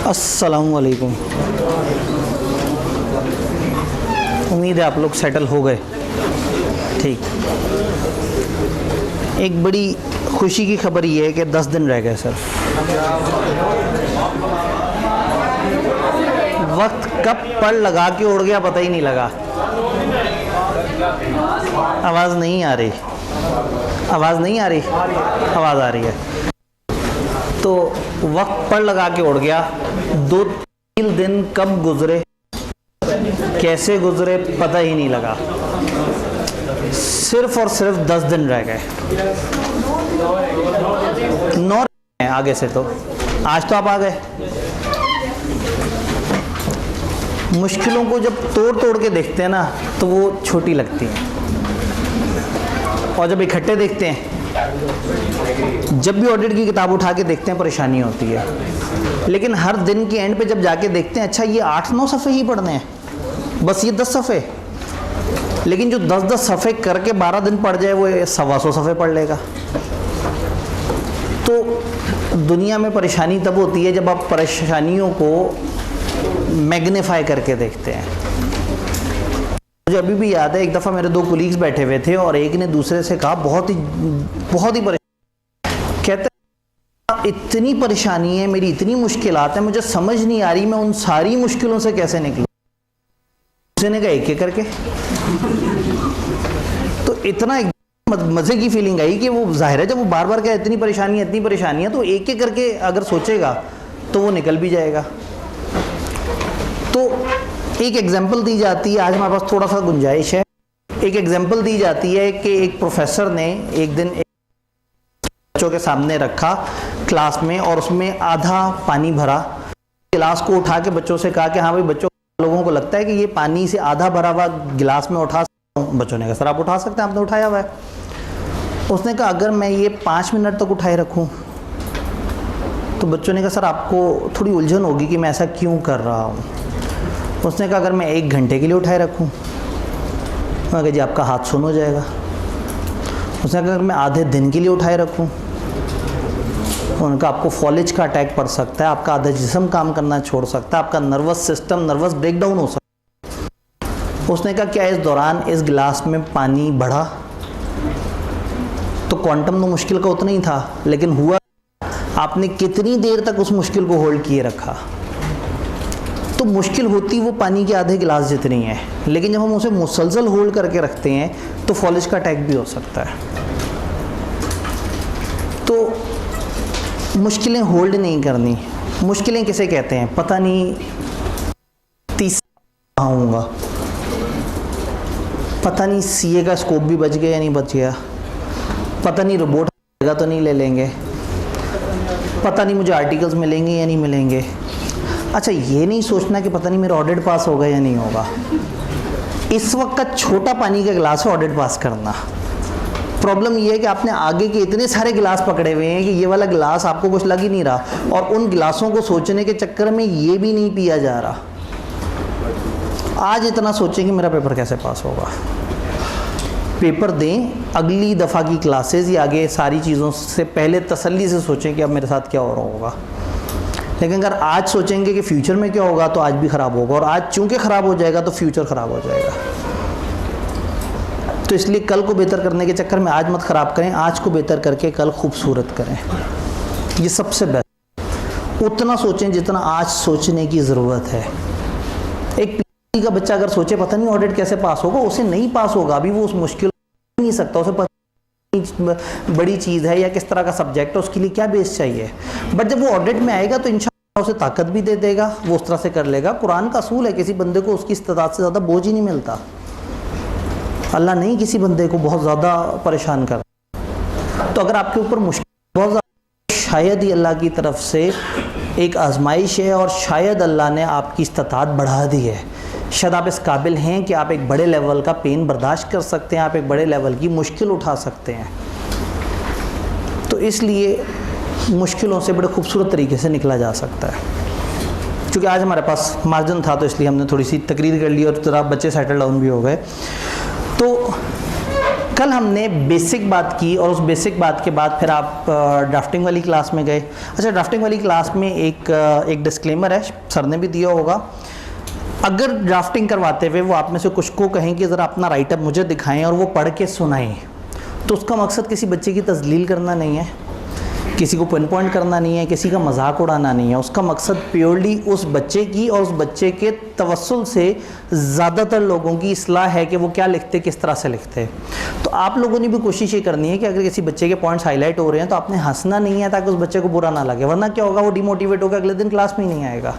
अस्सलामु अलैकुम। उम्मीद है आप लोग सेटल हो गए। ठीक, एक बड़ी खुशी की खबर ये है कि 10 दिन रह गए सर। वक्त कब पड़ लगा के उड़ गया पता ही नहीं लगा। आवाज़ नहीं आ रही, आवाज़ नहीं आ रही, आवाज़ आ रही है। तो वक्त पड़ लगा के उड़ गया। 2-3 दिन कब गुजरे, कैसे गुजरे पता ही नहीं लगा। सिर्फ और सिर्फ 10 दिन रह गए, 9 हैं आगे से। तो आज तो आप आ गए। मुश्किलों को जब तोड़ तोड़ के देखते हैं ना तो वो छोटी लगती हैं, और जब इकट्ठे देखते हैं, जब भी ऑडिट की किताब उठा के देखते हैं परेशानी होती है। लेकिन हर दिन के एंड पे जब जाके देखते हैं, अच्छा ये 8-9 सफ़े ही पढ़ने हैं, बस ये 10 सफ़े। लेकिन जो 10-10 सफ़े करके 12 दिन पढ़ जाए वो 125 सफ़े पढ़ लेगा। तो दुनिया में परेशानी तब होती है जब आप परेशानियों को मैग्नीफाई करके देखते हैं। मुझे अभी भी याद है, एक दफ़ा मेरे 2 कोलीग्स बैठे हुए थे और एक ने दूसरे से कहा बहुत ही परेशान, कहते इतनी परेशानी है, मेरी इतनी मुश्किलात है, मुझे समझ नहीं आ रही मैं उन सारी मुश्किलों से कैसे निकलूं। दूसरे ने कहा एक करके। तो इतना मज़े की फीलिंग आई कि वो जाहिर है जब वो बार बार कहे इतनी परेशानी है तो एक एक करके अगर सोचेगा तो वो निकल भी जाएगा। तो एक एग्जाम्पल दी जाती है, आज हमारे पास थोड़ा सा गुंजाइश है। एक एग्जाम्पल दी जाती है कि एक प्रोफेसर ने एक दिन बच्चों के सामने रखा क्लास में, और उसमें आधा पानी भरा। गिलास को उठा के बच्चों से कहा कि हाँ भाई बच्चों, लोगों को लगता है कि ये पानी से आधा भरा हुआ गिलास में उठा सकता हूँ। बच्चों ने कहा सर आप उठा सकते हैं, आपने उठाया हुआ है। उसने कहा अगर मैं ये 5 मिनट तक उठाए रखूँ। तो बच्चों ने कहा सर आपको थोड़ी उलझन होगी कि मैं ऐसा क्यों कर रहा हूँ। उसने कहा अगर मैं 1 घंटे के लिए उठाए रखूँ। मैं कहा जी आपका हाथ सुन हो जाएगा। उसने कहा अगर मैं आधे दिन के लिए उठाए रखूँ। उनका आपको फॉलेज का अटैक पड़ सकता है, आपका आधा जिस्म काम करना छोड़ सकता है, आपका नर्वस सिस्टम नर्वस ब्रेकडाउन हो सकता है। उसने कहा क्या इस दौरान इस गिलास में पानी बढ़ा? तो क्वांटम तो मुश्किल का उतना ही था, लेकिन हुआ आपने कितनी देर तक उस मुश्किल को होल्ड किए रखा। तो मुश्किल होती वो पानी के आधे गिलास जितनी है, लेकिन जब हम उसे मुसलसल होल्ड करके रखते हैं तो फॉलेज का अटैक भी हो सकता है। तो मुश्किलें होल्ड नहीं करनी। मुश्किलें किसे कहते हैं? पता नहीं 30 आऊँगा, पता नहीं सीए का स्कोप भी बच गया या नहीं बच गया, पता नहीं रोबोट आएगा तो नहीं ले लेंगे, पता नहीं मुझे आर्टिकल्स मिलेंगे या नहीं मिलेंगे। अच्छा ये नहीं सोचना कि पता नहीं मेरा ऑडिट पास होगा या नहीं होगा। इस वक्त का छोटा पानी का गिलास है ऑडिट पास करना। प्रॉब्लम ये है कि आपने आगे के इतने सारे गिलास पकड़े हुए हैं कि ये वाला गिलास आपको कुछ लग ही नहीं रहा, और उन गिलासों को सोचने के चक्कर में ये भी नहीं पिया जा रहा। आज इतना सोचें कि मेरा पेपर कैसे पास होगा। पेपर दें, अगली दफ़ा की क्लासेस या आगे सारी चीज़ों से पहले तसल्ली से सोचें कि अब मेरे साथ क्या हो रहा होगा। लेकिन अगर आज सोचेंगे कि फ्यूचर में क्या होगा तो आज भी ख़राब होगा, और आज चूँकि ख़राब हो जाएगा तो फ्यूचर ख़राब हो जाएगा। तो इसलिए कल को बेहतर करने के चक्कर में आज मत ख़राब करें, आज को बेहतर करके कल खूबसूरत करें। ये सबसे बेस्ट। उतना सोचें जितना आज सोचने की ज़रूरत है। एक पीजी का बच्चा अगर सोचे पता नहीं ऑडिट कैसे पास होगा, उसे नहीं पास होगा। अभी वो उस मुश्किल नहीं सकता, उसे पता बड़ी चीज़ है या किस तरह का सब्जेक्ट है, उसके लिए क्या बेस चाहिए। बट जब वो ऑडिट में आएगा तो इंशाअल्लाह उसे ताकत भी दे देगा, वो उस तरह से कर लेगा। कुरान का असूल है किसी बंदे को उसकी इस्तिताअत से ज़्यादा बोझ ही नहीं मिलता। अल्लाह नहीं किसी बंदे को बहुत ज़्यादा परेशान कर। तो अगर आपके ऊपर मुश्किल बहुत ज़्यादा, शायद ही अल्लाह की तरफ से एक आजमाइश है, और शायद अल्लाह ने आपकी इस्तिताअत बढ़ा दी है। शायद आप इस काबिल हैं कि आप एक बड़े लेवल का पेन बर्दाश्त कर सकते हैं, आप एक बड़े लेवल की मुश्किल उठा सकते हैं। तो इसलिए मुश्किलों से बड़े खूबसूरत तरीके से निकला जा सकता है। क्योंकि आज हमारे पास मार्जिन था तो इसलिए हमने थोड़ी सी तकरीर कर ली और ज़रा बच्चे सेटल डाउन भी हो गए। तो कल हमने बेसिक बात की और उस बेसिक बात के बाद फिर आप ड्राफ्टिंग वाली क्लास में गए। अच्छा, ड्राफ्टिंग वाली क्लास में एक डिस्क्लेमर है, सर ने भी दिया होगा। अगर ड्राफ्टिंग करवाते हुए वो आप में से कुछ को कहें कि ज़रा अपना राइटअप मुझे दिखाएं और वो पढ़ के सुनाएं, तो उसका मकसद किसी बच्चे की तजलील करना नहीं है, किसी को पिन पॉइंट करना नहीं है, किसी का मजाक उड़ाना नहीं है। उसका मकसद प्योरली उस बच्चे की और उस बच्चे के तवस्सुल से ज़्यादातर लोगों की इस्लाह है कि वो क्या लिखते, किस तरह से लिखते। तो आप लोगों ने भी कोशिश ये करनी है कि अगर किसी बच्चे के पॉइंट्स हाईलाइट हो रहे हैं तो आपने हंसना नहीं है ताकि उस बच्चे को बुरा ना लगे, वरना क्या होगा, वो डिमोटिवेट होकर अगले दिन क्लास में ही नहीं आएगा।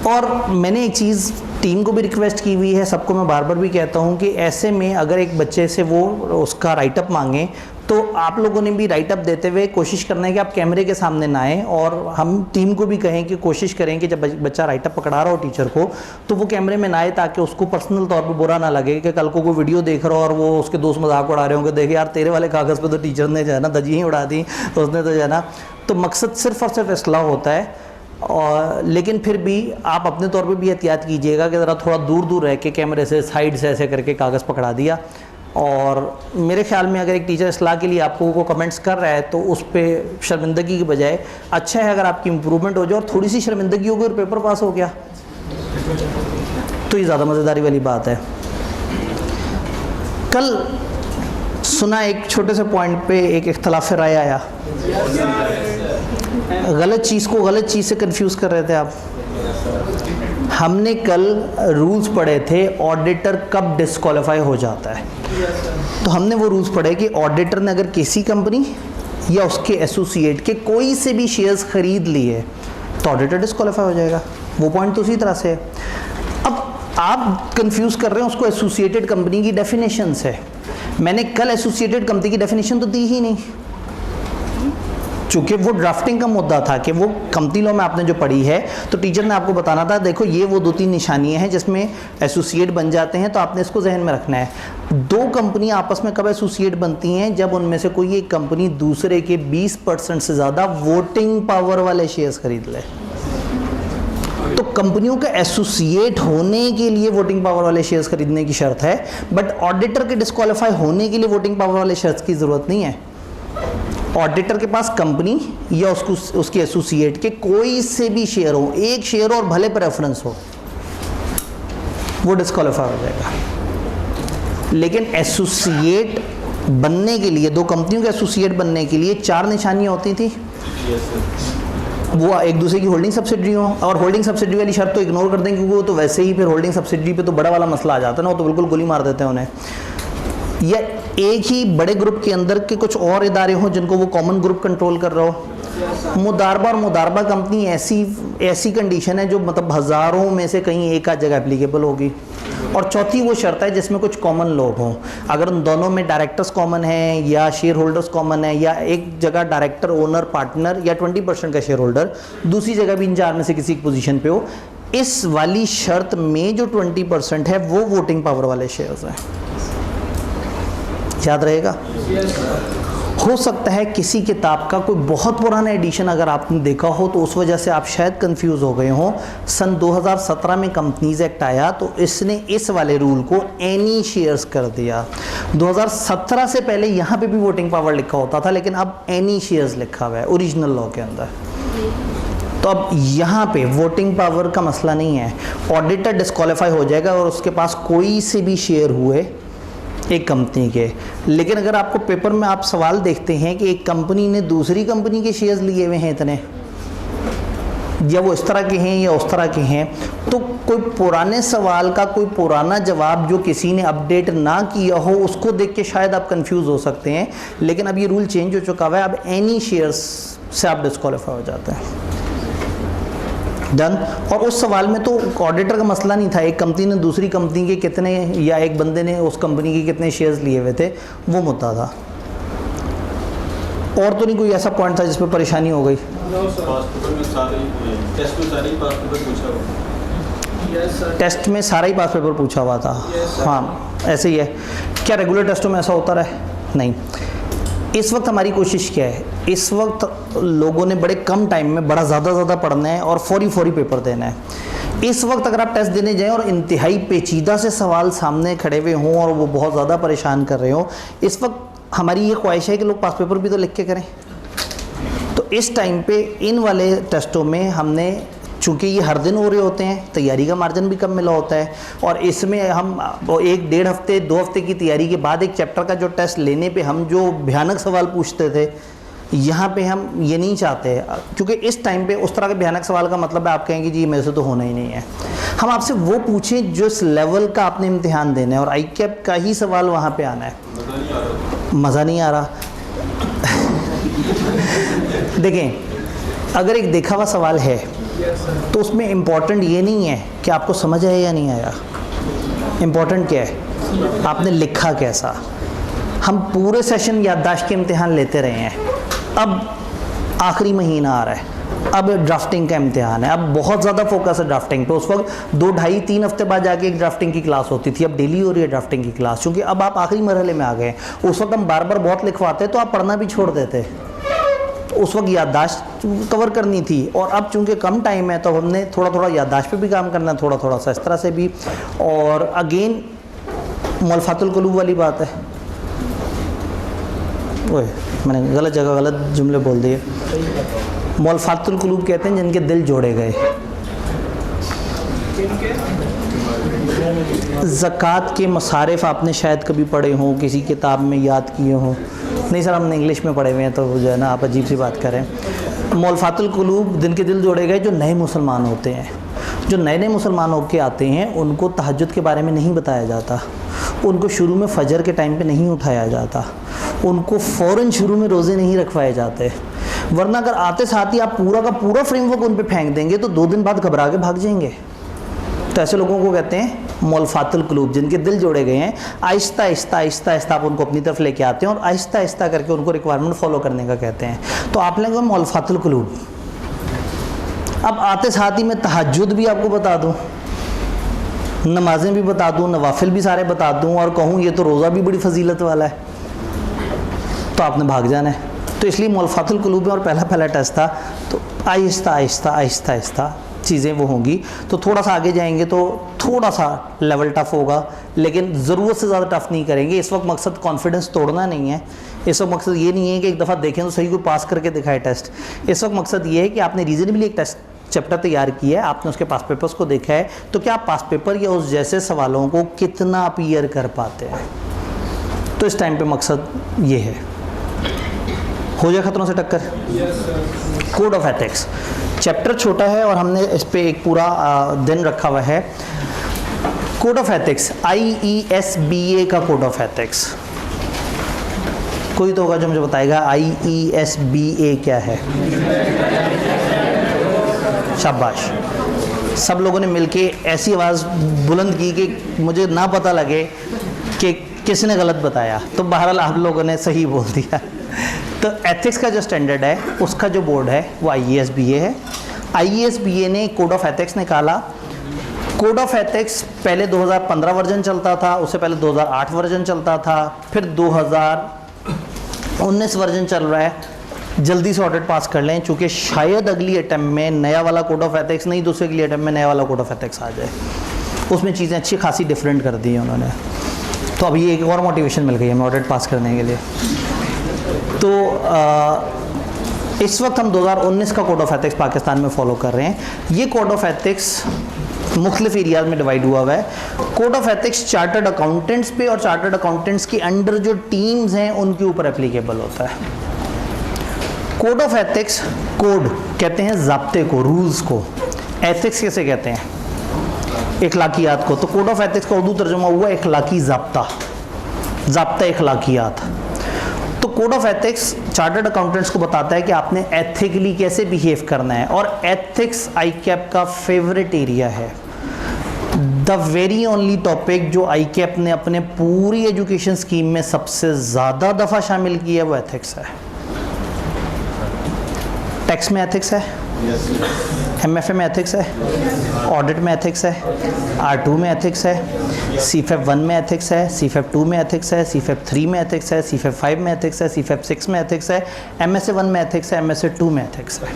और मैंने एक चीज़ टीम को भी रिक्वेस्ट की हुई है, सबको मैं बार बार भी कहता हूँ कि ऐसे में अगर एक बच्चे से वो उसका राइटअप मांगे तो आप लोगों ने भी राइटअप देते हुए कोशिश करना है कि आप कैमरे के सामने ना आएँ, और हम टीम को भी कहें कि कोशिश करें कि जब बच्चा राइटअप पकड़ा रहा हो टीचर को तो वो कैमरे में ना आए, ताकि उसको पर्सनल तौर पर बुरा ना लगे कि कल को कोई वीडियो देख रहा हो और वो उसके दोस्त मजाक उड़ा रहे होंगे, देखे यार तेरे वाले कागज़ पर तो टीचर ने जो है ना दजी ही उड़ा दी, तो उसने तो जो है ना। तो मकसद सिर्फ और सिर्फ इस्लाह होता है। और लेकिन फिर भी आप अपने तौर पे भी एहतियात कीजिएगा कि ज़रा थोड़ा दूर दूर रह के कैमरे से साइड से ऐसे करके कागज़ पकड़ा दिया। और मेरे ख्याल में अगर एक टीचर इस्लाह के लिए आपको को कमेंट्स कर रहा है तो उस पर शर्मिंदगी की बजाय अच्छा है अगर आपकी इम्प्रूवमेंट हो जाए और थोड़ी सी शर्मिंदगी हो गई और पेपर पास हो गया तो ये ज़्यादा मज़ेदारी वाली बात है। कल सुना एक छोटे से पॉइंट पे एक इख्तलाफ राय आया, गलत चीज़ को गलत चीज़ से कंफ्यूज कर रहे थे आप। हमने कल रूल्स पढ़े थे ऑडिटर कब डिस्क्वालीफाई हो जाता है, तो हमने वो रूल्स पढ़े कि ऑडिटर ने अगर किसी कंपनी या उसके एसोसिएट के कोई से भी शेयर्स खरीद लिए तो ऑडिटर डिस्क्वालीफाई हो जाएगा। वो पॉइंट तो उसी तरह से है। अब आप कंफ्यूज कर रहे हैं उसको एसोसिएटेड कंपनी की डेफिनेशन से। मैंने कल एसोसिएटेड कंपनी की डेफिनेशन तो दी ही नहीं, चूँकि वो ड्राफ्टिंग का मुद्दा था कि वो कंपनी लॉ में आपने जो पढ़ी है तो टीचर ने आपको बताना था देखो ये वो 2-3 निशानियां हैं जिसमें एसोसिएट बन जाते हैं, तो आपने इसको जहन में रखना है। दो कंपनियां आपस में कब एसोसिएट बनती हैं, जब उनमें से कोई एक कंपनी दूसरे के 20% से ज़्यादा वोटिंग पावर वाले शेयर्स खरीद ले। तो कंपनियों के एसोसिएट होने के लिए वोटिंग पावर वाले शेयर्स खरीदने की शर्त है, बट ऑडिटर के डिस्क्वालीफाई होने के लिए वोटिंग पावर वाले शेयर्स की ज़रूरत नहीं है। ऑडिटर के पास कंपनी या उसके एसोसिएट के कोई से भी शेयर हो, एक शेयर हो और भले प्रेफरेंस हो, वो डिस्क्वालीफाई हो जाएगा। लेकिन एसोसिएट बनने के लिए, दो कंपनियों के एसोसिएट बनने के लिए 4 निशानियां होती थी। वो एक दूसरे की होल्डिंग सब्सिडरी हो, और होल्डिंग सब्सिडरी वाली शर्त तो इग्नोर कर दें क्योंकि वो तो वैसे ही फिर होल्डिंग सब्सिडरी पे तो बड़ा वाला मसला आ जाता है ना, वो तो बिल्कुल गोली मार देते हैं उन्हें। या एक ही बड़े ग्रुप के अंदर के कुछ और इदारे हों जिनको वो कॉमन ग्रुप कंट्रोल कर रहा हो। मुदारबा और मुदारबा कंपनी ऐसी कंडीशन है जो मतलब हज़ारों में से कहीं एक आध जगह एप्लीकेबल होगी। और चौथी वो शर्त है जिसमें कुछ कॉमन लोग हों। अगर उन दोनों में डायरेक्टर्स कॉमन हैं या शेयर होल्डर्स कॉमन है, या एक जगह डायरेक्टर, ओनर, पार्टनर या 20% का शेयर होल्डर, दूसरी जगह भी इन 4 में से किसी पोजीशन पे हो, इस वाली शर्त में जो 20% है वो वोटिंग पावर वाले शेयर्स हैं। याद रहेगा। हो सकता है किसी किताब का कोई बहुत पुराना एडिशन अगर आपने देखा हो तो उस वजह से आप शायद कंफ्यूज हो गए हो। सन 2017 में कंपनीज एक्ट आया तो इसने इस वाले रूल को एनी शेयर्स कर दिया। 2017 से पहले यहाँ पे भी वोटिंग पावर लिखा होता था, लेकिन अब एनी शेयर्स लिखा हुआ है ओरिजिनल लॉ के अंदर। तो अब यहाँ पे वोटिंग पावर का मसला नहीं है, ऑडिटर डिस्क्वालीफाई हो जाएगा और उसके पास कोई से भी शेयर हुए एक कंपनी के। लेकिन अगर आपको पेपर में आप सवाल देखते हैं कि एक कंपनी ने दूसरी कंपनी के शेयर्स लिए हुए हैं इतने, या वो इस तरह के हैं या उस तरह के हैं, तो कोई पुराने सवाल का कोई पुराना जवाब जो किसी ने अपडेट ना किया हो उसको देख के शायद आप कंफ्यूज हो सकते हैं। लेकिन अब ये रूल चेंज हो चुका हुआ है, अब एनी शेयर्स से आप डिस्क्वालीफाई हो जाते हैं। डन। और उस सवाल में तो ऑडिटर का मसला नहीं था, एक कंपनी ने दूसरी कंपनी के कितने, या एक बंदे ने उस कंपनी के कितने शेयर्स लिए हुए थे, वो मुद्दा था। और तो नहीं कोई ऐसा पॉइंट था जिस पर परेशानी हो गई। टेस्ट में सारा ही पास पेपर पूछा हुआ था। हाँ ऐसे ही है। क्या रेगुलर टेस्टों में ऐसा होता रहे? नहीं। इस वक्त हमारी कोशिश क्या है, इस वक्त लोगों ने बड़े कम टाइम में बड़ा ज़्यादा पढ़ना है और फौरी पेपर देना है। इस वक्त अगर आप टेस्ट देने जाएं और इंतहाई पेचीदा से सवाल सामने खड़े हुए हों और वो बहुत ज़्यादा परेशान कर रहे हों, इस वक्त हमारी ये ख्वाहिश है कि लोग पास पेपर भी तो लिख के करें। तो इस टाइम पे इन वाले टेस्टों में हमने, चूँकि ये हर दिन हो रहे होते हैं, तैयारी का मार्जिन भी कम मिला होता है, और इसमें हम 1-1.5 हफ्ते 2 हफ्ते की तैयारी के बाद एक चैप्टर का जो टेस्ट लेने पे हम जो भयानक सवाल पूछते थे, यहाँ पे हम ये नहीं चाहते, क्योंकि इस टाइम पे उस तरह के भयानक सवाल का मतलब है आप कहेंगे जी मेरे से तो होना ही नहीं है। हम आपसे वो पूछें जो इस लेवल का आपने इम्तिहान देना है, और आई कैप का ही सवाल वहाँ पे आना है। मज़ा नहीं आ रहा। देखें, अगर एक देखा हुआ सवाल है तो उसमें इम्पॉर्टेंट ये नहीं है कि आपको समझ आया या नहीं आया, इम्पॉर्टेंट क्या है आपने लिखा कैसा। हम पूरे सेशन याददाश्त के इम्तिहान लेते रहे हैं, अब आखिरी महीना आ रहा है, अब ड्राफ्टिंग का इम्तिहान है, अब बहुत ज़्यादा फोकस है ड्राफ्टिंग पे। उस वक्त 2-2.5-3 हफ्ते बाद जाके एक ड्राफ्टिंग की क्लास होती थी, अब डेली हो रही है ड्राफ्टिंग की क्लास, क्योंकि अब आप आखिरी मरहले में आ गए। उस वक्त हम बार बार बहुत लिखवाते तो आप पढ़ना भी छोड़ देते, उस वक्त याददाश्त कवर करनी थी, और अब चूंकि कम टाइम है तो हमने थोड़ा थोड़ा याददाश्त पे भी काम करना है, थोड़ा थोड़ा सा इस तरह से भी। और अगेन मुअल्लफ़ातुल क़ुलूब वाली बात है, ओए मैंने गलत जगह गलत जुमले बोल दिए। मुअल्लफ़ातुल क़ुलूब कहते हैं जिनके दिल जोड़े गए। ज़कात के मसारिफ़ आपने शायद कभी पढ़े हों, किसी किताब में याद किए हों। नहीं सर, हमने इंग्लिश में पढ़े हुए हैं, तो जो है ना आप अजीब सी बात करें। मुअल्लफ़ातुल क़ुलूब जिनके दिल जोड़े गए, जो नए मुसलमान होते हैं, जो नए नए मुसलमान होकर आते हैं, उनको तहज्जुद के बारे में नहीं बताया जाता, उनको शुरू में फजर के टाइम पे नहीं उठाया जाता, उनको फ़ौरन शुरू में रोज़े नहीं रखवाए जाते, वरना अगर आते साथ ही आप पूरा का पूरा फ्रेमवर्क उन पे फेंक देंगे तो 2 दिन बाद घबरा के भाग जाएंगे। तो ऐसे लोगों को कहते हैं मुअल्लफ़ातुल क़ुलूब, जिनके दिल जोड़े गए हैं। आहिस्ता आहिस्ता आहिस्ता आहिस्ता आप उनको अपनी तरफ लेके आते हैं और आहिस्ता आहिस्ता करके उनको रिक्वायरमेंट फॉलो करने का कहते हैं। तो आप लोग मुअल्लफ़ातुल क़ुलूब। अब आते साथ ही मैं तहज्जुद भी आपको बता दूँ, नमाज़ें भी बता दूँ, नवाफिल भी सारे बता दूँ, और कहूँ ये तो रोज़ा भी बड़ी फजीलत वाला है, तो आपने भाग जाना है। तो इसलिए मुअल्लफ़ातुल क़ुलूब में और पहला टेस्ट था, तो आहिस्ता आहिस्ता आहिस्ता आहिस्ता चीज़ें वो होंगी। तो थोड़ा सा आगे जाएंगे तो थोड़ा सा लेवल टफ़ होगा, लेकिन ज़रूरत से ज़्यादा टफ़ नहीं करेंगे। इस वक्त मकसद कॉन्फिडेंस तोड़ना नहीं है, इस वक्त मकसद ये नहीं है कि एक दफ़ा देखें तो सही को पास करके दिखाए टेस्ट। इस वक्त मकसद ये है कि आपने रीजनेबली एक टेस्ट चैप्टर तैयार किया है, आपने उसके पास पेपर्स को देखा है, तो क्या आप पास पेपर या उस जैसे सवालों को कितना अपीयर कर पाते हैं। तो इस टाइम पे मकसद ये है। हो जाए खतरों से टक्कर। कोड ऑफ एथिक्स चैप्टर छोटा है और हमने इस पे एक पूरा दिन रखा हुआ है। कोड ऑफ एथिक्स, IESBA का कोड ऑफ एथिक्स, कोई तो होगा जो मुझे बताएगा IESBA क्या है। शाबाश, सब लोगों ने मिलके ऐसी आवाज़ बुलंद की कि मुझे ना पता लगे कि किसने गलत बताया, तो बहरहाल आप लोगों ने सही बोल दिया। तो एथिक्स का जो स्टैंडर्ड है उसका जो बोर्ड है वो IESBA है। IESBA ने कोड ऑफ एथिक्स निकाला। कोड ऑफ एथिक्स पहले 2015 वर्जन चलता था, उससे पहले 2008 वर्जन चलता था, फिर 2019 वर्जन चल रहा है। जल्दी से ऑडिट पास कर लें, चूँकि शायद अगली अटैम्प्ट में नया वाला कोड ऑफ एथिक्स नहीं, दूसरे अगली अटैम्प्ट में नया वाला कोड ऑफ एथिक्स आ जाए। उसमें चीज़ें अच्छी खासी डिफरेंट कर दी हैं उन्होंने, तो अभी एक और मोटिवेशन मिल गई है हमें ऑडिट पास करने के लिए। तो इस वक्त हम 2019 का कोड ऑफ एथिक्स पाकिस्तान में फॉलो कर रहे हैं। ये कोड ऑफ एथिक्स मुख्तलिफ एरियाज में डिवाइड हुआ हुआ है। Code of ethics chartered accountants पे और चार्टर्ड अकाउंटेंट्स के अंडर जो टीम्स हैं उनके ऊपर एप्लीकेबल होता है। कोड ऑफ एथिक्स, कोड कहते हैं ज़ाब्ते को, रूल्स को। एथिक्स कैसे कहते हैं? इखलाकियात को। तो कोड ऑफ एथिक्स का उर्दू तर्जुमा हुआ इखलाकी ज़ाब्ता, ज़ाब्ता इखलाकियात। तो code of ethics chartered accountants को बताता है कि आपने एथिकली कैसे बिहेव करना है, और एथिक्स ICAP का फेवरेट एरिया है। द वेरी ओनली टॉपिक जो ICAP ने अपने पूरी एजुकेशन स्कीम में सबसे ज़्यादा दफ़ा शामिल किया है वो एथिक्स है। टैक्स में एथिक्स है, MFA में एथिक्स है, ऑडिट में एथिक्स है, R2 में एथिक्स है, CFEP 1 में एथिक्स है, CFEP 2 में एथिक्स है, CFEP 3 में एथिक्स है, CFEP 5 में एथिक्स है, CFEP 6 में एथिक्स है, MSA 1 में एथिक्स है, MSA 2 में एथिक्स है।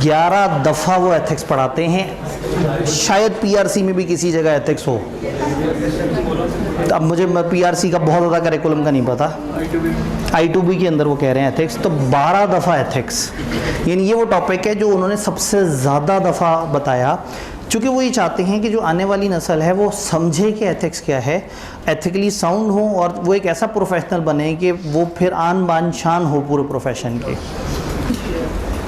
11 दफ़ा वो एथिक्स पढ़ाते हैं। शायद PRC में भी किसी जगह एथिक्स हो। अब मुझे PRC का बहुत ज़्यादा करिकुलम का नहीं पता, I2B के अंदर वो कह रहे हैं एथिक्स। तो 12 दफ़ा एथिक्स, यानी ये वो टॉपिक है जो उन्होंने सबसे ज़्यादा दफ़ा बताया, क्योंकि वो ये चाहते हैं कि जो आने वाली नस्ल है वो समझे कि एथिक्स क्या है, एथिकली साउंड हो और वो एक ऐसा प्रोफेशनल बने कि वो फिर आन बान शान हो पूरे प्रोफेशन के।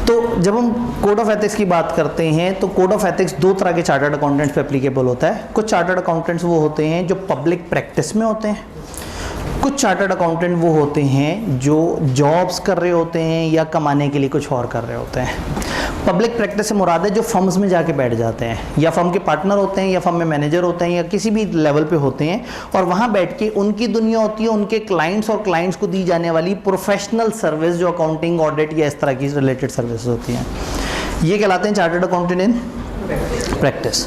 तो जब हम कोड ऑफ एथिक्स की बात करते हैं तो कोड ऑफ एथिक्स 2 तरह के चार्टर्ड अकाउंटेंट्स पे एप्लीकेबल होता है। कुछ चार्टर्ड अकाउंटेंट्स वो होते हैं जो पब्लिक प्रैक्टिस में होते हैं, कुछ चार्टर्ड अकाउंटेंट वो होते हैं जो जॉब्स कर रहे होते हैं या कमाने के लिए कुछ और कर रहे होते हैं। पब्लिक प्रैक्टिस से मुराद है जो फर्म्स में जाके बैठ जाते हैं, या फर्म के पार्टनर होते हैं, या फर्म में मैनेजर होते हैं, या किसी भी लेवल पे होते हैं, और वहाँ बैठ के उनकी दुनिया होती है उनके क्लाइंट्स, और क्लाइंट्स को दी जाने वाली प्रोफेशनल सर्विस जो अकाउंटिंग, ऑडिट या इस तरह की रिलेटेड सर्विस होती हैं, ये कहलाते हैं चार्टर्ड अकाउंटेंट इन प्रैक्टिस।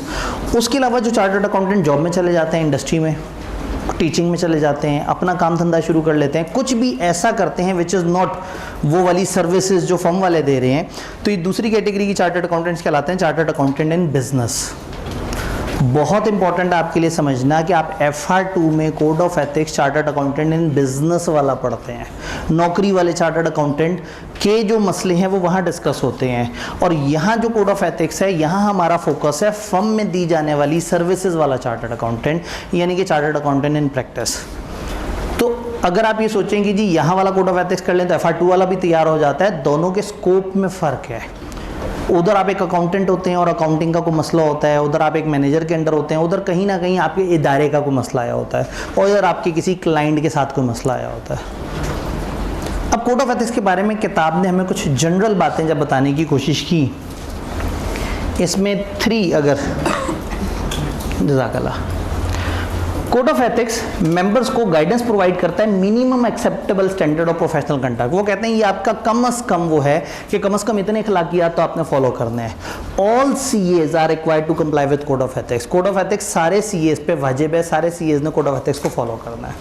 उसके अलावा जो चार्टर्ड अकाउंटेंट जॉब में चले जाते हैं, इंडस्ट्री में, टीचिंग में चले जाते हैं, अपना काम धंधा शुरू कर लेते हैं, कुछ भी ऐसा करते हैं विच इज़ नॉट वो वाली सर्विसेज जो फर्म वाले दे रहे हैं, तो ये दूसरी कैटेगरी की चार्टर्ड अकाउंटेंट्स कहलाते हैं चार्टर्ड अकाउंटेंट इन बिजनेस। बहुत इंपॉर्टेंट आपके लिए समझना कि आप FR2 में code of ethics chartered accountant in business वाला पढ़ते हैं। नौकरी वाले चार्टर्ड अकाउंटेंट के जो मसले हैं वो वहाँ डिस्कस होते हैं, और यहाँ जो कोड ऑफ एथिक्स है यहाँ हमारा फोकस है फर्म में दी जाने वाली सर्विसेज वाला चार्टर्ड अकाउंटेंट, यानी कि चार्टर्ड अकाउंटेंट इन प्रैक्टिस। तो अगर आप ये सोचें कि जी यहाँ वाला कोड ऑफ एथिक्स कर लें तो FR2 वाला भी तैयार हो जाता है, दोनों के स्कोप में फ़र्क है। उधर आप एक अकाउंटेंट होते हैं और अकाउंटिंग का कोई मसला होता है, उधर आप एक मैनेजर के अंडर होते हैं, उधर कहीं ना कहीं आपके इदारे का कोई मसला आया होता है, और इधर आपके किसी क्लाइंट के साथ कोई मसला आया होता है। अब कोड ऑफ एथिक्स के बारे में किताब ने हमें कुछ जनरल बातें जब बताने की कोशिश की, इसमें 3 अगर जज़ाकल्लाह, कोड ऑफ एथिक्स मेंबर्स को गाइडेंस प्रोवाइड करता है minimum acceptable standard of professional conduct. वो कहते हैं ये आपका कम से कम वो है कि कम से कम इतने अखलाकियात तो आपने फॉलो करने हैं। All CAs are required to comply with code of ethics. Code of ethics सारे CAs पे वाजिब है, सारे CAs ने कोड ऑफ एथिक्स को फॉलो करना है।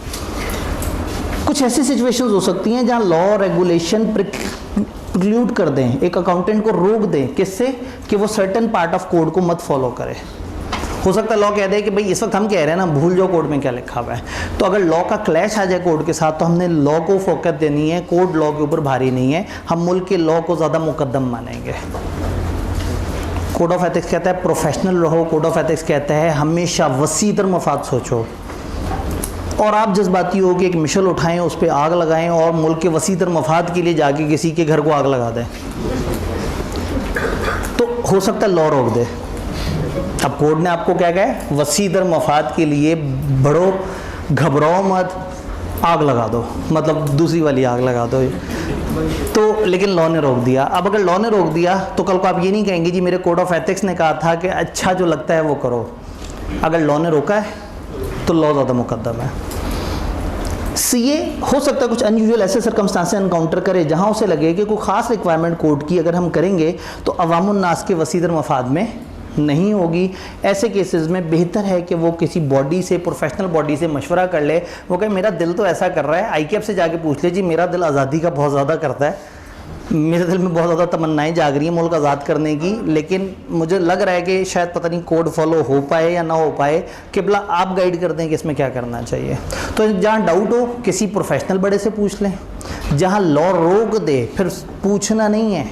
कुछ ऐसी सिचुएशंस हो सकती हैं जहाँ लॉ रेगुलेशन प्रिक्लूड कर दें, एक अकाउंटेंट को रोक दें, किससे कि वो सर्टेन पार्ट ऑफ कोड को मत फॉलो करे। हो सकता है लॉ कह दे कि भाई इस वक्त हम कह रहे हैं ना, भूल जाओ कोड में क्या लिखा हुआ है। तो अगर लॉ का क्लैश आ जाए कोड के साथ तो हमने लॉ को फोकस देनी है, कोड लॉ के ऊपर भारी नहीं है, हम मुल्क के लॉ को ज़्यादा मुकद्दम मानेंगे। कोड ऑफ एथिक्स कहता है प्रोफेशनल रहो, कोड ऑफ एथिक्स कहता है हमेशा वसी तर मफाद सोचो, और आप जज्बाती हो कि एक मिशल उठाएं, उस पर आग लगाएं और मुल्क के वसी तर मफाद के लिए जाके किसी के घर को आग लगा दें, तो हो सकता है लॉ रोक दे। अब कोड ने आपको क्या कहा है, वसी दर मफाद के लिए बढ़ो, घबराओ मत, आग लगा दो, मतलब दूसरी वाली आग लगा दो। तो लेकिन लॉ ने रोक दिया। अब अगर लॉ ने रोक दिया तो कल को आप ये नहीं कहेंगे जी मेरे कोड ऑफ एथिक्स ने कहा था कि अच्छा जो लगता है वो करो। अगर लॉ ने रोका है तो लॉ ज़्यादा मुकद्दम है। CA हो सकता है कुछ अनयूजुअल ऐसे सर्कमस्टांसेस एनकाउंटर करे जहाँ उसे लगे कि कोई ख़ास रिक्वायरमेंट कोड की अगर हम करेंगे तो अवामुन नास के वसी दर मफाद में नहीं होगी। ऐसे केसेस में बेहतर है कि वो किसी बॉडी से, प्रोफेशनल बॉडी से मशवरा कर ले। वो कहे मेरा दिल तो ऐसा कर रहा है, ICAP से जाके पूछ ले जी मेरा दिल आज़ादी का बहुत ज़्यादा करता है, मेरे दिल में बहुत ज़्यादा तमन्नाएं जाग रही हैं मुल्क आज़ाद करने की, लेकिन मुझे लग रहा है कि शायद पता नहीं कोड फॉलो हो पाए या ना हो पाए, किबला आप गाइड कर दें कि इसमें क्या करना चाहिए। तो जहाँ डाउट हो किसी प्रोफेशनल बड़े से पूछ लें, जहाँ लॉ रोक दे फिर पूछना नहीं है,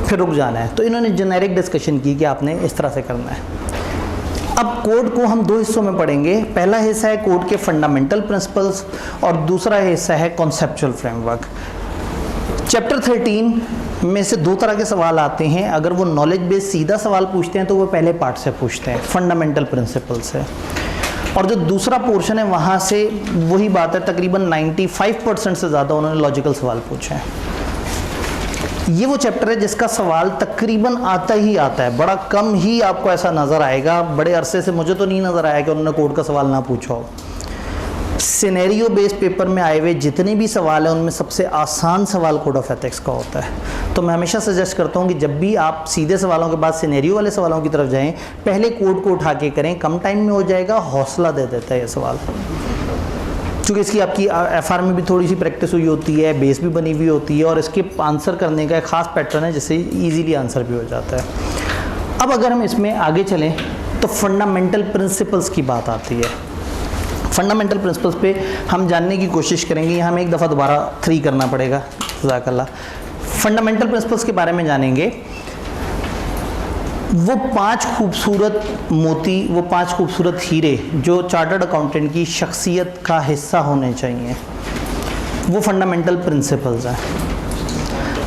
फिर रुक जाना है। तो इन्होंने जेनेरिक डिस्कशन की कि आपने इस तरह से करना है। अब कोड को हम 2 हिस्सों में पढ़ेंगे। पहला हिस्सा है कोड के फंडामेंटल प्रिंसिपल्स और दूसरा हिस्सा है कॉन्सेप्चुअल फ्रेमवर्क। चैप्टर 13 में से 2 तरह के सवाल आते हैं। अगर वो नॉलेज बेस्ड सीधा सवाल पूछते हैं तो वो पहले पार्ट से पूछते हैं, फंडामेंटल प्रिंसिपल से, और जो दूसरा पोर्शन है वहाँ से वही बात है, तकरीबन 95% से ज़्यादा उन्होंने लॉजिकल सवाल पूछे हैं। ये वो चैप्टर है जिसका सवाल तकरीबन आता ही आता है, बड़ा कम ही आपको ऐसा नज़र आएगा, बड़े अरसे से मुझे तो नहीं नज़र आया कि उन्होंने कोड का सवाल ना पूछा हो। सिनेरियो बेस्ड पेपर में आए हुए जितने भी सवाल हैं उनमें सबसे आसान सवाल कोड ऑफ एथिक्स का होता है। तो मैं हमेशा सजेस्ट करता हूँ कि जब भी आप सीधे सवालों के बाद सिनेरियो वाले सवालों की तरफ जाएं, पहले कोड को उठा के करें, कम टाइम में हो जाएगा, हौसला दे देता है ये सवाल। क्योंकि इसकी आपकी एफआर में भी थोड़ी सी प्रैक्टिस हुई होती है, बेस भी बनी हुई होती है और इसके आंसर करने का एक ख़ास पैटर्न है जिससे ईजीली आंसर भी हो जाता है। अब अगर हम इसमें आगे चलें तो फंडामेंटल प्रिंसिपल्स की बात आती है। फंडामेंटल प्रिंसिपल्स पे हम जानने की कोशिश करेंगे। यहाँ हमें एक दफ़ा दोबारा 3 करना पड़ेगा, जज़ाकल्लाह। फंडामेंटल प्रिंसिपल्स के बारे में जानेंगे। वो 5 खूबसूरत मोती, वो 5 खूबसूरत हीरे जो चार्टर्ड अकाउंटेंट की शख्सियत का हिस्सा होने चाहिए, वो फंडामेंटल प्रिंसिपल्स हैं।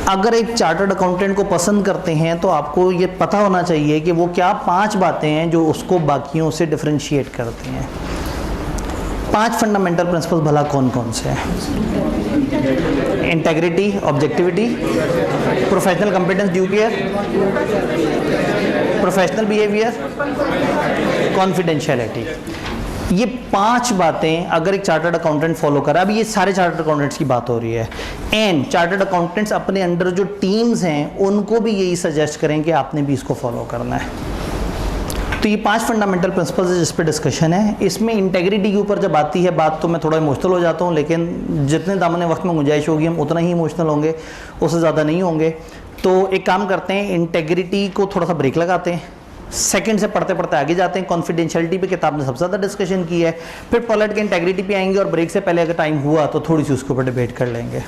अगर एक चार्टर्ड अकाउंटेंट को पसंद करते हैं तो आपको ये पता होना चाहिए कि वो क्या 5 बातें हैं जो उसको बाकियों से डिफरेंशिएट करती हैं। 5 फंडामेंटल प्रिंसिपल्स भला कौन कौन से हैं? Integrity, objectivity, professional competence, due care, professional behaviour, confidentiality. ये 5 बातें अगर एक चार्टर्ड अकाउंटेंट फॉलो करे, अब ये सारे चार्टर्ड अकाउंटेंट्स की बात हो रही है, एंड चार्टर्ड अकाउंटेंट्स अपने अंडर जो टीम्स हैं उनको भी यही सजेस्ट करें कि आपने भी इसको फॉलो करना है। तो ये 5 फंडामेंटल प्रिंसिपल्स है जिस पे डिस्कशन है। इसमें इंटेग्रिटी के ऊपर जब आती है बात तो मैं थोड़ा इमोशनल हो जाता हूँ, लेकिन जितने दामने वक्त में गुंजाइश होगी हम उतना ही इमोशनल होंगे, उससे ज़्यादा नहीं होंगे। तो एक काम करते हैं, इंटेग्रिटी को थोड़ा सा ब्रेक लगाते हैं, सेकंड से पढ़ते पढ़ते आगे जाते हैं। कॉन्फिडेंशियलिटी पे किताब ने सबसे ज़्यादा डिस्कशन की है, फिर पलट के इंटेग्रिटी पे आएंगे और ब्रेक से पहले अगर टाइम हुआ तो थोड़ी सी उसके ऊपर डिबेट कर लेंगे।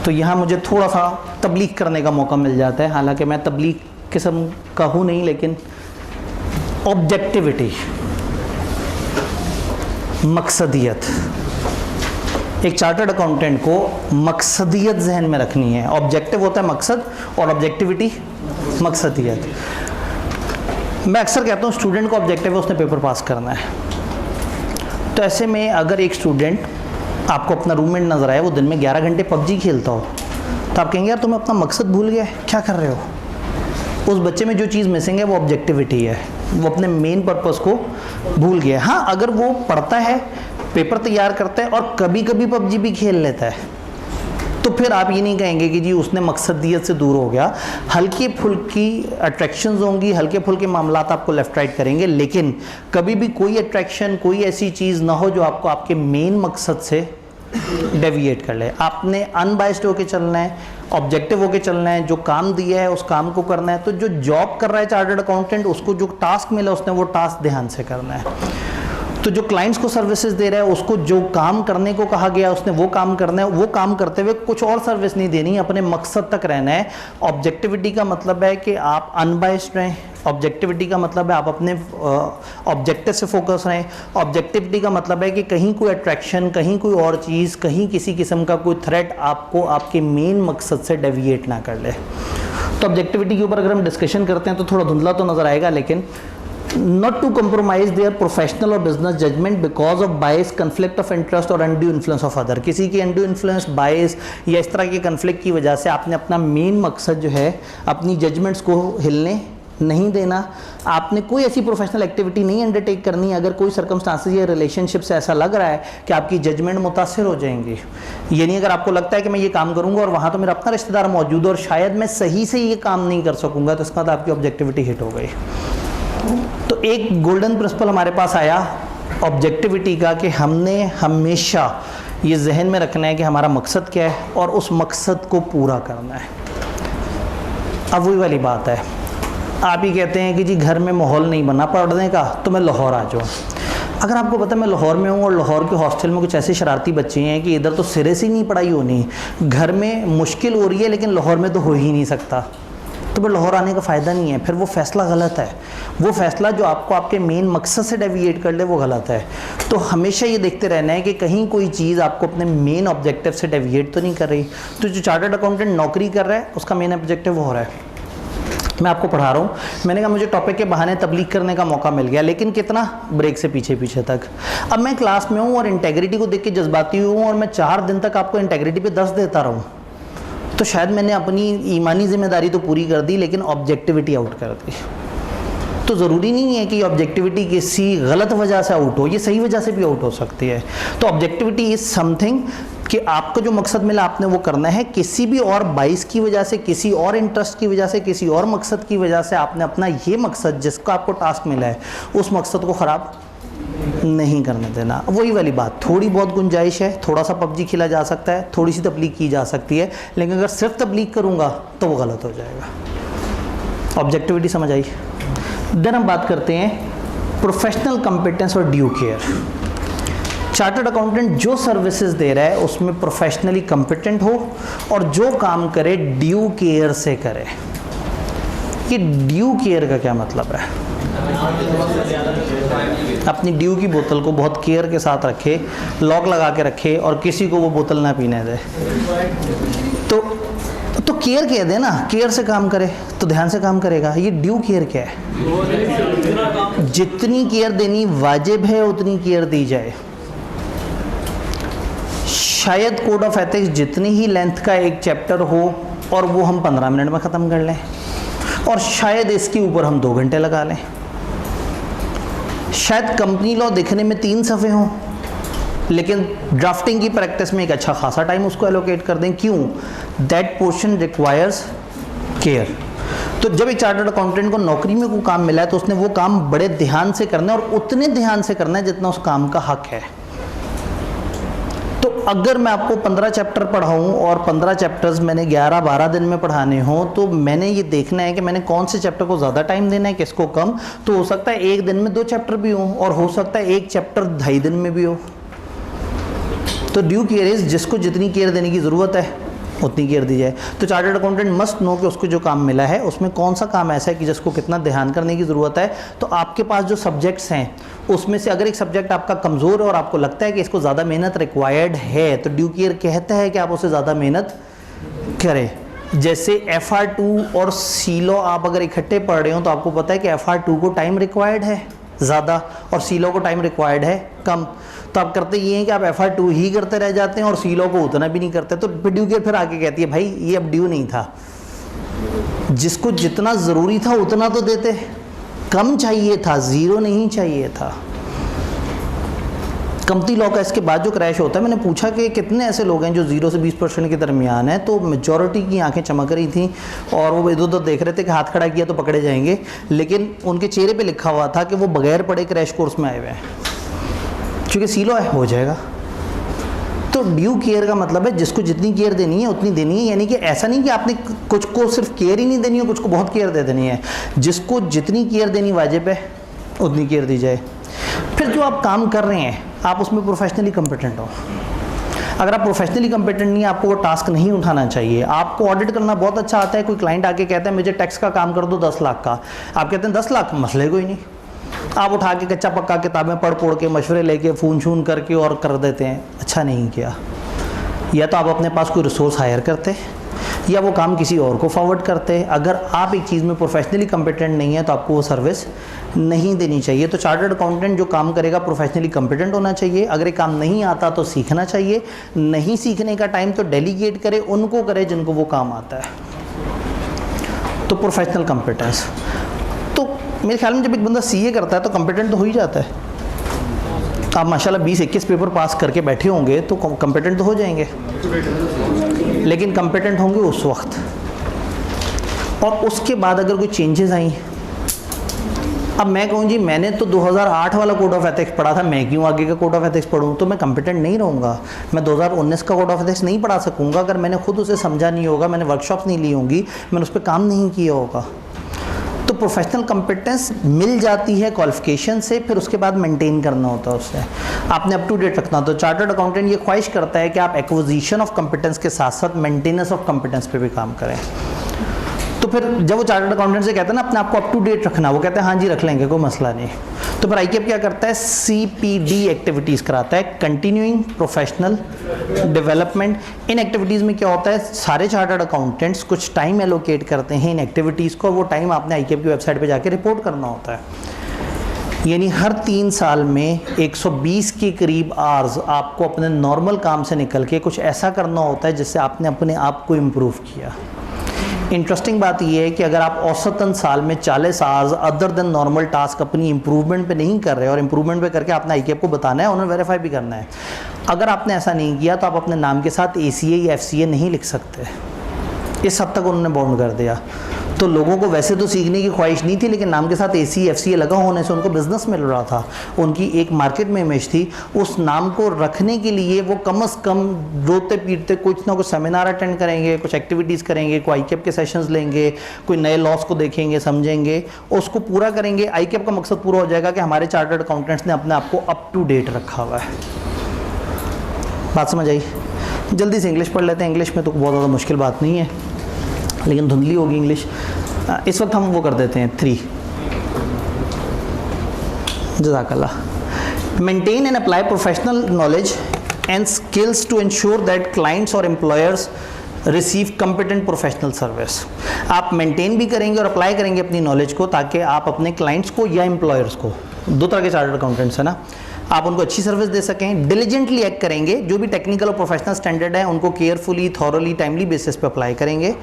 तो यहाँ मुझे थोड़ा सा तबलीग करने का मौका मिल जाता है, हालांकि मैं तबलीग किस्म का हूँ नहीं, लेकिन ऑब्जेक्टिविटी, मकसदियत, एक चार्टर्ड अकाउंटेंट को मकसदियत जहन में रखनी है। ऑब्जेक्टिव होता है मकसद और ऑब्जेक्टिविटी मकसदियत। मैं अक्सर कहता हूँ स्टूडेंट को ऑब्जेक्टिव है उसने पेपर पास करना है। तो ऐसे में अगर एक स्टूडेंट आपको अपना रूममेट नज़र आए, वो दिन में 11 घंटे पबजी खेलता हो, तो आप कहेंगे यार तुम्हें अपना मकसद भूल गया, क्या कर रहे हो? उस बच्चे में जो चीज़ मिसिंग है वो ऑब्जेक्टिविटी है, वो अपने मेन पर्पस को भूल गया। हाँ, अगर वो पढ़ता है, पेपर तैयार करता है और कभी कभी पबजी भी खेल लेता है, तो फिर आप ये नहीं कहेंगे कि जी उसने मकसदियत से दूर हो गया। हल्की फुल्की अट्रैक्शंस होंगी, हल्के फुल्के मामलात आपको लेफ्ट राइट करेंगे, लेकिन कभी भी कोई अट्रैक्शन, कोई ऐसी चीज़ ना हो जो आपको आपके मेन मकसद से डेविएट कर ले। आपने अनबाइस्ड होकर चलना है, ऑब्जेक्टिव होकर चलना है, जो काम दिया है उस काम को करना है। तो जो जॉब कर रहा है चार्टर्ड अकाउंटेंट, उसको जो टास्क मिला उसने वो टास्क ध्यान से करना है। तो जो क्लाइंट्स को सर्विसेज दे रहा है उसको जो काम करने को कहा गया उसने वो काम करना है। वो काम करते हुए कुछ और सर्विस नहीं देनी, अपने मकसद तक रहना है। ऑब्जेक्टिविटी का मतलब है कि आप अनबाइस्ड रहें, ऑब्जेक्टिविटी का मतलब है आप अपने ऑब्जेक्टिव से फोकस रहें। ऑब्जेक्टिविटी का मतलब है कि कहीं कोई अट्रैक्शन, कहीं कोई और चीज़, कहीं किसी किस्म का कोई थ्रेट आपको आपके मेन मकसद से डेविएट ना कर ले। तो ऑब्जेक्टिविटी के ऊपर अगर हम डिस्कशन करते हैं तो थोड़ा धुंधला तो नज़र आएगा, लेकिन not to compromise their professional or business judgment because of bias, conflict of interest और undue influence of other। किसी की undue influence, bias या इस तरह के conflict की वजह से आपने अपना मेन मकसद जो है, अपनी जजमेंट्स को हिलने नहीं देना। आपने कोई ऐसी प्रोफेशनल एक्टिविटी नहीं अंडरटेक करनी अगर कोई सर्कमस्टांसेस या रिलेशनशिप से ऐसा लग रहा है कि आपकी जजमेंट मुतासिर हो जाएंगी। ये नहीं, अगर आपको लगता है कि मैं ये काम करूंगा और वहाँ तो मेरा अपना रिश्तेदार मौजूद है और शायद मैं सही से ये काम नहीं कर सकूंगा, तो इसका मतलब आपकी ऑब्जेक्टिविटी हिट हो गई। तो एक गोल्डन प्रिंसिपल हमारे पास आया ऑब्जेक्टिविटी का कि हमने हमेशा ये जहन में रखना है कि हमारा मकसद क्या है और उस मकसद को पूरा करना है। अब वही वाली बात है, आप ही कहते हैं कि जी घर में माहौल नहीं बना पढ़ने का तो मैं लाहौर आ जाऊँ। अगर आपको पता है मैं लाहौर में हूँ और लाहौर के हॉस्टल में कुछ ऐसे शरारती बच्चे हैं कि इधर तो सिरे से ही नहीं पढ़ाई होनी, घर में मुश्किल हो रही है लेकिन लाहौर में तो हो ही नहीं सकता, तो फिर लाहौर आने का फ़ायदा नहीं है। फिर वो फ़ैसला गलत है। वो फ़ैसला जो आपको आपके मेन मकसद से डेविएट कर ले वो गलत है। तो हमेशा ये देखते रहना है कि कहीं कोई चीज़ आपको अपने मेन ऑब्जेक्टिव से डेविएट तो नहीं कर रही। तो जो चार्टर्ड अकाउंटेंट नौकरी कर रहा है उसका मेन ऑब्जेक्टिव हो रहा है। मैं आपको पढ़ा रहा हूँ, मैंने कहा मुझे टॉपिक के बहाने तबलीग करने का मौका मिल गया, लेकिन कितना, ब्रेक से पीछे पीछे तक। अब मैं क्लास में हूँ और इंटेग्रिटी को देख के जज्बाती हूँ और मैं 4 दिन तक आपको इंटेग्रिटी पे 10 देता रहूँ, तो शायद मैंने अपनी ईमानी जिम्मेदारी तो पूरी कर दी लेकिन ऑब्जेक्टिविटी आउट कर दी। तो ज़रूरी नहीं है कि ऑब्जेक्टिविटी किसी गलत वजह से आउट हो, ये सही वजह से भी आउट हो सकती है। तो ऑब्जेक्टिविटी इज़ समथिंग कि आपको जो मकसद मिला आपने वो करना है, किसी भी और बाइस की वजह से, किसी और इंटरेस्ट की वजह से, किसी और मकसद की वजह से आपने अपना ये मकसद जिसका आपको टास्क मिला है उस मकसद को ख़राब नहीं करने देना। वही वाली बात, थोड़ी बहुत गुंजाइश है, थोड़ा सा पबजी खेला जा सकता है, थोड़ी सी तबलीग की जा सकती है, लेकिन अगर सिर्फ तबलीग करूँगा तो वो गलत हो जाएगा। ऑब्जेक्टिविटी समझ आई। देन हम बात करते हैं प्रोफेशनल कंपिटेंस और ड्यू केयर। चार्टर्ड अकाउंटेंट जो सर्विसेज दे रहा है उसमें प्रोफेशनली कंपिटेंट हो और जो काम करे ड्यू केयर से करे। ये ड्यू केयर का क्या मतलब है? अपनी ड्यू की बोतल को बहुत केयर के साथ रखे, लॉक लगा के रखे और किसी को वो बोतल ना पीने दे। तो केयर कह दे ना, केयर से काम करे तो ध्यान से काम करेगा। ये ड्यू केयर क्या है? जितनी केयर देनी वाजिब है उतनी केयर दी जाए। शायद कोड ऑफ एथिक्स जितनी ही लेंथ का एक चैप्टर हो और वो हम 15 मिनट में ख़त्म कर लें, और शायद इसके ऊपर हम 2 घंटे लगा लें। शायद कंपनी लॉ दिखने में 3 सफ़े हों, लेकिन ड्राफ्टिंग की प्रैक्टिस में एक अच्छा खासा टाइम उसको एलोकेट कर दें। क्यों? That portion requires care. तो जब एक चार्टर्ड अकाउंटेंट को नौकरी में कोई काम मिला है तो उसने वो काम बड़े ध्यान से करना है और उतने ध्यान से करना है जितना उस काम का हक है। तो अगर मैं आपको 15 चैप्टर पढ़ाऊँ और 15 चैप्टर्स मैंने 11-12 दिन में पढ़ाने हों, तो मैंने ये देखना है कि मैंने कौन से चैप्टर को ज़्यादा टाइम देना है, किसको कम। तो हो सकता है एक दिन में 2 चैप्टर भी हों और हो सकता है एक चैप्टर 2.5 दिन में भी हो। तो ड्यू केयर इज जिसको जितनी केयर देने की ज़रूरत है उतनी केयर दी जाए। तो चार्टर्ड अकाउंटेंट मस्ट नो कि उसको जो काम मिला है उसमें कौन सा काम ऐसा है कि जिसको कितना ध्यान करने की ज़रूरत है। तो आपके पास जो सब्जेक्ट्स हैं उसमें से अगर एक सब्जेक्ट आपका कमज़ोर है और आपको लगता है कि इसको ज़्यादा मेहनत रिक्वायर्ड है, तो ड्यू केयर कहता है कि आप उसे ज़्यादा मेहनत करें। जैसे FR2 और सीलो आप अगर इकट्ठे पढ़ रहे हो तो आपको पता है कि FR2 को टाइम रिक्वायर्ड है ज़्यादा और सीलो को टाइम रिक्वायर्ड है कम। तो आप करते ये हैं कि आप FR2 ही करते रह जाते हैं और सीलो को उतना भी नहीं करते। तो ड्यू केयर फिर आके कहती है भाई ये अब ड्यू नहीं था, जिसको जितना ज़रूरी था उतना तो देते, कम चाहिए था, 0 नहीं चाहिए था। कंपनी लॉ का इसके बाद जो क्रैश होता है, मैंने पूछा कि कितने ऐसे लोग हैं जो 0 से 20% के दरमियान है, तो मेजॉरिटी की आंखें चमक रही थी और वो इधर उधर देख रहे थे कि हाथ खड़ा किया तो पकड़े जाएंगे, लेकिन उनके चेहरे पे लिखा हुआ था कि वो बगैर पढ़े क्रैश कोर्स में आए हुए हैं, क्योंकि सीलो है हो जाएगा। तो ड्यू केयर का मतलब है जिसको जितनी केयर देनी है उतनी देनी है, यानी कि ऐसा नहीं कि आपने कुछ को सिर्फ केयर ही नहीं देनी है, कुछ को बहुत केयर दे देनी है। जिसको जितनी केयर देनी वाजिब है उतनी केयर दी जाए। फिर जो आप काम कर रहे हैं आप उसमें प्रोफेशनली कंपिटेंट हो। अगर आप प्रोफेशनली कंपिटेंट नहीं, आपको वो टास्क नहीं उठाना चाहिए। आपको ऑडिट करना बहुत अच्छा आता है, कोई क्लाइंट आके कहता है मुझे टैक्स का काम कर दो 10 लाख का, आप कहते हैं 10 लाख मसले कोई नहीं, आप उठा के कच्चा पक्का किताबें पढ़ के मशवरे लेके फ़ोन शून करके और कर देते हैं। अच्छा नहीं किया। या तो आप अपने पास कोई रिसोर्स हायर करते या वो काम किसी और को फॉरवर्ड करते। अगर आप एक चीज़ में प्रोफेशनली कंपिटेंट नहीं है तो आपको वो सर्विस नहीं देनी चाहिए। तो चार्टर्ड अकाउंटेंट जो काम करेगा प्रोफेशनली कंपिटेंट होना चाहिए। अगर ये काम नहीं आता तो सीखना चाहिए, नहीं सीखने का टाइम तो डेलीगेट करे, उनको करे जिनको वो काम आता है। तो प्रोफेशनल कंपिटेंस, तो मेरे ख्याल में जब एक बंदा CA करता है तो कंपिटेंट तो हो ही जाता है। आप माशाल्लाह 20-21 पेपर पास करके बैठे होंगे तो कंपिटेंट तो हो जाएंगे, लेकिन कंपिटेंट होंगे उस वक्त, और उसके बाद अगर कोई चेंजेस आई। अब मैं कहूँ जी मैंने तो 2008 वाला कोड ऑफ एथिक्स पढ़ा था, मैं क्यों आगे का कोड ऑफ एथिक्स पढ़ूँ, तो मैं कंपिटेंट नहीं रहूँगा। मैं 2019 का कोड ऑफ एथिक्स नहीं पढ़ा सकूँगा अगर मैंने खुद उसे समझा नहीं होगा, मैंने वर्कशॉप्स नहीं ली होंगी, मैंने उस पर काम नहीं किया होगा। तो प्रोफेशनल कंपिटेंस मिल जाती है क्वालिफिकेशन से, फिर उसके बाद मेंटेन करना होता है उससे, आपने अप टू डेट रखना। तो चार्टर्ड अकाउंटेंट ये ख्वाहिश करता है कि आप एक्विजिशन ऑफ कंपिटेंस के साथ साथ मेंटेनेंस ऑफ कंपिटेंस पे भी काम करें। तो फिर जब वो चार्टर्ड अकाउंटेंट से कहते हैं ना अपने आप को अप टू डेट रखना, वो कहते हैं हाँ जी रख लेंगे कोई मसला नहीं। तो फिर ICAP क्या करता है, CPD एक्टिविटीज़ कराता है, कंटिन्यूइंग प्रोफेशनल डेवलपमेंट। इन एक्टिविटीज़ में क्या होता है, सारे चार्टर्ड अकाउंटेंट्स कुछ टाइम एलोकेट करते हैं इन एक्टिविटीज़ को, वो टाइम आपने ICAP की वेबसाइट पर जाके रिपोर्ट करना होता है। यानी हर 3 साल में 120 के करीब आवर्स आपको अपने नॉर्मल काम से निकल के कुछ ऐसा करना होता है जिससे आपने अपने आप को इम्प्रूव किया। इंटरेस्टिंग बात यह है कि अगर आप औसतन साल में 40 hours other than normal task अपनी इंप्रूवमेंट पे नहीं कर रहे और इंप्रूवमेंट पे करके आपने आईकेएफ को बताना है, उन्हें वेरीफाई भी करना है। अगर आपने ऐसा नहीं किया तो आप अपने नाम के साथ ACA या FCA नहीं लिख सकते। इस हद तक उन्होंने बाउंड कर दिया। तो लोगों को वैसे तो सीखने की ख्वाहिश नहीं थी, लेकिन नाम के साथ ACA FCA लगा होने से उनको बिजनेस मिल रहा था, उनकी एक मार्केट में इमेज थी। उस नाम को रखने के लिए वो कम से कम रोते पीटते कुछ ना कुछ सेमिनार अटेंड करेंगे, कुछ एक्टिविटीज़ करेंगे, कोई आईकेएफ के सेशंस लेंगे, कोई नए लॉस को देखेंगे, समझेंगे, उसको पूरा करेंगे। आईकेएफ का मकसद पूरा हो जाएगा कि हमारे चार्टर्ड अकाउंटेंट्स ने अपने आप को अप टू डेट रखा हुआ है। बात समझ आई? जल्दी से इंग्लिश पढ़ लेते हैं। इंग्लिश में तो बहुत ज़्यादा मुश्किल बात नहीं है, लेकिन धुंधली होगी इंग्लिश। इस वक्त हम वो कर देते हैं 3। जज़ाकल्लाह। Maintain and apply professional knowledge and skills to ensure that clients और employers receive competent professional service. आप मेंटेन भी करेंगे और अप्लाई करेंगे अपनी नॉलेज को, ताकि आप अपने क्लाइंट्स को या एम्प्लॉयर्स को, 2 तरह के चार्टर्ड अकाउंटेंट्स है ना, आप उनको अच्छी सर्विस दे सकें। डिलीजेंटली एक्ट करेंगे, जो भी टेक्निकल और प्रोफेशनल स्टैंडर्ड है उनको केयरफुली, थॉरली, टाइमली बेसिस पे अप्लाई करेंगे।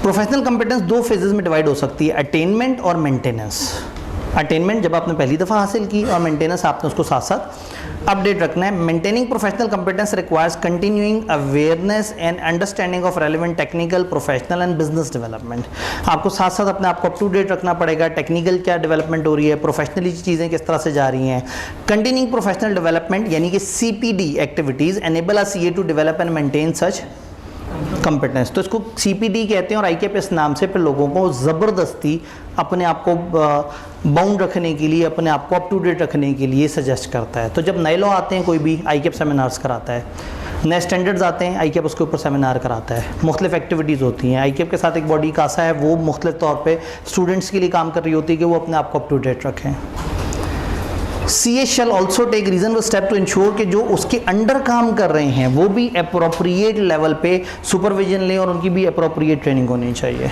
प्रोफेशनल कंपिटेंस 2 फेजेस में डिवाइड हो सकती है, अटेनमेंट और मेंटेनेंस। अटेनमेंट जब आपने पहली दफ़ा हासिल की, और मेंटेनेंस आपने उसको साथ साथ अपडेट रखना है। Maintaining professional competence requires continuing awareness and understanding of relevant technical, professional and business development. आपको साथ साथ अपने आप को अप टू डेट रखना पड़ेगा। टेक्निकल क्या डेवलपमेंट हो रही है, प्रोफेशनली चीज़ें किस तरह से जा रही हैं। कंटिन्यूइंग प्रोफेशनल डेवलपमेंट यानी कि CPD activities enable a CA to develop and maintain such competence. तो इसको CPD कहते हैं, और आईकेएफ इस नाम से फिर लोगों को ज़बरदस्ती अपने आप को बाउंड रखने के लिए, अपने आप को अप टू डेट रखने के लिए सजेस्ट करता है। तो जब नए लॉ आते हैं, कोई भी आईकेएफ सेमिनार्स कराता है, नए स्टैंडर्ड्स आते हैं, आईकेएफ उसके ऊपर सेमिनार कराता है, मुख्तलिफ एक्टिविटीज़ होती हैं। आईकेएफ के साथ एक बॉडी कासा है, वो मुख्तलिफ तौर पे स्टूडेंट्स के लिए काम कर रही होती है कि वो अपने आप को अप टू डेट रखें। CA shall also take reasonable step to ensure कि जो उसके अंडर काम कर रहे हैं वो भी अप्रोप्रिएट लेवल पे सुपरविजन लें, और उनकी भी अप्रोप्रिएट ट्रेनिंग होनी चाहिए।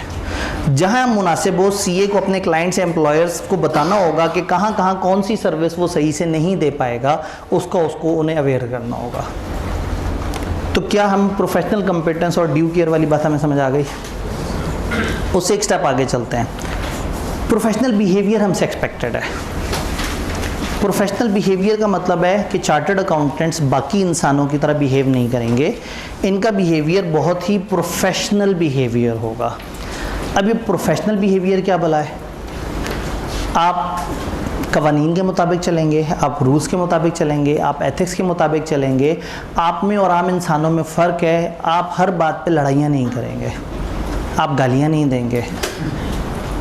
जहां मुनासिब हो, CA को अपने क्लाइंट्स एम्प्लॉयर्स को बताना होगा कि कहां कहां कौन सी सर्विस वो सही से नहीं दे पाएगा, उसको उन्हें अवेयर करना होगा। तो क्या हम प्रोफेशनल कंपिटेंस और ड्यू केयर वाली बात हमें समझ आ गई? उससे एक स्टेप आगे चलते हैं। प्रोफेशनल बिहेवियर हमसे एक्सपेक्टेड है। प्रोफेशनल बिहेवियर का मतलब है कि चार्टर्ड अकाउंटेंट्स बाकी इंसानों की तरह बिहेव नहीं करेंगे, इनका बिहेवियर बहुत ही प्रोफेशनल बिहेवियर होगा। अब ये प्रोफेशनल बिहेवियर क्या भला है? आप कवानीन के मुताबिक चलेंगे, आप रूल्स के मुताबिक चलेंगे, आप एथिक्स के मुताबिक चलेंगे। आप में और आम इंसानों में फ़र्क है, आप हर बात पे लड़ाइयाँ नहीं करेंगे, आप गालियाँ नहीं देंगे।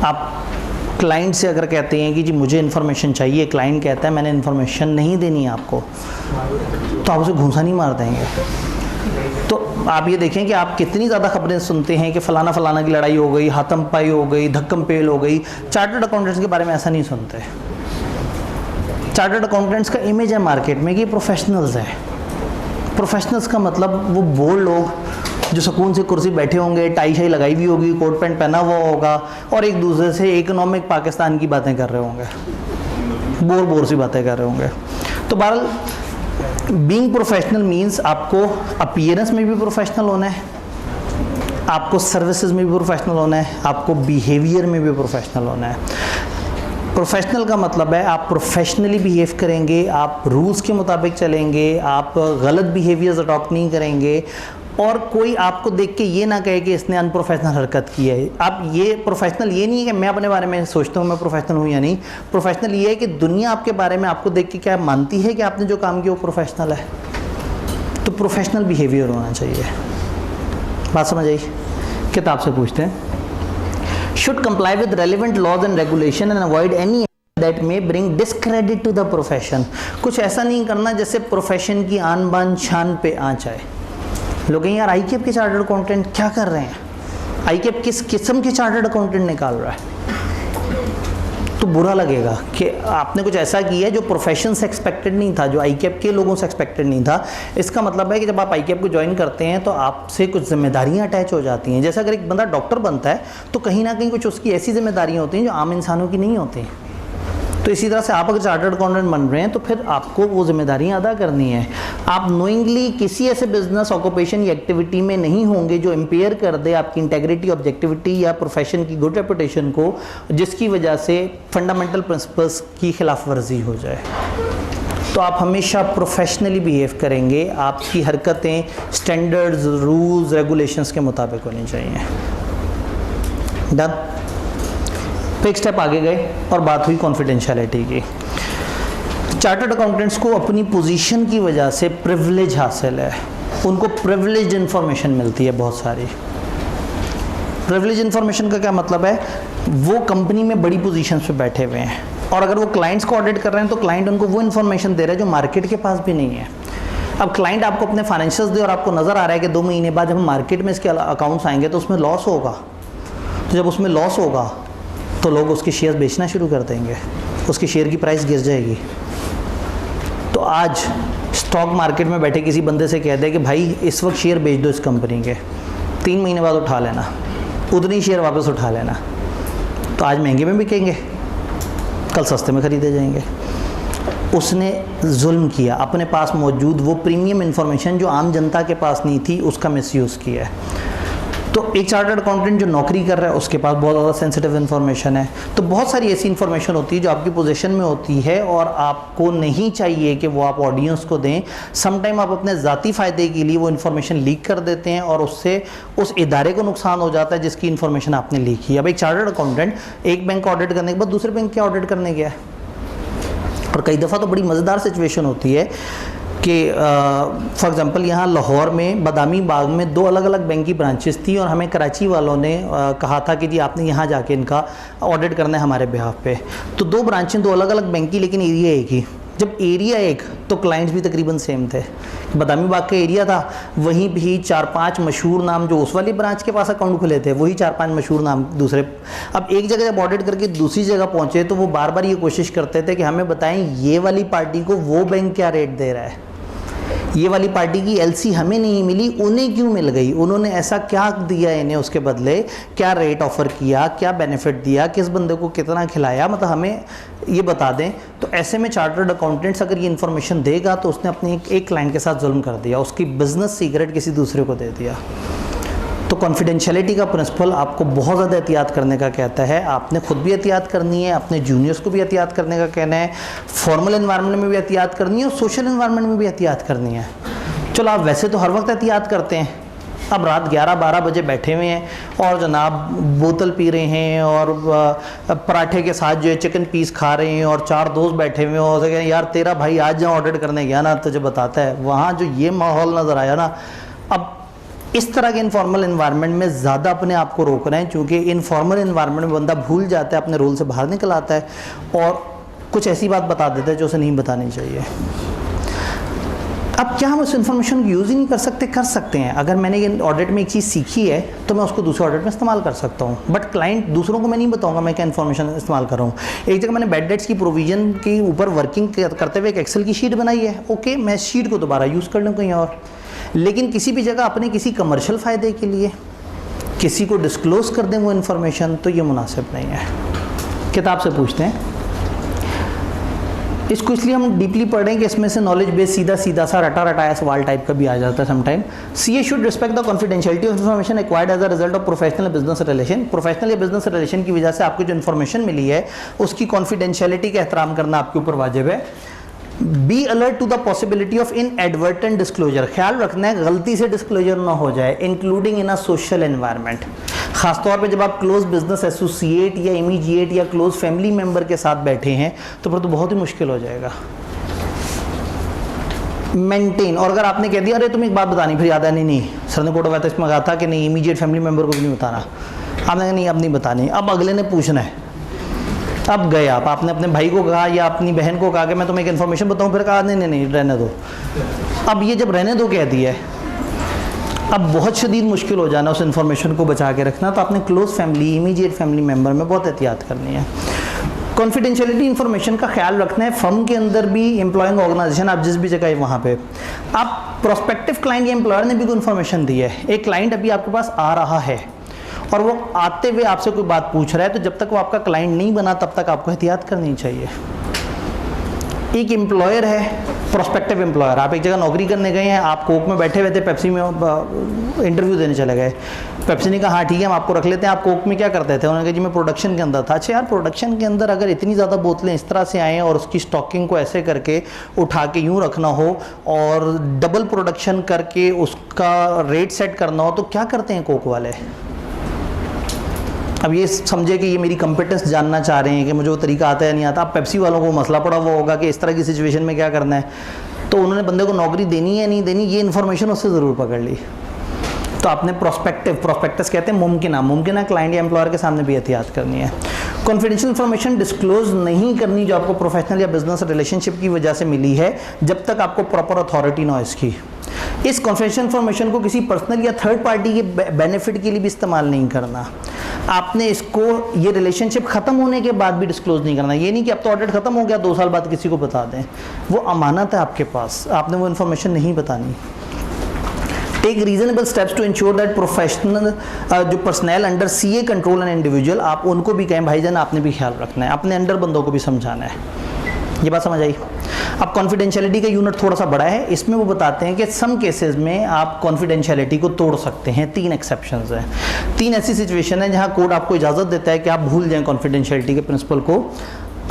आप क्लाइंट से अगर कहते हैं कि जी मुझे इन्फॉर्मेशन चाहिए, क्लाइंट कहता है मैंने इन्फॉर्मेशन नहीं देनी है आपको, तो आप उसे घूंसा नहीं मार देंगे। तो आप ये देखें कि आप कितनी ज़्यादा खबरें सुनते हैं कि फ़लाना फ़लाना की लड़ाई हो गई, हाथम पाई हो गई, धक्कम पेल हो गई। चार्टर्ड अकाउंटेंट्स के बारे में ऐसा नहीं सुनते। चार्टर्ड अकाउंटेंट्स का इमेज है मार्केट में कि प्रोफेशनल्स हैं। प्रोफेशनल्स का मतलब वो बोल्ड लोग जो सुकून से कुर्सी बैठे होंगे, टाई शाई लगाई हुई होगी, कोट पैंट पहना हुआ होगा, और एक दूसरे से इकोनॉमिक पाकिस्तान की बातें कर रहे होंगे, बोर सी बातें कर रहे होंगे। तो बहरहाल बीइंग प्रोफेशनल मीन्स आपको अपीयरेंस में भी प्रोफेशनल होना है, आपको सर्विसेज में भी प्रोफेशनल होना है, आपको बिहेवियर में भी प्रोफेशनल होना है। प्रोफेशनल का मतलब है आप प्रोफेशनली बिहेव करेंगे, आप रूल्स के मुताबिक चलेंगे, आप गलत बिहेवियर्स अडॉप्ट नहीं करेंगे, और कोई आपको देख के ये ना कहे कि इसने अनप्रोफेशनल हरकत की है। आप ये प्रोफेशनल ये नहीं है कि मैं अपने बारे में सोचता हूँ मैं प्रोफेशनल हूँ या नहीं। प्रोफेशनल ये है कि दुनिया आपके बारे में आपको देख के क्या मानती है कि आपने जो काम किया वो प्रोफेशनल है। तो प्रोफेशनल बिहेवियर होना चाहिए। बात समझ आई? किताब से पूछते हैं। Should comply with relevant laws and regulation and avoid any that may bring discredit to the profession. कुछ ऐसा नहीं करना जैसे प्रोफेशन की आन बान शान पे आँच आए। लोग यार आईकेएफ के चार्टर्ड अकाउंटेंट क्या कर रहे हैं, आईकेएफ किस किस्म के चार्टर्ड अकाउंटेंट निकाल रहा है, तो बुरा लगेगा कि आपने कुछ ऐसा किया है जो प्रोफेशन से एक्सपेक्टेड नहीं था, जो आईकेएफ के लोगों से एक्सपेक्टेड नहीं था। इसका मतलब है कि जब आप आईकेएफ को ज्वाइन करते हैं तो आपसे कुछ जिम्मेदारियां अटैच हो जाती हैं। जैसे अगर एक बंदा डॉक्टर बनता है तो कहीं ना कहीं कुछ उसकी ऐसी जिम्मेदारियां होती हैं जो आम इंसानों की नहीं होती। तो इसी तरह से आप अगर चार्टर्ड अकाउंटेंट बन रहे हैं तो फिर आपको वो जिम्मेदारियां अदा करनी है। आप नोइंगली किसी ऐसे बिजनेस ऑक्यूपेशन या एक्टिविटी में नहीं होंगे जो इम्पेयर कर दे आपकी इंटेग्रिटी, ऑब्जेक्टिविटी या प्रोफेशन की गुड रेपुटेशन को, जिसकी वजह से फंडामेंटल प्रिंसिपल्स की खिलाफ वर्जी हो जाए। तो आप हमेशा प्रोफेशनली बिहेव करेंगे, आपकी हरकतें स्टैंडर्ड्स, रूल्स, रेगुलेशंस के मुताबिक होनी चाहिए। डन। तो एक स्टेप आगे गए और बात हुई कॉन्फिडेंशियलिटी की। चार्टर्ड अकाउंटेंट्स को अपनी पोजीशन की वजह से प्रिविलेज हासिल है, उनको प्रिविलेज्ड इंफॉर्मेशन मिलती है बहुत सारी। प्रिविलेज इंफॉर्मेशन का क्या मतलब है? वो कंपनी में बड़ी पोजीशन पे बैठे हुए हैं और अगर वो क्लाइंट्स को ऑडिट कर रहे हैं तो क्लाइंट उनको वो इन्फॉर्मेशन दे रहा है जो मार्केट के पास भी नहीं है। अब क्लाइंट आपको अपने फाइनेंशियल्स दे और आपको नज़र आ रहा है कि 2 महीने बाद जब मार्केट में इसके अकाउंट्स आएंगे तो उसमें लॉस होगा। तो जब उसमें लॉस होगा तो लोग उसके शेयर बेचना शुरू कर देंगे, उसकी शेयर की प्राइस गिर जाएगी। तो आज स्टॉक मार्केट में बैठे किसी बंदे से कह दे कि भाई इस वक्त शेयर बेच दो इस कंपनी के, 3 महीने बाद उठा लेना, उतनी शेयर वापस उठा लेना, तो आज महंगे में बिकेंगे, कल सस्ते में ख़रीदे जाएंगे। उसने जुल्म किया, अपने पास मौजूद वो प्रीमियम इंफॉर्मेशन जो आम जनता के पास नहीं थी उसका मिसयूज़ किया है। तो एक चार्टर्ड अकाउंटेंट जो नौकरी कर रहा है उसके पास बहुत ज़्यादा सेंसिटिव इन्फॉर्मेशन है। तो बहुत सारी ऐसी इन्फॉर्मेशन होती है जो आपकी पोजीशन में होती है और आपको नहीं चाहिए कि वो आप ऑडियंस को दें। समटाइम आप अपने ज़ाती फ़ायदे के लिए वो इन्फॉर्मेशन लीक कर देते हैं और उससे उस इदारे को नुकसान हो जाता है जिसकी इन्फॉर्मेशन आपने लीक की। अब एक चार्टर्ड अकाउंटेंट एक बैंक का ऑडिट करने के बाद दूसरे बैंक के ऑडिट करने गया है और कई दफ़ा तो बड़ी मज़ेदार सिचुएशन होती है कि फॉर एग्ज़ाम्पल यहाँ लाहौर में बदामी बाग में 2 अलग अलग बैंक की ब्रांचेस थी और हमें कराची वालों ने कहा था कि जी आपने यहाँ जाके इनका ऑडिट करना है हमारे बिहाफ पे। तो 2 ब्रांचें 2 अलग अलग बैंक की, लेकिन एरिया एक ही। जब एरिया एक तो क्लाइंट्स भी तकरीबन सेम थे। बदामी बाग का एरिया था, वहीं भी 4-5 मशहूर नाम जो उस वाली ब्रांच के पास अकाउंट खुले थे वही 4-5 मशहूर नाम दूसरे। अब एक जगह जब ऑडिट करके दूसरी जगह पहुँचे तो वो बार बार ये कोशिश करते थे कि हमें बताएं ये वाली पार्टी को वो बैंक क्या रेट दे रहा है, ये वाली पार्टी की एलसी हमें नहीं मिली, उन्हें क्यों मिल गई, उन्होंने ऐसा क्या दिया इन्हें उसके बदले, क्या रेट ऑफर किया, क्या बेनिफिट दिया, किस बंदे को कितना खिलाया, मतलब हमें ये बता दें। तो ऐसे में चार्टर्ड अकाउंटेंट्स अगर ये इन्फॉर्मेशन देगा तो उसने अपने एक क्लाइंट के साथ जुल्म कर दिया, उसकी बिजनेस सीक्रेट किसी दूसरे को दे दिया। तो कॉन्फिडेंशियलिटी का प्रिंसिपल आपको बहुत ज़्यादा एहतियात करने का कहता है। आपने खुद भी एहतियात करनी है, अपने जूनियर्स को भी एहतियात करने का कहना है, फॉर्मल एनवायरनमेंट में भी एहतियात करनी है और सोशल एनवायरनमेंट में भी एहतियात करनी है। चलो आप वैसे तो हर वक्त एहतियात करते हैं, अब रात 11-12 बजे बैठे हुए हैं और जनाब बोतल पी रहे हैं और पराठे के साथ जो है चिकन पीस खा रहे हैं और 4 दोस्त बैठे हुए हैं और कहें यार तेरा भाई आज जहाँ ऑडिट करने गया ना तुझे बताता है वहाँ जो ये माहौल नज़र आया ना। अब इस तरह के इनफॉर्मल एनवायरनमेंट में ज़्यादा अपने आप को रोक रहे हैं, क्योंकि इनफॉर्मल एनवायरनमेंट में बंदा भूल जाता है, अपने रोल से बाहर निकल आता है और कुछ ऐसी बात बता देता है जो उसे नहीं बतानी चाहिए। अब क्या हम उस इन्फॉर्मेशन को यूज़ ही नहीं कर सकते? कर सकते हैं। अगर मैंने ये ऑडिट में एक चीज़ सीखी है तो मैं उसको दूसरे ऑडिट में इस्तेमाल कर सकता हूँ, बट क्लाइंट दूसरों को मैं नहीं बताऊँगा मैं क्या इन्फॉर्मेशन इस्तेमाल कर रहा हूँ। एक जगह मैंने बैड डेट्स की प्रोविजन के ऊपर वर्किंग करते हुए एक एक्सेल की शीट बनाई है, ओके मैं इस शीट को दोबारा यूज़ कर लूँ कहीं और, लेकिन किसी भी जगह अपने किसी कमर्शियल फ़ायदे के लिए किसी को डिस्क्लोज़ कर दें वो इन्फॉर्मेशन, तो ये मुनासिब नहीं है। किताब से पूछते हैं इसको, इसलिए हम डीपली पढ़ रहे हैं कि इसमें से नॉलेज बेस सीधा सा रटाया सवाल टाइप का भी आ जाता है sometime. CA should respect the confidentiality of information acquired as a result of professional business relation. Professional या बिजनेस रिलेशन की वजह से आपको जो इन्फॉर्मेशन मिली है उसकी कॉन्फिडेंशियलिटी का एहतराम करना आपके ऊपर वाजिब है। Be alert to the possibility of inadvertent disclosure, ख्याल रखना है गलती से डिस्क्लोजर ना हो जाए, including in a social environment. खासतौर पे जब आप क्लोज बिजनेस एसोसिएट या इमीडिएट या क्लोज फैमिली मेंबर के साथ बैठे हैं तो फिर तो बहुत ही मुश्किल हो जाएगा मेंटेन। और अगर आपने कह दिया अरे तुम एक बात बतानी, फिर याद है नहीं सर ने कोड ऑफ एथिक्स में कहा था कि नहीं इमीडिएट फैमिली मेंबर को भी नहीं बताना, आपने कहा नहीं अब नहीं बतानी, अब अगले ने पूछना है, अब गए आपने अपने भाई को कहा या अपनी बहन को कहा कि मैं तुम्हें एक इन्फॉर्मेशन बताऊं, फिर कहा नहीं रहने दो। अब ये जब रहने दो कह दिया है, अब बहुत शदीद मुश्किल हो जाना उस इन्फॉर्मेशन को बचा के रखना। तो अपने close family immediate family member में बहुत एहतियात करनी है। कॉन्फिडेंशियलिटी इन्फॉर्मेशन का ख्याल रखना है। फर्म के अंदर भी एम्प्लॉइंग ऑर्गेनाइजेशन आप जिस भी जगह है वहाँ पे आप प्रोस्पेक्टिव क्लाइंट या एम्प्लॉयर ने भी कोई इन्फॉर्मेशन दी है, एक क्लाइंट अभी आपके पास आ रहा है और वो आते हुए आपसे कोई बात पूछ रहा है, तो जब तक वो आपका क्लाइंट नहीं बना तब तक आपको एहतियात करनी चाहिए। एक एम्प्लॉयर है, प्रोस्पेक्टिव एम्प्लॉयर, आप एक जगह नौकरी करने गए हैं, आप कोक में बैठे हुए थे, पेप्सी में इंटरव्यू देने चले गए, पेप्सी ने कहा हाँ ठीक है हम आपको रख लेते हैं, आप कोक में क्या करते थे? उन्होंने कहा जी मैं प्रोडक्शन के अंदर था। अच्छा यार, प्रोडक्शन के अंदर अगर इतनी ज़्यादा बोतलें इस तरह से आएँ और उसकी स्टॉकिंग को ऐसे करके उठा के यूँ रखना हो और डबल प्रोडक्शन करके उसका रेट सेट करना हो, तो क्या करते हैं कोक वाले? अब ये समझे कि ये मेरी कंपिटेंस जानना चाह रहे हैं कि मुझे वो तरीका आता है नहीं आता। अब पेप्सी वालों को मसला पड़ा हुआ होगा कि इस तरह की सिचुएशन में क्या करना है, तो उन्होंने बंदे को नौकरी देनी है नहीं देनी, ये इन्फॉर्मेशन उससे ज़रूर पकड़ ली। तो आपने प्रोस्पेक्टस कहते हैं मुमकिन क्लाइंट या एम्प्लॉयर के सामने भी एहतियात करनी है। कॉन्फिडेंशियल इन्फॉर्मेशन डिस्क्लोज नहीं करनी जो आपको प्रोफेशनल या बिजनेस रिलेशनशिप की वजह से मिली है, जब तक आपको प्रॉपर अथॉरिटी ना हो इसकी। इस कॉन्फिडेंशियल इन्फॉर्मेशन को किसी पर्सनल या थर्ड पार्टी के बेनिफिट के लिए भी इस्तेमाल नहीं करना। आपने इसको ये रिलेशनशिप ख़त्म होने के बाद भी डिस्क्लोज नहीं करना। ये नहीं कि अब तो ऑडिट ख़त्म हो गया 2 साल बाद किसी को बता दें, वो अमानत है आपके पास, आपने वो इन्फॉर्मेशन नहीं बतानी। Take reasonable steps to ensure that professional जो personal under CA control and individual, आप उनको भी कहें भाईजान आपने भी ख्याल रखना है, अपने अंडर बंदों को भी समझाना है। ये बात समझ आई? अब कॉन्फिडेंशियलिटी का यूनिट थोड़ा सा बड़ा है, इसमें वो बताते हैं कि सम केसेस में आप कॉन्फिडेंशियलिटी को तोड़ सकते हैं। 3 एक्सेप्शंस हैं, 3 ऐसी सिचुएशन है जहां कोड आपको इजाज़त देता है कि आप भूल जाएं कॉन्फिडेंशियलिटी के प्रिंसिपल को।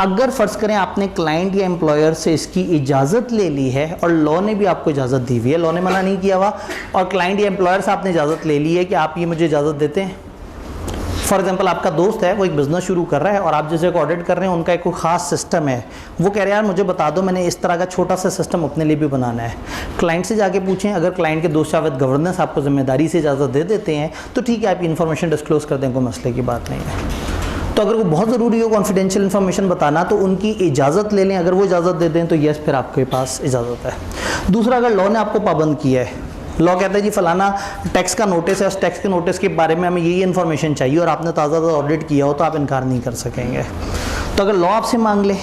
अगर फ़र्ज़ करें आपने क्लाइंट या एम्प्लॉयर से इसकी इजाज़त ले ली है और लॉ ने भी आपको इजाज़त दी हुई है, लॉ ने मना नहीं किया हुआ, और क्लाइंट या एम्प्लॉयर से आपने इजाज़त ले ली है कि आप ये मुझे इजाज़त देते हैं। फॉर एग्जांपल आपका दोस्त है, वो एक बिज़नेस शुरू कर रहा है और आप जैसे को ऑडिट कर रहे हैं, उनका एक कोई ख़ास सिस्टम है, वो कह रहे हैं यार मुझे बता दो, मैंने इस तरह का छोटा सा सिस्टम अपने लिए भी बनाना है। क्लाइंट से जाके पूछें, अगर क्लाइंट के दोस्त शायद गवर्नेंस आपको जिम्मेदारी से इजाज़त दे देते हैं तो ठीक है, आप इन्फॉर्मेशन डिस्क्लोज कर दें, कोई मसले की बात नहीं है। तो अगर वो बहुत ज़रूरी हो कॉन्फिडेंशियल इन्फॉर्मेशन बताना, तो उनकी इजाज़त ले लें, अगर वो इजाज़त दे दें तो यस, फिर आपके पास इजाज़त है। दूसरा, अगर लॉ ने आपको पाबंद किया है, लॉ कहता है जी फलाना टैक्स का नोटिस है, उस टैक्स के नोटिस के बारे में हमें यही इन्फॉर्मेशन चाहिए और आपने ताज़ा ऑडिट किया हो, तो आप इनकार नहीं कर सकेंगे। तो अगर लॉ आपसे मांग ले,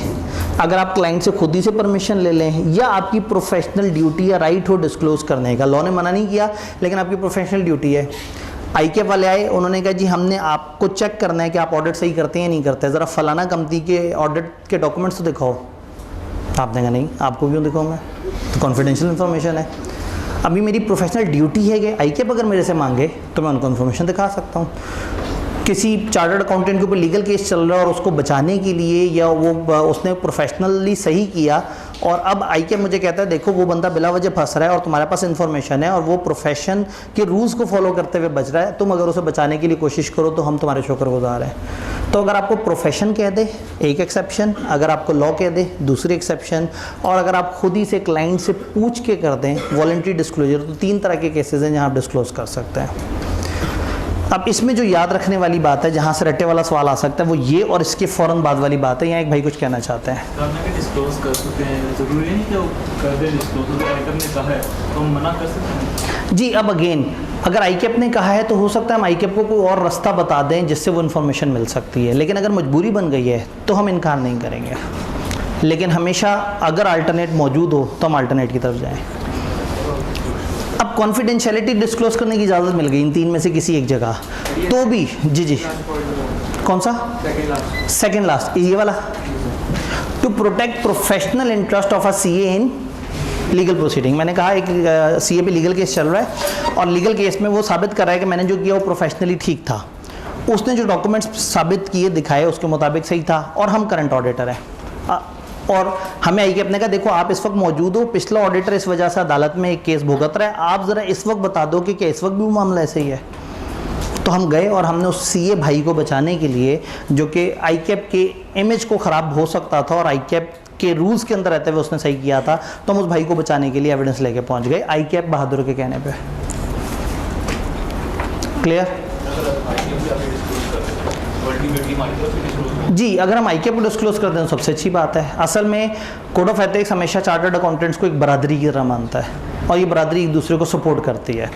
अगर आप क्लाइंट से खुद ही से परमिशन ले लें, या आपकी प्रोफेशनल ड्यूटी या राइट हो डिस्क्लोज करने का, लॉ ने मना नहीं किया लेकिन आपकी प्रोफेशनल ड्यूटी है। आईके वाले आए, उन्होंने कहा जी हमने आपको चेक करना है कि आप ऑडिट सही करते हैं या नहीं करते, ज़रा फलाना कंपनी के ऑडिट के डॉक्यूमेंट्स तो दिखाओ। आपने कहा नहीं, आपको क्यों दिखाऊँ मैं, तो कॉन्फिडेंशियल इन्फॉर्मेशन है। अभी मेरी प्रोफेशनल ड्यूटी है कि आईके अगर मेरे से मांगे तो मैं उनको इन्फॉर्मेशन दिखा सकता हूँ। किसी चार्टर्ड अकाउंटेंट के ऊपर लीगल केस चल रहा है और उसको बचाने के लिए, या वो उसने प्रोफेशनली सही किया और अब आईके मुझे कहता है देखो वो बंदा बिला वजह फंस रहा है और तुम्हारे पास इन्फॉर्मेशन है और वो प्रोफेशन के रूल्स को फॉलो करते हुए बच रहा है, तुम अगर उसे बचाने के लिए कोशिश करो तो हम तुम्हारे शुक्रगुजार हैं। तो अगर आपको प्रोफेशन कह दे, एक एक्सेप्शन, अगर आपको लॉ कह दे, दूसरी एक्सेप्शन, और अगर आप खुद ही से क्लाइंट से पूछ के कर दें वॉलंटरी डिस्क्लोजर, तो 3 तरह के केसेस हैं जहाँ आप डिस्क्लोज कर सकते हैं। अब इसमें जो याद रखने वाली बात है, जहाँ से रट्टे वाला सवाल आ सकता है, वो ये और इसके फ़ौरन बाद वाली बात है। यहाँ एक भाई कुछ कहना चाहते हैं। डिस्क्लोज कर सकते हैं, ज़रूरी नहीं कि वो कर दे डिस्क्लोज, तो आईकेप ने कहा है तो हम मना कर सकते हैं जी। अब अगेन, अगर आईकेप ने कहा है तो हो सकता है हम आईकेप को कोई और रास्ता बता दें जिससे वो इन्फॉर्मेशन मिल सकती है, लेकिन अगर मजबूरी बन गई है तो हम इनकार नहीं करेंगे। लेकिन हमेशा अगर अल्टरनेट मौजूद हो तो हम अल्टरनेट की तरफ जाएँ। अब कॉन्फिडेंशियलिटी डिस्क्लोज करने की इजाज़त मिल गई इन 3 में से किसी एक जगह, तो भी जी कौन सा सेकेंड लास्ट ये वाला, to protect professional interest of a CA in legal proceeding. मैंने कहा एक सीए पे लीगल केस चल रहा है और लीगल केस में वो साबित कर रहा है कि मैंने जो किया वो प्रोफेशनली ठीक था, उसने जो डॉक्यूमेंट्स साबित किए दिखाए उसके मुताबिक सही था, और हम करंट ऑडिटर हैं और हमें आईके ने कहा देखो आप इस वक्त मौजूद हो, पिछला ऑडिटर इस वजह से अदालत में एक केस भुगत रहा है, आप ज़रा इस वक्त बता दो कि क्या इस वक्त भी वो मामला ऐसे ही है। तो हम गए और हमने उस सीए भाई को बचाने के लिए, जो कि आईकेप के इमेज को ख़राब हो सकता था और आईकेप के रूल्स के अंदर रहते हुए उसने सही किया था, तो हम उस भाई को बचाने के लिए एविडेंस लेके पहुंच गए आईकेप बहादुर के कहने पे। क्लियर जी। अगर हम आईकेप को डिस्क्लोज कर दें सबसे अच्छी बात है। असल में कोड ऑफ एथिक्स हमेशा चार्टर्ड अकाउंटेंट्स को एक बरादरी की तरह मानता है और ये बरादरी एक दूसरे को सपोर्ट करती है।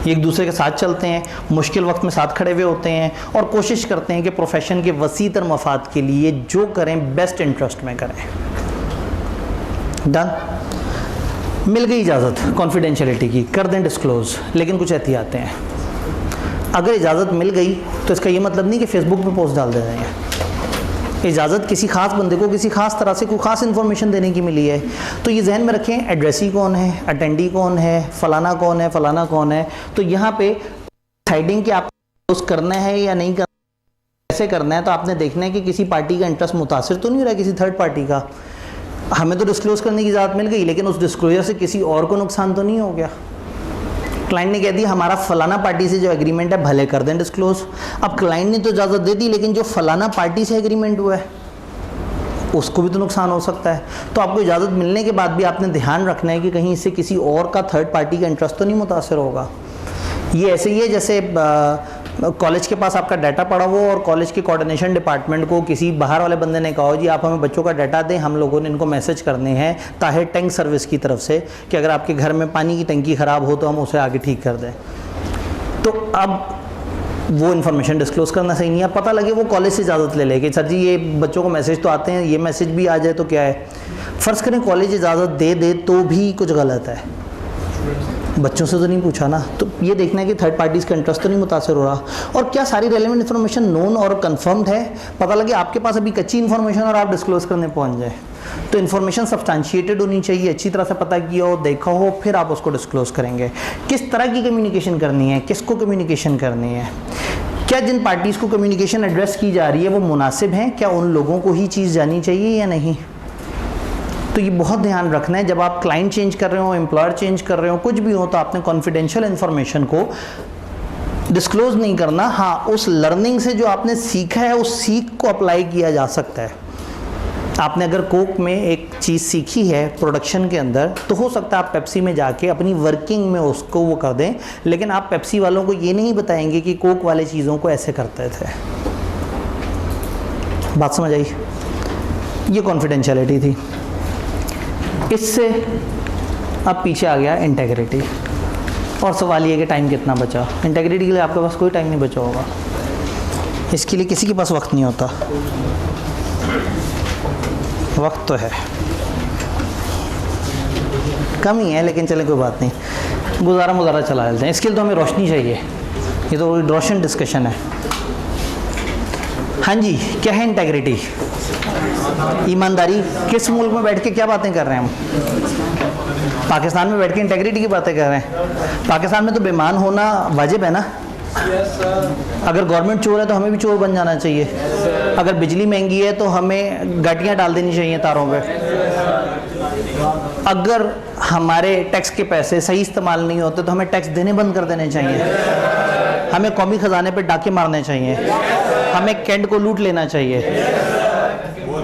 ये एक दूसरे के साथ चलते हैं, मुश्किल वक्त में साथ खड़े हुए होते हैं और कोशिश करते हैं कि प्रोफेशन के वसीतर मफाद के लिए जो करें बेस्ट इंटरेस्ट में करें। डन। मिल गई इजाज़त कॉन्फिडेंशियलिटी की, कर दें डिस्क्लोज, लेकिन कुछ एहतियातें हैं। अगर इजाज़त मिल गई तो इसका ये मतलब नहीं कि फेसबुक पे पोस्ट डाल दे रहे हैं। इजाज़त किसी खास बंदे को किसी खास तरह से कोई ख़ास इन्फॉर्मेशन देने की मिली है। तो ये जहन में रखें, एड्रेसी कौन है, अटेंडी कौन है, फ़लाना कौन है, फ़लाना कौन है। तो यहाँ पे डिसाइडिंग कि आप डिस्क्लोज करना है या नहीं करना, कैसे करना है, तो आपने देखना है कि किसी पार्टी का इंटरेस्ट मुतासिर तो नहीं हो रहा है किसी थर्ड पार्टी का। हमें तो डिस्क्लोज करने की इजाज़त मिल गई, लेकिन उस डिस्क्लोजर से किसी और को नुकसान तो नहीं हो गया। क्लाइंट ने कह दिया हमारा फलाना पार्टी से जो एग्रीमेंट है भले कर दें डिस्क्लोज। अब क्लाइंट ने तो इजाज़त दे दी, लेकिन जो फलाना पार्टी से एग्रीमेंट हुआ है उसको भी तो नुकसान हो सकता है। तो आपको इजाज़त मिलने के बाद भी आपने ध्यान रखना है कि कहीं इससे किसी और का थर्ड पार्टी का इंटरेस्ट तो नहीं मुतासर होगा। ये ऐसे ही है जैसे कॉलेज के पास आपका डाटा पड़ा हो और कॉलेज के कोऑर्डिनेशन डिपार्टमेंट को किसी बाहर वाले बंदे ने कहा हो जी आप हमें बच्चों का डाटा दें, हम लोगों ने इनको मैसेज करने हैं ताहिर टैंक सर्विस की तरफ से कि अगर आपके घर में पानी की टंकी ख़राब हो तो हम उसे आगे ठीक कर दें। तो अब वो इन्फॉर्मेशन डिस्क्लोज करना सही नहीं है। पता लगे वो कॉलेज से इजाज़त ले ले कि सर जी ये बच्चों को मैसेज तो आते हैं, ये मैसेज भी आ जाए तो क्या है। फ़र्ज़ करें कॉलेज इजाज़त दे दे तो भी कुछ गलत है, बच्चों से तो नहीं पूछा ना। तो ये देखना है कि थर्ड पार्टीज़ का इंटरेस्ट तो नहीं मुतासर हो रहा, और क्या सारी रेलेवेंट इन्फॉर्मेशन नोन और कंफर्म्ड है। पता लगे आपके पास अभी कच्ची इन्फॉर्मेशन और आप डिस्क्लोज करने पहुंच जाए, तो इन्फॉर्मेशन सब्सटेंशिएटेड होनी चाहिए, अच्छी तरह से पता किया हो, देखा हो, फिर आप उसको डिस्क्लोज करेंगे। किस तरह की कम्युनिकेशन करनी है, किसको कम्युनिकेशन करनी है, क्या जिन पार्टीज़ को कम्युनिकेशन एड्रेस की जा रही है वो मुनासिब हैं, क्या उन लोगों को ही चीज़ जानी चाहिए या नहीं। तो ये बहुत ध्यान रखना है जब आप क्लाइंट चेंज कर रहे हो, एम्प्लॉयर चेंज कर रहे हो, कुछ भी हो, तो आपने कॉन्फिडेंशियल इन्फॉर्मेशन को डिस्क्लोज नहीं करना। हाँ, उस लर्निंग से जो आपने सीखा है उस सीख को अप्लाई किया जा सकता है। आपने अगर कोक में एक चीज़ सीखी है प्रोडक्शन के अंदर, तो हो सकता है आप पेप्सी में जाके अपनी वर्किंग में उसको वो कर दें, लेकिन आप पेप्सी वालों को ये नहीं बताएंगे कि कोक वाले चीज़ों को ऐसे करते थे। बात समझ आई? ये कॉन्फिडेंशियलिटी थी। इससे अब पीछे आ गया इंटेग्रिटी, और सवाल ये कि टाइम कितना बचा। इंटेग्रिटी के लिए आपके पास कोई टाइम नहीं बचा होगा, इसके लिए किसी के पास वक्त नहीं होता। वक्त तो है, कम ही है, लेकिन चले कोई बात नहीं, गुजारा चला लेते हैं। इसके लिए तो हमें रोशनी चाहिए, ये तो रोशन डिस्कशन है। हाँ जी, क्या है इंटेग्रिटी? ईमानदारी। किस मुल्क में बैठ के क्या बातें कर रहे हैं हम? पाकिस्तान में बैठ के इंटेग्रिटी की बातें कर रहे हैं। पाकिस्तान में तो बेईमान होना वाजिब है ना। अगर गवर्नमेंट चोर है तो हमें भी चोर बन जाना चाहिए। अगर बिजली महंगी है तो हमें गाटियाँ डाल देनी चाहिए तारों पे। अगर हमारे टैक्स के पैसे सही इस्तेमाल नहीं होते तो हमें टैक्स देने बंद कर देने चाहिए। हमें कौमी ख़जाने पे डाके मारने चाहिए। हमें कैंट को लूट लेना चाहिए।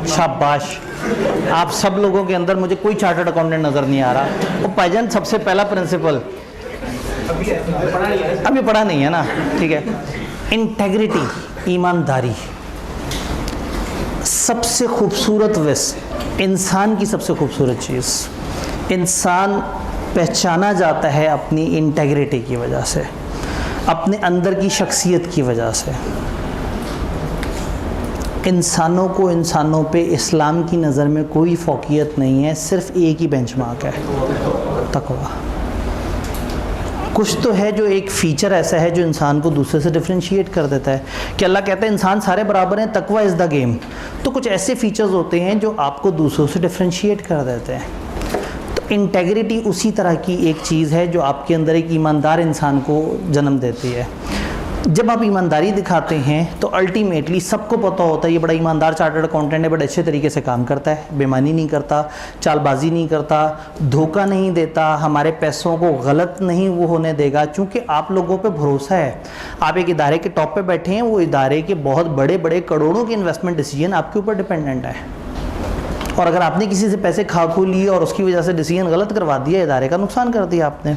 शाबाश, आप सब लोगों के अंदर मुझे कोई चार्टर्ड अकाउंटेंट नज़र नहीं आ रहा। वो भाईजान सबसे पहला प्रिंसिपल अभी पढ़ा नहीं है ना, ठीक है। इंटेग्रिटी, ईमानदारी, सबसे खूबसूरत विस, इंसान की सबसे खूबसूरत चीज़। इंसान पहचाना जाता है अपनी इंटेग्रिटी की वजह से, अपने अंदर की शख्सियत की वजह से। इंसानों को इंसानों पे इस्लाम की नज़र में कोई फ़ौक़ियत नहीं है, सिर्फ एक ही बेंचमार्क है, तक़वा। कुछ तो है जो एक फ़ीचर ऐसा है जो इंसान को दूसरे से डिफ्रेंशिएट कर देता है कि अल्लाह कहता है इंसान सारे बराबर हैं, तक़वा इज़ द गेम। तो कुछ ऐसे फ़ीचर्स होते हैं जो आपको दूसरों से डिफ्रेंशिएट कर देते हैं। तो इंटेग्रिटी उसी तरह की एक चीज़ है जो आपके अंदर एक ईमानदार इंसान को जन्म देती है। जब आप ईमानदारी दिखाते हैं तो अल्टीमेटली सबको पता होता है ये बड़ा ईमानदार चार्टर्ड अकाउंटेंट है, बड़े अच्छे तरीके से काम करता है, बेईमानी नहीं करता, चालबाजी नहीं करता, धोखा नहीं देता, हमारे पैसों को गलत नहीं वो होने देगा, क्योंकि आप लोगों पे भरोसा है। आप एक इदारे के टॉप पे बैठे हैं, वो इदारे के बहुत बड़े बड़े करोड़ों के इन्वेस्टमेंट डिसीजन आपके ऊपर डिपेंडेंट है, और अगर आपने किसी से पैसे खा खू लिए और उसकी वजह से डिसीजन गलत करवा दिया, इदारे का नुकसान कर दिया आपने।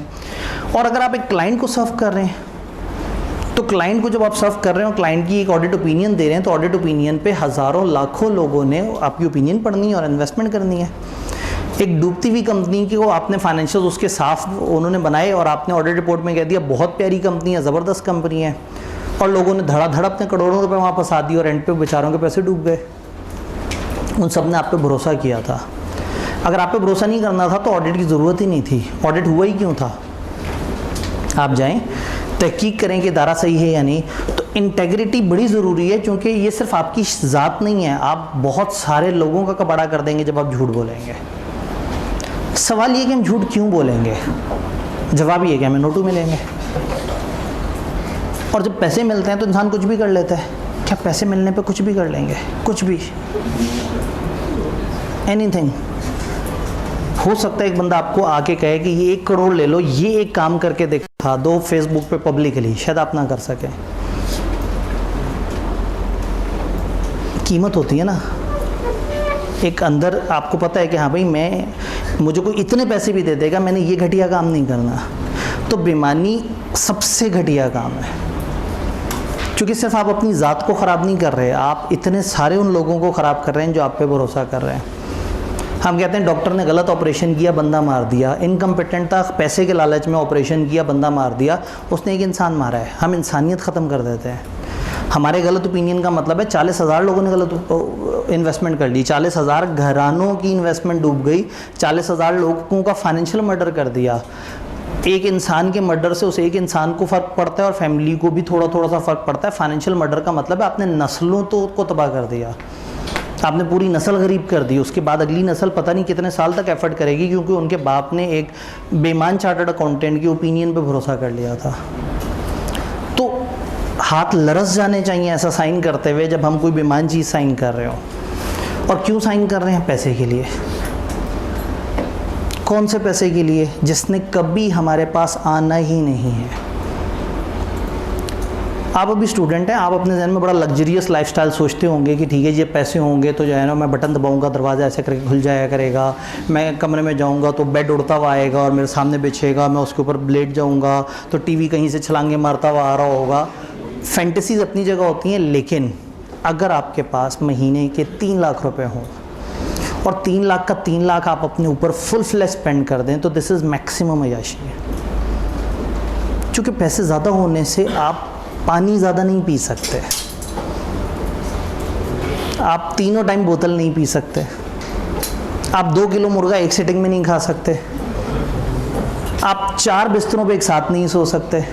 और अगर आप एक क्लाइंट को सर्व कर रहे हैं तो क्लाइंट को जब आप सर्व कर रहे हो, क्लाइंट की एक ऑडिट ओपिनियन दे रहे हैं, तो ऑडिट ओपिनियन पे हज़ारों लाखों लोगों ने आपकी ओपिनियन पढ़नी है और इन्वेस्टमेंट करनी है। एक डूबती हुई कंपनी की को आपने फाइनेंशियल उसके साफ उन्होंने बनाए और आपने ऑडिट रिपोर्ट में कह दिया बहुत प्यारी कंपनी है, ज़बरदस्त कंपनी है, और लोगों ने धड़ाधड़ अपने करोड़ों रुपये वहाँ फंसा दिए और एंड पे बेचारों के पैसे डूब गए। उन सब ने आप पे भरोसा किया था। अगर आप पे भरोसा नहीं करना था तो ऑडिट की ज़रूरत ही नहीं थी। ऑडिट हुआ ही क्यों था? आप जाएं, तहकीक करें कि इदारा सही है या नहीं। तो इंटेग्रिटी बड़ी ज़रूरी है, क्योंकि ये सिर्फ आपकी ज़ात नहीं है, आप बहुत सारे लोगों का कपड़ा कर देंगे जब आप झूठ बोलेंगे। सवाल ये कि हम झूठ क्यों बोलेंगे? जवाब ये कि हमें नोटू मिलेंगे, और जब पैसे मिलते हैं तो इंसान कुछ भी कर लेता है। क्या पैसे मिलने पे कुछ भी कर लेंगे? कुछ भी, एनीथिंग। हो सकता है एक बंदा आपको आके कहे कि ये 1 करोड़ ले लो, ये एक काम करके दिखा दो फेसबुक पे पब्लिकली, शायद आप ना कर सकें। कीमत होती है ना, एक अंदर आपको पता है कि हाँ भाई मुझे कोई इतने पैसे भी दे देगा, मैंने ये घटिया काम नहीं करना। तो बेईमानी सबसे घटिया काम है, क्योंकि सिर्फ आप अपनी ज़ात को ख़राब नहीं कर रहे, आप इतने सारे उन लोगों को ख़राब कर रहे हैं जो आप पे भरोसा कर रहे हैं। हम कहते हैं डॉक्टर ने गलत ऑपरेशन किया, बंदा मार दिया। इनकम्पिटेंट था, पैसे के लालच में ऑपरेशन किया, बंदा मार दिया, उसने एक इंसान मारा है। हम इंसानियत ख़त्म कर देते हैं। हमारे गलत ओपिनियन का मतलब है 40,000 लोगों ने गलत इन्वेस्टमेंट कर ली, 40,000 घरानों की इन्वेस्टमेंट डूब गई, 40,000 लोगों का फाइनेंशियल मर्डर कर दिया। एक इंसान के मर्डर से उस एक इंसान को फ़र्क पड़ता है और फैमिली को भी थोड़ा थोड़ा सा फ़र्क पड़ता है। फाइनेंशियल मर्डर का मतलब है आपने नस्लों तो को तबाह कर दिया, आपने पूरी नस्ल गरीब कर दी। उसके बाद अगली नस्ल पता नहीं कितने साल तक एफर्ट करेगी, क्योंकि उनके बाप ने एक बेईमान चार्टर्ड अकाउंटेंट की ओपिनियन पे भरोसा कर लिया था। तो हाथ लरस जाने चाहिए ऐसा साइन करते हुए जब हम कोई बेईमान चीज़ साइन कर रहे हो। और क्यों साइन कर रहे हैं? पैसे के लिए। कौन से पैसे के लिए? जिसने कभी हमारे पास आना ही नहीं है। आप अभी स्टूडेंट हैं, आप अपने जहन में बड़ा लग्जरियस लाइफस्टाइल सोचते होंगे कि ठीक है ये पैसे होंगे तो जो है ना मैं बटन दबाऊंगा, दरवाज़ा ऐसे करके खुल जाया करेगा, मैं कमरे में जाऊंगा तो बेड उड़ता हुआ आएगा और मेरे सामने बिछेगा, मैं उसके ऊपर लेट जाऊंगा तो टीवी कहीं से छलांगे मारता हुआ आ रहा होगा। फैंटेसीज अपनी जगह होती हैं, लेकिन अगर आपके पास महीने के 3 लाख रुपए हों और 3 लाख का 3 लाख आप अपने ऊपर फुल फ्लैश स्पेंड कर दें तो दिस इज़ मैक्सिमम अय्याशी है। क्योंकि पैसे ज़्यादा होने से आप पानी ज़्यादा नहीं पी सकते, आप तीनों टाइम बोतल नहीं पी सकते, आप 2 किलो मुर्गा एक सिटिंग में नहीं खा सकते, आप 4 बिस्तरों पे एक साथ नहीं सो सकते,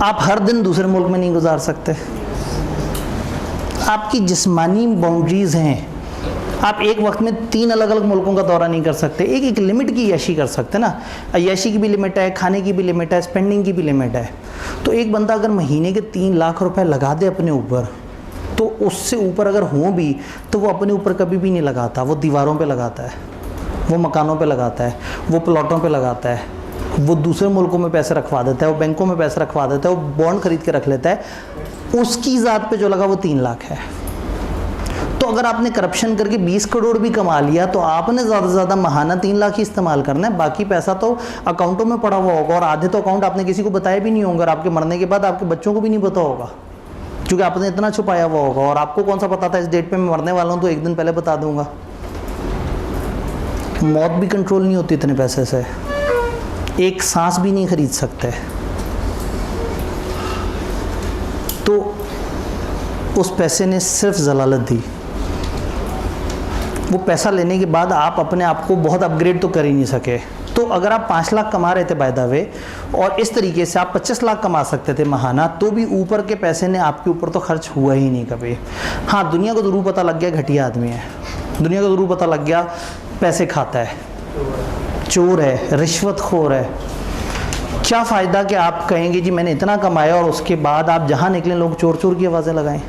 आप हर दिन दूसरे मुल्क में नहीं गुजार सकते, आपकी जिस्मानी बाउंड्रीज़ हैं, आप एक वक्त में 3 अलग अलग मुल्कों का दौरा नहीं कर सकते। एक लिमिट की अय्याशी कर सकते ना, अय्याशी की भी लिमिट है, खाने की भी लिमिट है, स्पेंडिंग की भी लिमिट है। तो एक बंदा अगर महीने के 3 लाख रुपए लगा दे अपने ऊपर, तो उससे ऊपर अगर हों भी तो वो अपने ऊपर कभी भी नहीं लगाता, वो दीवारों पे लगाता है, वो मकानों पे लगाता है, वो प्लॉटों पे लगाता है, वो दूसरे मुल्कों में पैसे रखवा देता है, वो बैंकों में पैसे रखवा देता है, वो बॉन्ड खरीद के रख लेता है। उसकी ज़ात पे जो लगा वो 3 लाख है। तो अगर आपने करप्शन करके 20 करोड़ भी कमा लिया तो आपने ज़्यादा से ज़्यादा महाना 3 लाख ही इस्तेमाल करना है, बाकी पैसा तो अकाउंटों में पड़ा हुआ होगा, और आधे तो अकाउंट आपने किसी को बताए भी नहीं होंगे, और आपके मरने के बाद आपके बच्चों को भी नहीं पता होगा, क्योंकि आपने इतना छुपाया हुआ होगा। और आपको कौन सा पता था इस डेट पे मैं मरने वाला हूँ, तो एक दिन पहले बता दूंगा। मौत भी कंट्रोल नहीं होती इतने पैसे से, एक सांस भी नहीं खरीद सकते। तो उस पैसे ने सिर्फ जलालत दी। वो पैसा लेने के बाद आप अपने आप को बहुत अपग्रेड तो कर ही नहीं सके। तो अगर आप 5 लाख कमा रहे थे बाय द वे, और इस तरीके से आप 25 लाख कमा सकते थे महाना, तो भी ऊपर के पैसे ने आपके ऊपर तो खर्च हुआ ही नहीं कभी। हाँ, दुनिया को ज़रूर पता लग गया घटिया आदमी है, दुनिया को ज़रूर पता लग गया पैसे खाता है, चोर है, रिश्वतखोर है। क्या फ़ायदा कि आप कहेंगे जी मैंने इतना कमाया और उसके बाद आप जहाँ निकलें लोग चोर चोर की आवाज़ें लगाएं।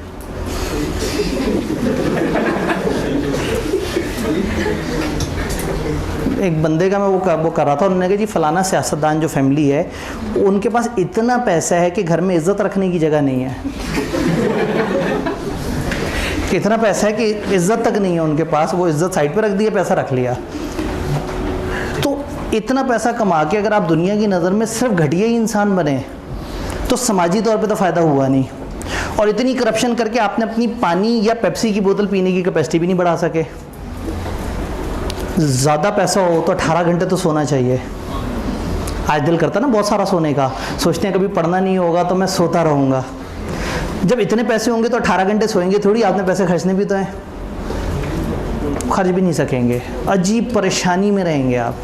एक बंदे का मैं वो कर रहा था, उन्होंने कहा जी फलाना सियासतदान जो फैमिली है उनके पास इतना पैसा है कि घर में इज्जत रखने की जगह नहीं है। इतना पैसा है कि इज्जत तक नहीं है उनके पास, वो इज्जत साइड पे रख दी है, पैसा रख लिया। तो इतना पैसा कमा के अगर आप दुनिया की नज़र में सिर्फ घटिया ही इंसान बने तो समाजी तौर पे तो फ़ायदा हुआ नहीं। और इतनी करप्शन करके आपने अपनी पानी या पेप्सी की बोतल पीने की कैपेसिटी भी नहीं बढ़ा सके। ज़्यादा पैसा हो तो 18 घंटे तो सोना चाहिए। आज दिल करता ना बहुत सारा सोने का, सोचते हैं कभी पढ़ना नहीं होगा तो मैं सोता रहूँगा। जब इतने पैसे होंगे तो 18 घंटे सोएंगे थोड़ी, आपने पैसे खर्चने भी तो हैं, खर्च भी नहीं सकेंगे, अजीब परेशानी में रहेंगे आप।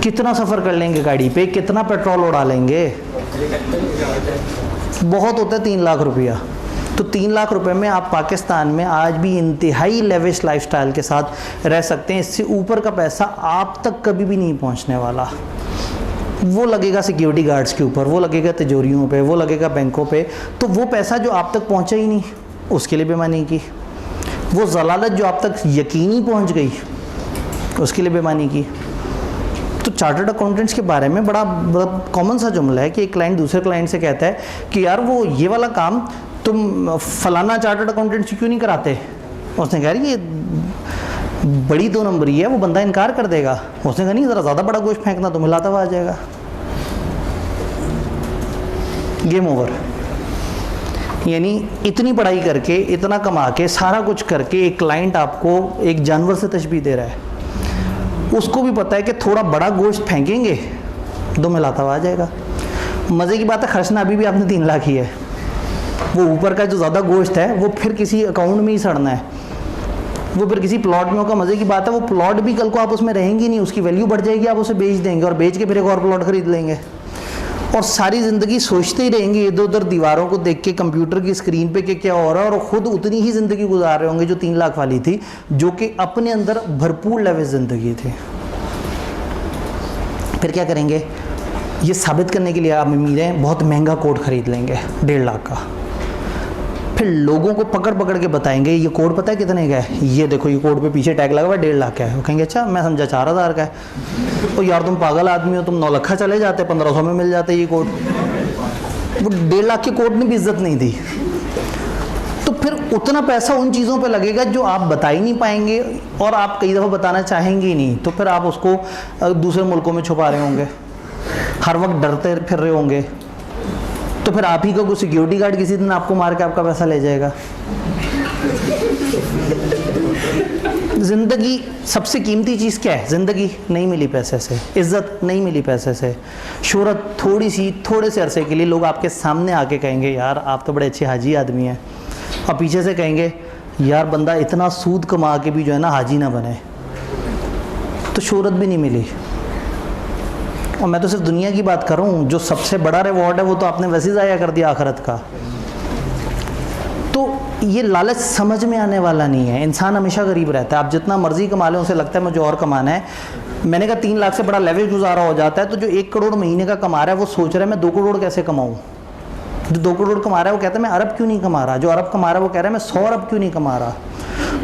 कितना सफ़र कर लेंगे गाड़ी पे, कितना पेट्रोल उड़ा लेंगे, बहुत होता है 3 लाख रुपया। तो 3 लाख रुपए में आप पाकिस्तान में आज भी इंतहाई लेविश लाइफस्टाइल के साथ रह सकते हैं। इससे ऊपर का पैसा आप तक कभी भी नहीं पहुंचने वाला। वो लगेगा सिक्योरिटी गार्ड्स के ऊपर, वो लगेगा तिजोरियों पे, वो लगेगा बैंकों पे। तो वो पैसा जो आप तक पहुंचा ही नहीं, उसके लिए बेईमानी की। वो ज़लालत जो आप तक यकीनी पहुंच गई, उसके लिए बेईमानी की। तो चार्टर्ड अकाउंटेंट्स के बारे में बड़ा कॉमन सा जुमला है कि एक क्लाइंट दूसरे क्लाइंट से कहता है कि यार वो ये वाला काम तुम फलाना चार्टर्ड अकाउंटेंट से क्यों नहीं कराते। उसने कहा ये बड़ी 2 नंबरी है, वो बंदा इनकार कर देगा। उसने कहा नहीं, ज़रा ज़्यादा बड़ा गोश्त फेंकना तो मिलाता हुआ आ जाएगा। Game over. यानी इतनी पढ़ाई करके, इतना कमा के, सारा कुछ करके एक क्लाइंट आपको एक जानवर से तशबीह दे रहा है। उसको भी पता है कि थोड़ा बड़ा गोश्त फेंकेंगे तो मिलाता हुआ आ जाएगा। मज़े की बात है, खर्चना अभी भी आपने 3 लाख ही है। वो ऊपर का जो ज़्यादा गोश्त है वो फिर किसी अकाउंट में ही सड़ना है, वो फिर किसी प्लॉट में होगा। मज़े की बात है, वो प्लॉट भी कल को आप उसमें रहेंगी नहीं, उसकी वैल्यू बढ़ जाएगी, आप उसे बेच देंगे और बेच के फिर एक और प्लॉट खरीद लेंगे। और सारी ज़िंदगी सोचते ही रहेंगे इधर उधर दीवारों को देख के, कंप्यूटर की स्क्रीन पे कि क्या हो रहा है, और ख़ुद उतनी ही ज़िंदगी गुजार रहे होंगे जो 3 लाख वाली थी, जो कि अपने अंदर भरपूर लेविश ज़िंदगी थी। फिर क्या करेंगे? ये साबित करने के लिए आप अमीर हैं, बहुत महंगा कोट खरीद लेंगे 1.5 लाख का। फिर लोगों को पकड़ पकड़ के बताएंगे ये कोट पता है कितने का है, ये देखो ये कोट पे पीछे टैग लगा हुआ है 1.5 लाख का है। वो कहेंगे अच्छा, मैं समझा 4,000 का है। तो यार तुम पागल आदमी हो, तुम 9 लाख चले जाते, 1500 में मिल जाते ये कोट। वो 1.5 लाख के कोट में भी इज्जत नहीं दी। तो फिर उतना पैसा उन चीज़ों पे लगेगा जो आप बता ही नहीं पाएंगे और आप कई दफ़ा बताना चाहेंगे ही नहीं। तो फिर आप उसको दूसरे मुल्कों में छुपा रहे होंगे, हर वक्त डरते फिर रहे होंगे। तो फिर आप ही का कोई सिक्योरिटी गार्ड किसी दिन आपको मार के आपका पैसा ले जाएगा। ज़िंदगी सबसे कीमती चीज़ क्या है? ज़िंदगी नहीं मिली पैसे से, इज़्ज़त नहीं मिली पैसे से, शोहरत थोड़े से अरसे के लिए लोग आपके सामने आके कहेंगे यार आप तो बड़े अच्छे हाजी आदमी हैं, और पीछे से कहेंगे यार बंदा इतना सूद कमा के भी जो है ना हाजी ना बने। तो शोहरत भी नहीं मिली। और मैं तो सिर्फ दुनिया की बात कर रहा हूँ, जो सबसे बड़ा रिवॉर्ड है वो तो आपने वैसे ही ज़ाया कर दिया आखिरत का। तो ये लालच समझ में आने वाला नहीं है। इंसान हमेशा गरीब रहता है, आप जितना मर्जी कमा लें उसे लगता है मुझे और कमाना है। मैंने कहा 3 लाख से बड़ा लेवल गुजारा हो जाता है। तो जो 1 करोड़ महीने का कमा रहा है वो सोच रहा है मैं 2 करोड़ कैसे कमाऊँ। जो 2 करोड़ कमा रहा है वो कहता है मैं अरब क्यों नहीं कमा रहा। जो अरब कमा रहा है वो कह रहा है मैं 100 अरब क्यों नहीं कमा रहा।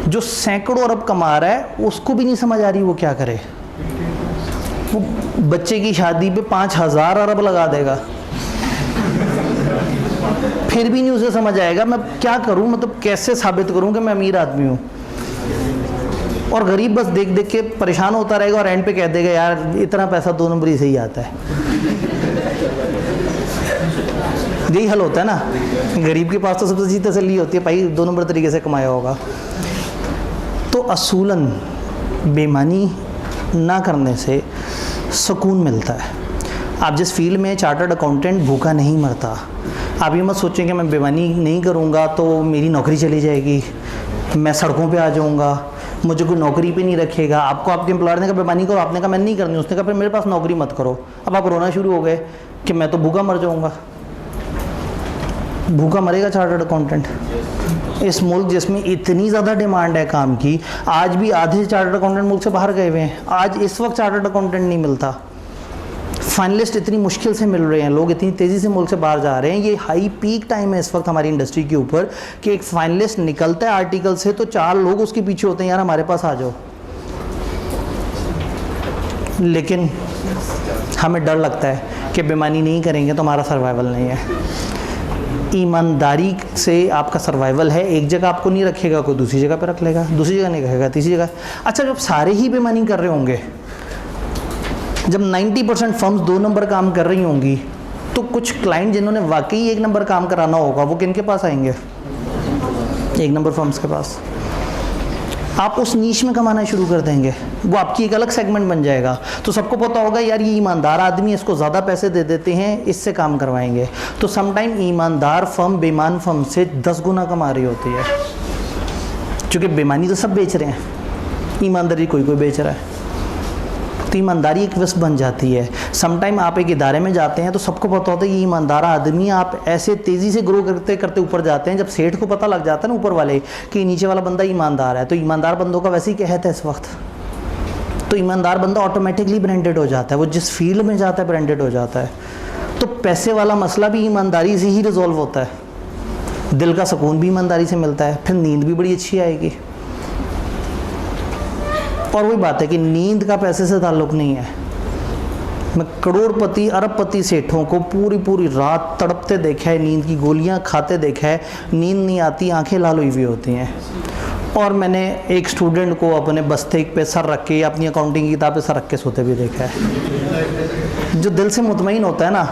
जो सैकड़ों अरब कमा रहा है उसको भी नहीं समझ आ रही वो क्या करे। वो बच्चे की शादी पे 5,000 अरब लगा देगा, फिर भी नहीं उसे समझ आएगा मैं क्या करूं, मतलब कैसे साबित करूं कि मैं अमीर आदमी हूं। और गरीब बस देख देख के परेशान होता रहेगा और एंड पे कह देगा यार इतना पैसा 2 नंबरी से ही आता है। यही हल होता है ना। गरीब के पास तो सबसे अच्छी तसल्ली होती है भाई 2 नंबर तरीके से कमाया होगा। तो असूलन बेईमानी ना करने से सुकून मिलता है। आप जिस फील्ड में चार्टर्ड अकाउंटेंट भूखा नहीं मरता। आप ये मत सोचें कि मैं बेईमानी नहीं करूँगा तो मेरी नौकरी चली जाएगी, मैं सड़कों पे आ जाऊँगा, मुझे कोई नौकरी पे नहीं रखेगा। आपको आपके एम्प्लॉयर ने कहा बेईमानी करो, आपने कहा मैं नहीं करनी, उसने कहा फिर मेरे पास नौकरी मत करो। अब आप रोना शुरू हो गए कि मैं तो भूखा मर जाऊँगा। भूखा मरेगा चार्टर्ड अकाउंटेंट। इस मुल्क जिसमें इतनी ज़्यादा डिमांड है काम की, आज भी आधे चार्टर्ड अकाउंटेंट मुल्क से बाहर गए हुए हैं। आज इस वक्त चार्टर्ड अकाउंटेंट नहीं मिलता। फाइनलिस्ट इतनी मुश्किल से मिल रहे हैं, लोग इतनी तेज़ी से मुल्क से बाहर जा रहे हैं। ये हाई पीक टाइम है इस वक्त हमारी इंडस्ट्री के ऊपर कि एक फाइनलिस्ट निकलता है आर्टिकल से तो 4 लोग उसके पीछे होते हैं यार हमारे पास आ जाओ। लेकिन हमें डर लगता है कि बेईमानी नहीं करेंगे तो हमारा सर्वाइवल नहीं है। ईमानदारी से आपका सर्वाइवल है। एक जगह आपको नहीं रखेगा, कोई दूसरी जगह पे रख लेगा, दूसरी जगह नहीं रखेगा, तीसरी जगह। अच्छा, जब सारे ही बेईमानी कर रहे होंगे, जब 90% फर्म्स 2 नंबर काम कर रही होंगी, तो कुछ क्लाइंट जिन्होंने वाकई 1 नंबर काम कराना होगा वो किन के पास आएंगे? 1 नंबर फर्म्स के पास। आप उस नीश में कमाना शुरू कर देंगे, वो आपकी एक अलग सेगमेंट बन जाएगा। तो सबको पता होगा यार ये ईमानदार आदमी, इसको ज़्यादा पैसे दे देते हैं, इससे काम करवाएंगे। तो समटाइम ईमानदार फर्म बेईमान फर्म से 10 गुना कमा रही होती है, क्योंकि बेईमानी तो सब बेच रहे हैं, ईमानदारी कोई बेच रहा है। तो ईमानदारी एक विस्प बन जाती है। समटाइम आप एक इदारे में जाते हैं तो सबको पता होता है कि ईमानदार आदमी, आप ऐसे तेज़ी से ग्रो करते करते ऊपर जाते हैं। जब सेठ को पता लग जाता है ना ऊपर वाले कि नीचे वाला बंदा ईमानदार है, तो ईमानदार बंदों का वैसे ही कहत है इस वक्त, तो ईमानदार बंदा ऑटोमेटिकली ब्रांडेड हो जाता है, वो जिस फील्ड में जाता है ब्रांडेड हो जाता है। तो पैसे वाला मसला भी ईमानदारी से ही रिजॉल्व होता है, दिल का सुकून भी ईमानदारी से मिलता है, फिर नींद भी बड़ी अच्छी आएगी। और वही बात है कि नींद का पैसे से ताल्लुक़ नहीं है। मैं करोड़पति अरबपति सेठों को पूरी रात तड़पते देखा है, नींद की गोलियां खाते देखा है, नींद नहीं आती, आंखें लाल हुई हुई होती हैं। और मैंने एक स्टूडेंट को अपने बस्ते पे सर रख के, अपनी अकाउंटिंग की किताब पे सर रख के सोते भी देखा है। जो दिल से मुतमईन होता है ना,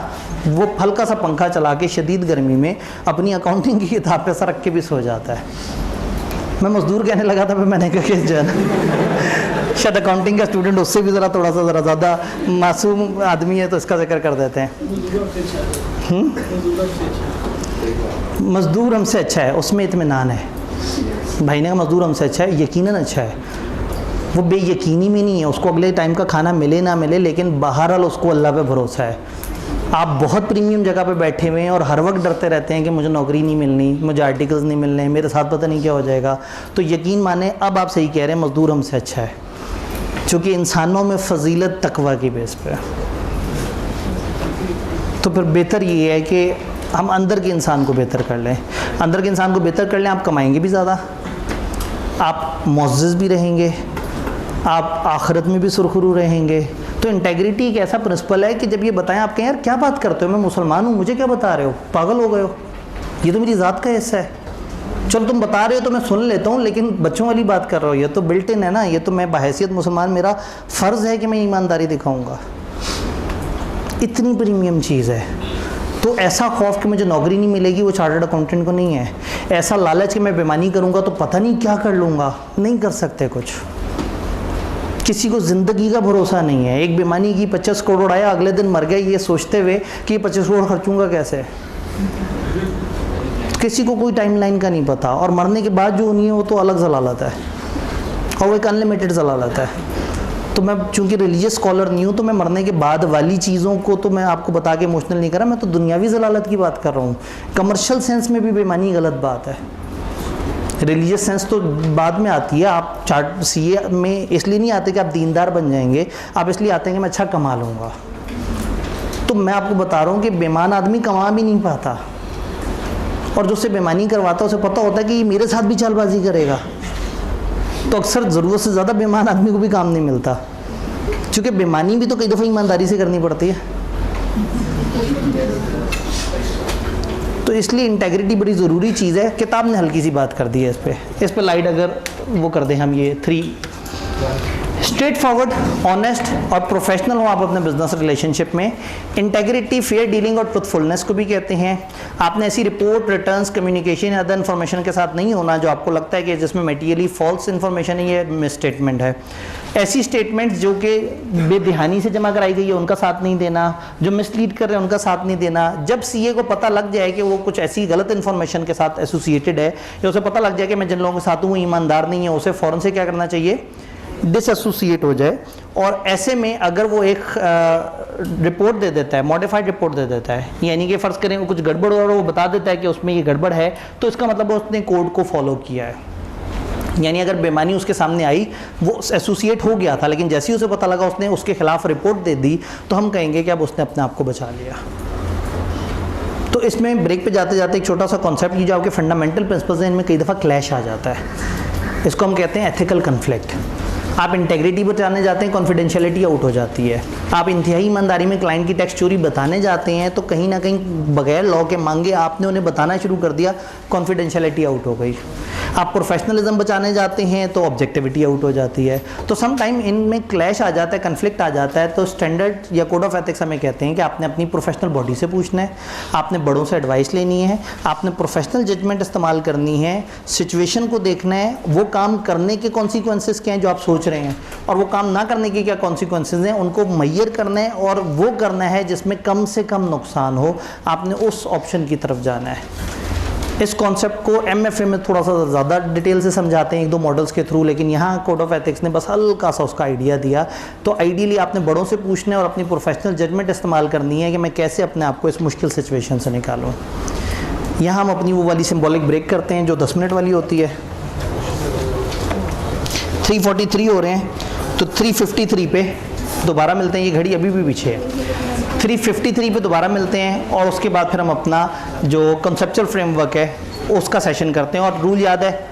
वो हल्का सा पंखा चला के शदीद गर्मी में अपनी अकाउंटिंग की किताब पे सर रख के भी सो जाता है। मैं मजदूर कहने लगा था, फिर मैंने कहा कि जो है ना, शायद अकाउंटिंग का स्टूडेंट उससे भी ज़रा ज़्यादा मासूम आदमी है, तो इसका जिक्र कर देते हैं। मजदूर हमसे अच्छा है, उसमें इत्मीनान है। भाई ने कहा मजदूर हमसे अच्छा है, यकीनन अच्छा है, वो बेयकीनी में नहीं है, उसको अगले टाइम का खाना मिले ना मिले, लेकिन बहरहाल उसको अल्लाह पे भरोसा है। आप बहुत प्रीमियम जगह पे बैठे हुए हैं और हर वक्त डरते रहते हैं कि मुझे नौकरी नहीं मिलनी, मुझे आर्टिकल्स नहीं मिलने, मेरे साथ पता नहीं क्या हो जाएगा, तो यकीन माने अब आप सही कह रहे हैं, मजदूर हमसे अच्छा है, क्योंकि इंसानों में फजीलत तकवा की बेस पे है। तो फिर बेहतर ये है कि हम अंदर के इंसान को बेहतर कर लें। अंदर के इंसान को बेहतर कर लें, आप कमाएंगे भी ज़्यादा, आप मुअज़्ज़ज़ भी रहेंगे, आप आखिरत में भी सुरखरू रहेंगे। तो इंटेग्रिटी एक ऐसा प्रिंसिपल है कि जब ये बताएं, आप कहें यार क्या बात करते हो, मैं मुसलमान हूँ, मुझे क्या बता रहे हो, पागल हो गए हो, ये तो मेरी ज़ात का हिस्सा है। चलो तुम बता रहे हो तो मैं सुन लेता हूँ, लेकिन बच्चों वाली बात कर रहा हूँ, ये तो बिल्ट इन है ना, ये तो मैं बहैसियत मुसलमान, मेरा फ़र्ज़ है कि मैं ईमानदारी दिखाऊँगा। इतनी प्रीमियम चीज़ है। तो ऐसा खौफ कि मुझे नौकरी नहीं मिलेगी, वो चार्टर्ड अकाउंटेंट को नहीं है। ऐसा लालच कि मैं बेईमानी करूँगा तो पता नहीं क्या कर लूँगा, नहीं कर सकते कुछ। किसी को ज़िंदगी का भरोसा नहीं है। एक बेईमानी की 25 करोड़ आया, अगले दिन मर गया, ये सोचते हुए कि ये 25 करोड़ खर्चूँगा कैसे। किसी को कोई टाइमलाइन का नहीं पता, और मरने के बाद जो होनी है वो तो अलग जलालत है, और वो एक अनलिमिटेड जलालत है। तो मैं चूँकि रिलीजियस स्कॉलर नहीं हूँ, तो मैं मरने के बाद वाली चीज़ों को तो मैं आपको बता के इमोशनल नहीं कर रहा, मैं तो दुनियावी जलालत की बात कर रहा हूँ। कमर्शियल सेंस में भी बेईमानी गलत बात है, रिलीजियस सेंस तो बाद में आती है। आप चार्ट सीए में इसलिए नहीं आते कि आप दीनदार बन जाएंगे, आप इसलिए आते हैं कि मैं अच्छा कमा लूँगा। तो मैं आपको बता रहा हूँ कि बेईमान आदमी कमा भी नहीं पाता, और जो उससे बेईमानी करवाता है उसे पता होता है कि ये मेरे साथ भी चालबाजी करेगा। तो अक्सर ज़रूरत से ज़्यादा बेईमान आदमी को भी काम नहीं मिलता, क्योंकि बेईमानी भी तो कई दफ़ा ईमानदारी से करनी पड़ती है। तो इसलिए इंटेग्रिटी बड़ी ज़रूरी चीज़ है। किताब ने हल्की सी बात कर दी है इस पे लाइट अगर वो कर दें हम, ये 3 स्ट्रेट फॉरवर्ड, ऑनेस्ट और प्रोफेशनल हो आप अपने बिजनेस रिलेशनशिप में। इंटेग्रिटी, फेयर डीलिंग और ट्रुथफुलनेस को भी कहते हैं। आपने ऐसी रिपोर्ट, रिटर्न्स, कम्युनिकेशन या अदर इन्फॉर्मेशन के साथ नहीं होना जो आपको लगता है कि जिसमें मटीरियली फॉल्स इन्फॉर्मेशन है, ये मिस स्टेटमेंट है। ऐसी स्टेटमेंट जो कि बेध्यानी से जमा कराई गई है उनका साथ नहीं देना, जो मिसलीड कर रहे हैं उनका साथ नहीं देना। जब सीए को पता लग जाए कि वो कुछ ऐसी गलत इन्फॉर्मेशन के साथ एसोसिएटेड है, या उसे पता लग जाए कि मैं जिन लोगों के साथ हूँ वो ईमानदार नहीं है, उसे फ़ौरन से क्या करना चाहिए, डिसएसोसिएट हो जाए। और ऐसे में अगर वो एक रिपोर्ट दे देता है, मॉडिफाइड रिपोर्ट दे देता है, यानी कि फ़र्ज़ करें वो कुछ गड़बड़ हो और वो बता देता है कि उसमें ये गड़बड़ है, तो इसका मतलब उसने कोड को फॉलो किया है। यानी अगर बेईमानी उसके सामने आई, वो एसोसिएट हो गया था, लेकिन जैसे ही उसे पता लगा उसने उसके खिलाफ रिपोर्ट दे दी, तो हम कहेंगे कि अब उसने अपने आप को बचा लिया। तो इसमें ब्रेक पे जाते जाते एक छोटा सा कॉन्सेप्ट, ये जो आपके फंडामेंटल प्रिंसिपल्स हैं, इनमें कई दफ़ा क्लैश आ जाता है। इसको हम कहते हैं एथिकल कन्फ्लिक्ट। आप इंटेग्रिटी बचाने जाते हैं, कॉन्फिडेंशियलिटी आउट हो जाती है। आप इंतहाई ईमानदारी में क्लाइंट की टैक्स चोरी बताने जाते हैं, तो कहीं ना कहीं बगैर लॉ के मांगे आपने उन्हें बताना शुरू कर दिया, कॉन्फिडेंशियलिटी आउट हो गई। आप प्रोफेशनलिज्म बचाने जाते हैं तो ऑब्जेक्टिविटी आउट हो जाती है। तो सम टाइम इनमें क्लैश आ जाता है, कन्फ्लिक्ट आ जाता है। तो स्टैंडर्ड या कोड ऑफ एथिक्स हमें कहते हैं कि आपने अपनी प्रोफेशनल बॉडी से पूछना है, आपने बड़ों से एडवाइस लेनी है, आपने प्रोफेशनल जजमेंट इस्तेमाल करनी है, सिचुएशन को देखना है, वो काम करने के कॉन्सिक्वेंसेस क्या हैं जो आप सोच रहे हैं, और वो काम ना करने के क्या कॉन्सिक्वेंसेस हैं, उनको मुय्यर करना है, और वो करना है जिसमें कम से कम नुकसान हो। आपने उस ऑप्शन की तरफ जाना है। इस कॉन्सेप्ट को MFA में थोड़ा सा ज़्यादा डिटेल से समझाते हैं 1-2 मॉडल्स के थ्रू, लेकिन यहाँ कोड ऑफ एथिक्स ने बस हल्का सा उसका आइडिया दिया। तो आइडियली आपने बड़ों से पूछना है और अपनी प्रोफेशनल जजमेंट इस्तेमाल करनी है कि मैं कैसे अपने आप को इस मुश्किल सिचुएशन से निकालूँ। यहाँ हम अपनी वो वाली सिंबॉलिक ब्रेक करते हैं जो 10 मिनट वाली होती है। 3:43 हो रहे हैं, तो 3:53 पे दोबारा मिलते हैं। ये घड़ी अभी भी पीछे है। 3:53 पे दोबारा मिलते हैं और उसके बाद फिर हम अपना जो कंसेप्चुअल फ्रेमवर्क है उसका सेशन करते हैं। और रूल याद है,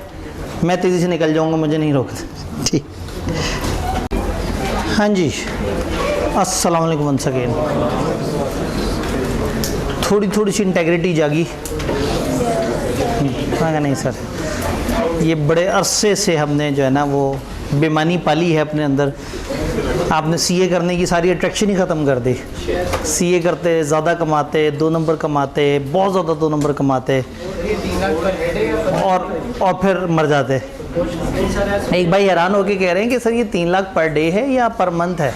मैं तेज़ी से निकल जाऊंगा, मुझे नहीं रोकते। ठीक, हाँ जी, अस्सलाम वालेकुम वंस अगेन। थोड़ी सी इंटेग्रिटी जागी। हाँ नहीं सर, ये बड़े अरसे से हमने जो है ना वो बेईमानी पाली है अपने अंदर। आपने CA करने की सारी अट्रैक्शन ही ख़त्म कर दी। CA करते, ज़्यादा कमाते, 2 नंबर कमाते, बहुत ज़्यादा 2 नंबर कमाते और फिर मर जाते। एक भाई हैरान होके कह रहे हैं कि सर ये 3 लाख पर डे है या पर मंथ है?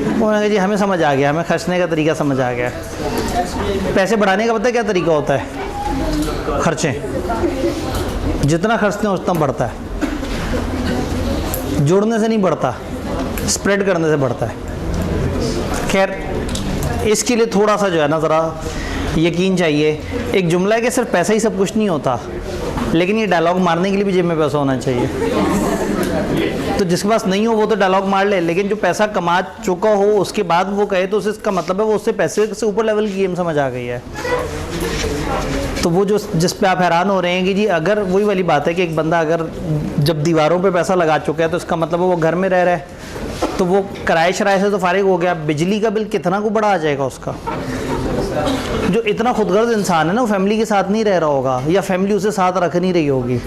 उन्होंने जी हमें समझ आ गया, हमें खर्चने का तरीका समझ आ गया। पैसे बढ़ाने का पता है क्या तरीका होता है? खर्चे, जितना खर्चते हैं उतना बढ़ता है। जोड़ने से नहीं बढ़ता, स्प्रेड करने से बढ़ता है। खैर, इसके लिए थोड़ा सा जो है ना ज़रा यकीन चाहिए। एक जुमला है कि सिर्फ पैसा ही सब कुछ नहीं होता, लेकिन ये डायलॉग मारने के लिए भी जेब में पैसा होना चाहिए। तो जिसके पास नहीं हो वो तो डायलॉग मार ले, लेकिन जो पैसा कमा चुका हो उसके बाद वो कहे तो उसका मतलब है वो उससे पैसे से ऊपर लेवल की गेम समझ आ गई है। तो वो जो जिस पे आप हैरान हो रहे हैं कि जी अगर वही वाली बात है कि एक बंदा अगर जब दीवारों पे पैसा लगा चुका है तो इसका मतलब है वो घर में रह रहा है, तो वो किराए शराए से तो फारिग हो गया। बिजली का बिल कितना को बड़ा आ जाएगा उसका। जो इतना खुदगर्ज इंसान है ना वो फैमिली के साथ नहीं रह रहा होगा, या फैमिली उसे साथ रख नहीं रही होगी,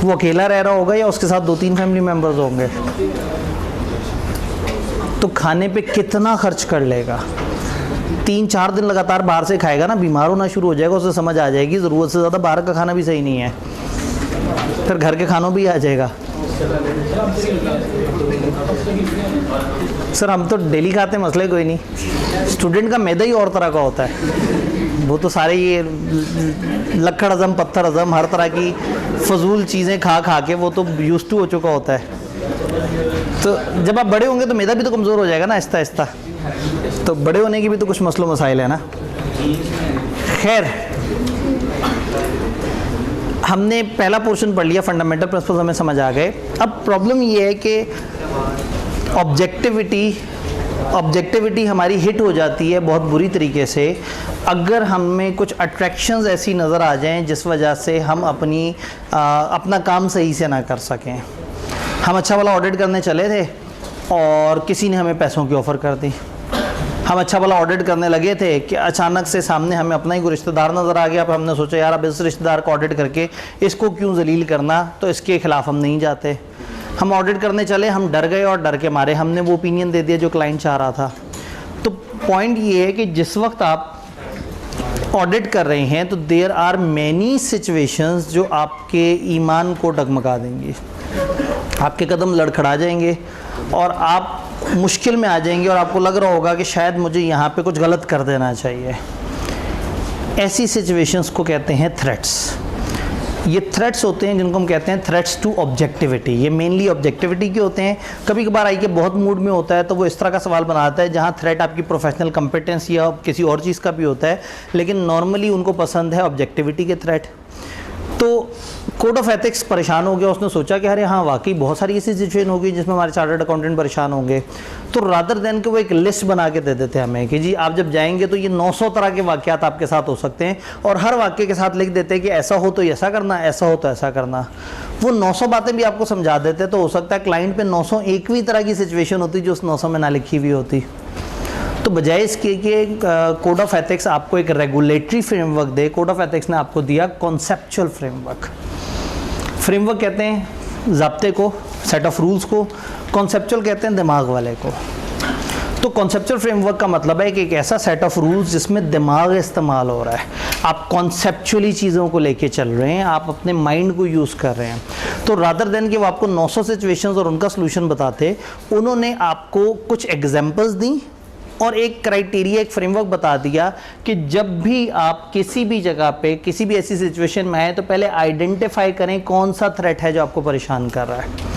वो अकेला रह रहा होगा या उसके साथ 2-3 फैमिली मेम्बर्स होंगे। तो खाने पे कितना खर्च कर लेगा? 3-4 दिन लगातार बाहर से खाएगा ना, बीमार होना शुरू हो जाएगा। उसे समझ आ जाएगी ज़रूरत से ज़्यादा बाहर का खाना भी सही नहीं है, फिर घर के खानों भी आ जाएगा। सर हम तो डेली खाते हैं, मसले कोई नहीं। स्टूडेंट का मैदा ही और तरह का होता है, वो तो सारे ये लक्कड़ हज़म, पत्थर हज़म, हर तरह की फजूल चीज़ें खा खा के वो तो यूज़ टू हो चुका होता है। तो जब आप बड़े होंगे तो मैदा भी तो कमज़ोर हो जाएगा ना आहिस्ता आहिस्ता। तो बड़े होने की भी तो कुछ मसलो मसाइल है ना। खैर, हमने पहला पोर्शन पढ़ लिया, फंडामेंटल प्रिंसिपल्स हमें समझ आ गए। अब प्रॉब्लम ये है कि ऑब्जेक्टिविटी हमारी हिट हो जाती है बहुत बुरी तरीके से अगर हमें कुछ अट्रैक्शंस ऐसी नज़र आ जाएं जिस वजह से हम अपना काम सही से ना कर सकें। हम अच्छा वाला ऑडिट करने चले थे और किसी ने हमें पैसों की ऑफ़र कर दी। हम अच्छा वाला ऑडिट करने लगे थे कि अचानक से सामने हमें अपना ही कोई रिश्तेदार नज़र आ गया। अब हमने सोचा यार अब इस रिश्तेदार को ऑडिट करके इसको क्यों जलील करना, तो इसके ख़िलाफ़ हम नहीं जाते। हम ऑडिट करने चले, हम डर गए और डर के मारे हमने वो ओपिनियन दे दिया जो क्लाइंट चाह रहा था। तो पॉइंट ये है कि जिस वक्त आप ऑडिट कर रहे हैं तो देयर आर मैनी सिचुएशंस जो आपके ईमान को डगमगा देंगी, आपके कदम लड़खड़ा जाएंगे और आप मुश्किल में आ जाएंगे और आपको लग रहा होगा कि शायद मुझे यहाँ पे कुछ गलत कर देना चाहिए। ऐसी सिचुएशंस को कहते हैं थ्रेट्स। ये थ्रेट्स होते हैं जिनको हम कहते हैं थ्रेट्स टू ऑब्जेक्टिविटी। ये मेनली ऑब्जेक्टिविटी के होते हैं। कभी कभार आई के बहुत मूड में होता है तो वो इस तरह का सवाल बनाता है जहाँ थ्रेट आपकी प्रोफेशनल कंपिटेंस या किसी और चीज़ का भी होता है, लेकिन नॉर्मली उनको पसंद है ऑब्जेक्टिविटी के थ्रेट। तो कोड ऑफ एथिक्स परेशान हो गया, उसने सोचा कि अरे हाँ वाकई बहुत सारी ऐसी सिचुएशन होगी जिसमें हमारे चार्टर्ड अकाउंटेंट परेशान होंगे। तो रादर देन के वो एक लिस्ट बना के दे देते हैं हमें कि जी आप जब जाएंगे तो ये 900 तरह के वाक़यात आपके साथ हो सकते हैं और हर वाक़े के साथ लिख देते हैं कि ऐसा हो तो ऐसा करना, ऐसा हो तो ऐसा करना। वो 900 बातें भी आपको समझा देते, तो हो सकता है क्लाइंट पे 901वीं तरह की सिचुएशन होती जो उस 900 में ना लिखी हुई होती। तो बजाय इसके कि कोड ऑफ एथिक्स आपको एक regulatory framework they, code of ethics ने आपको दिया कॉन्सेप्चुअल फ्रेमवर्क। फ्रेमवर्क कहते हैं ज़ाब्ते को, सेट ऑफ रूल्स को, कॉन्सेप्चुअल कहते हैं दिमाग वाले को। तो कॉन्सेप्चुअल फ्रेमवर्क का मतलब है कि एक ऐसा सेट ऑफ रूल्स जिसमें दिमाग इस्तेमाल हो रहा है, आप कॉन्सेप्चुअली चीज़ों को लेके चल रहे हैं, आप अपने माइंड को यूज़ कर रहे हैं। तो रादर देन कि वो आपको 900 सिचुएशंस और उनका सोल्यूशन बताते, उन्होंने आपको कुछ एग्जांपल्स दी और एक क्राइटेरिया, एक फ्रेमवर्क बता दिया कि जब भी आप किसी भी जगह पे किसी भी ऐसी सिचुएशन में आए तो पहले आइडेंटिफाई करें कौन सा थ्रेट है जो आपको परेशान कर रहा है,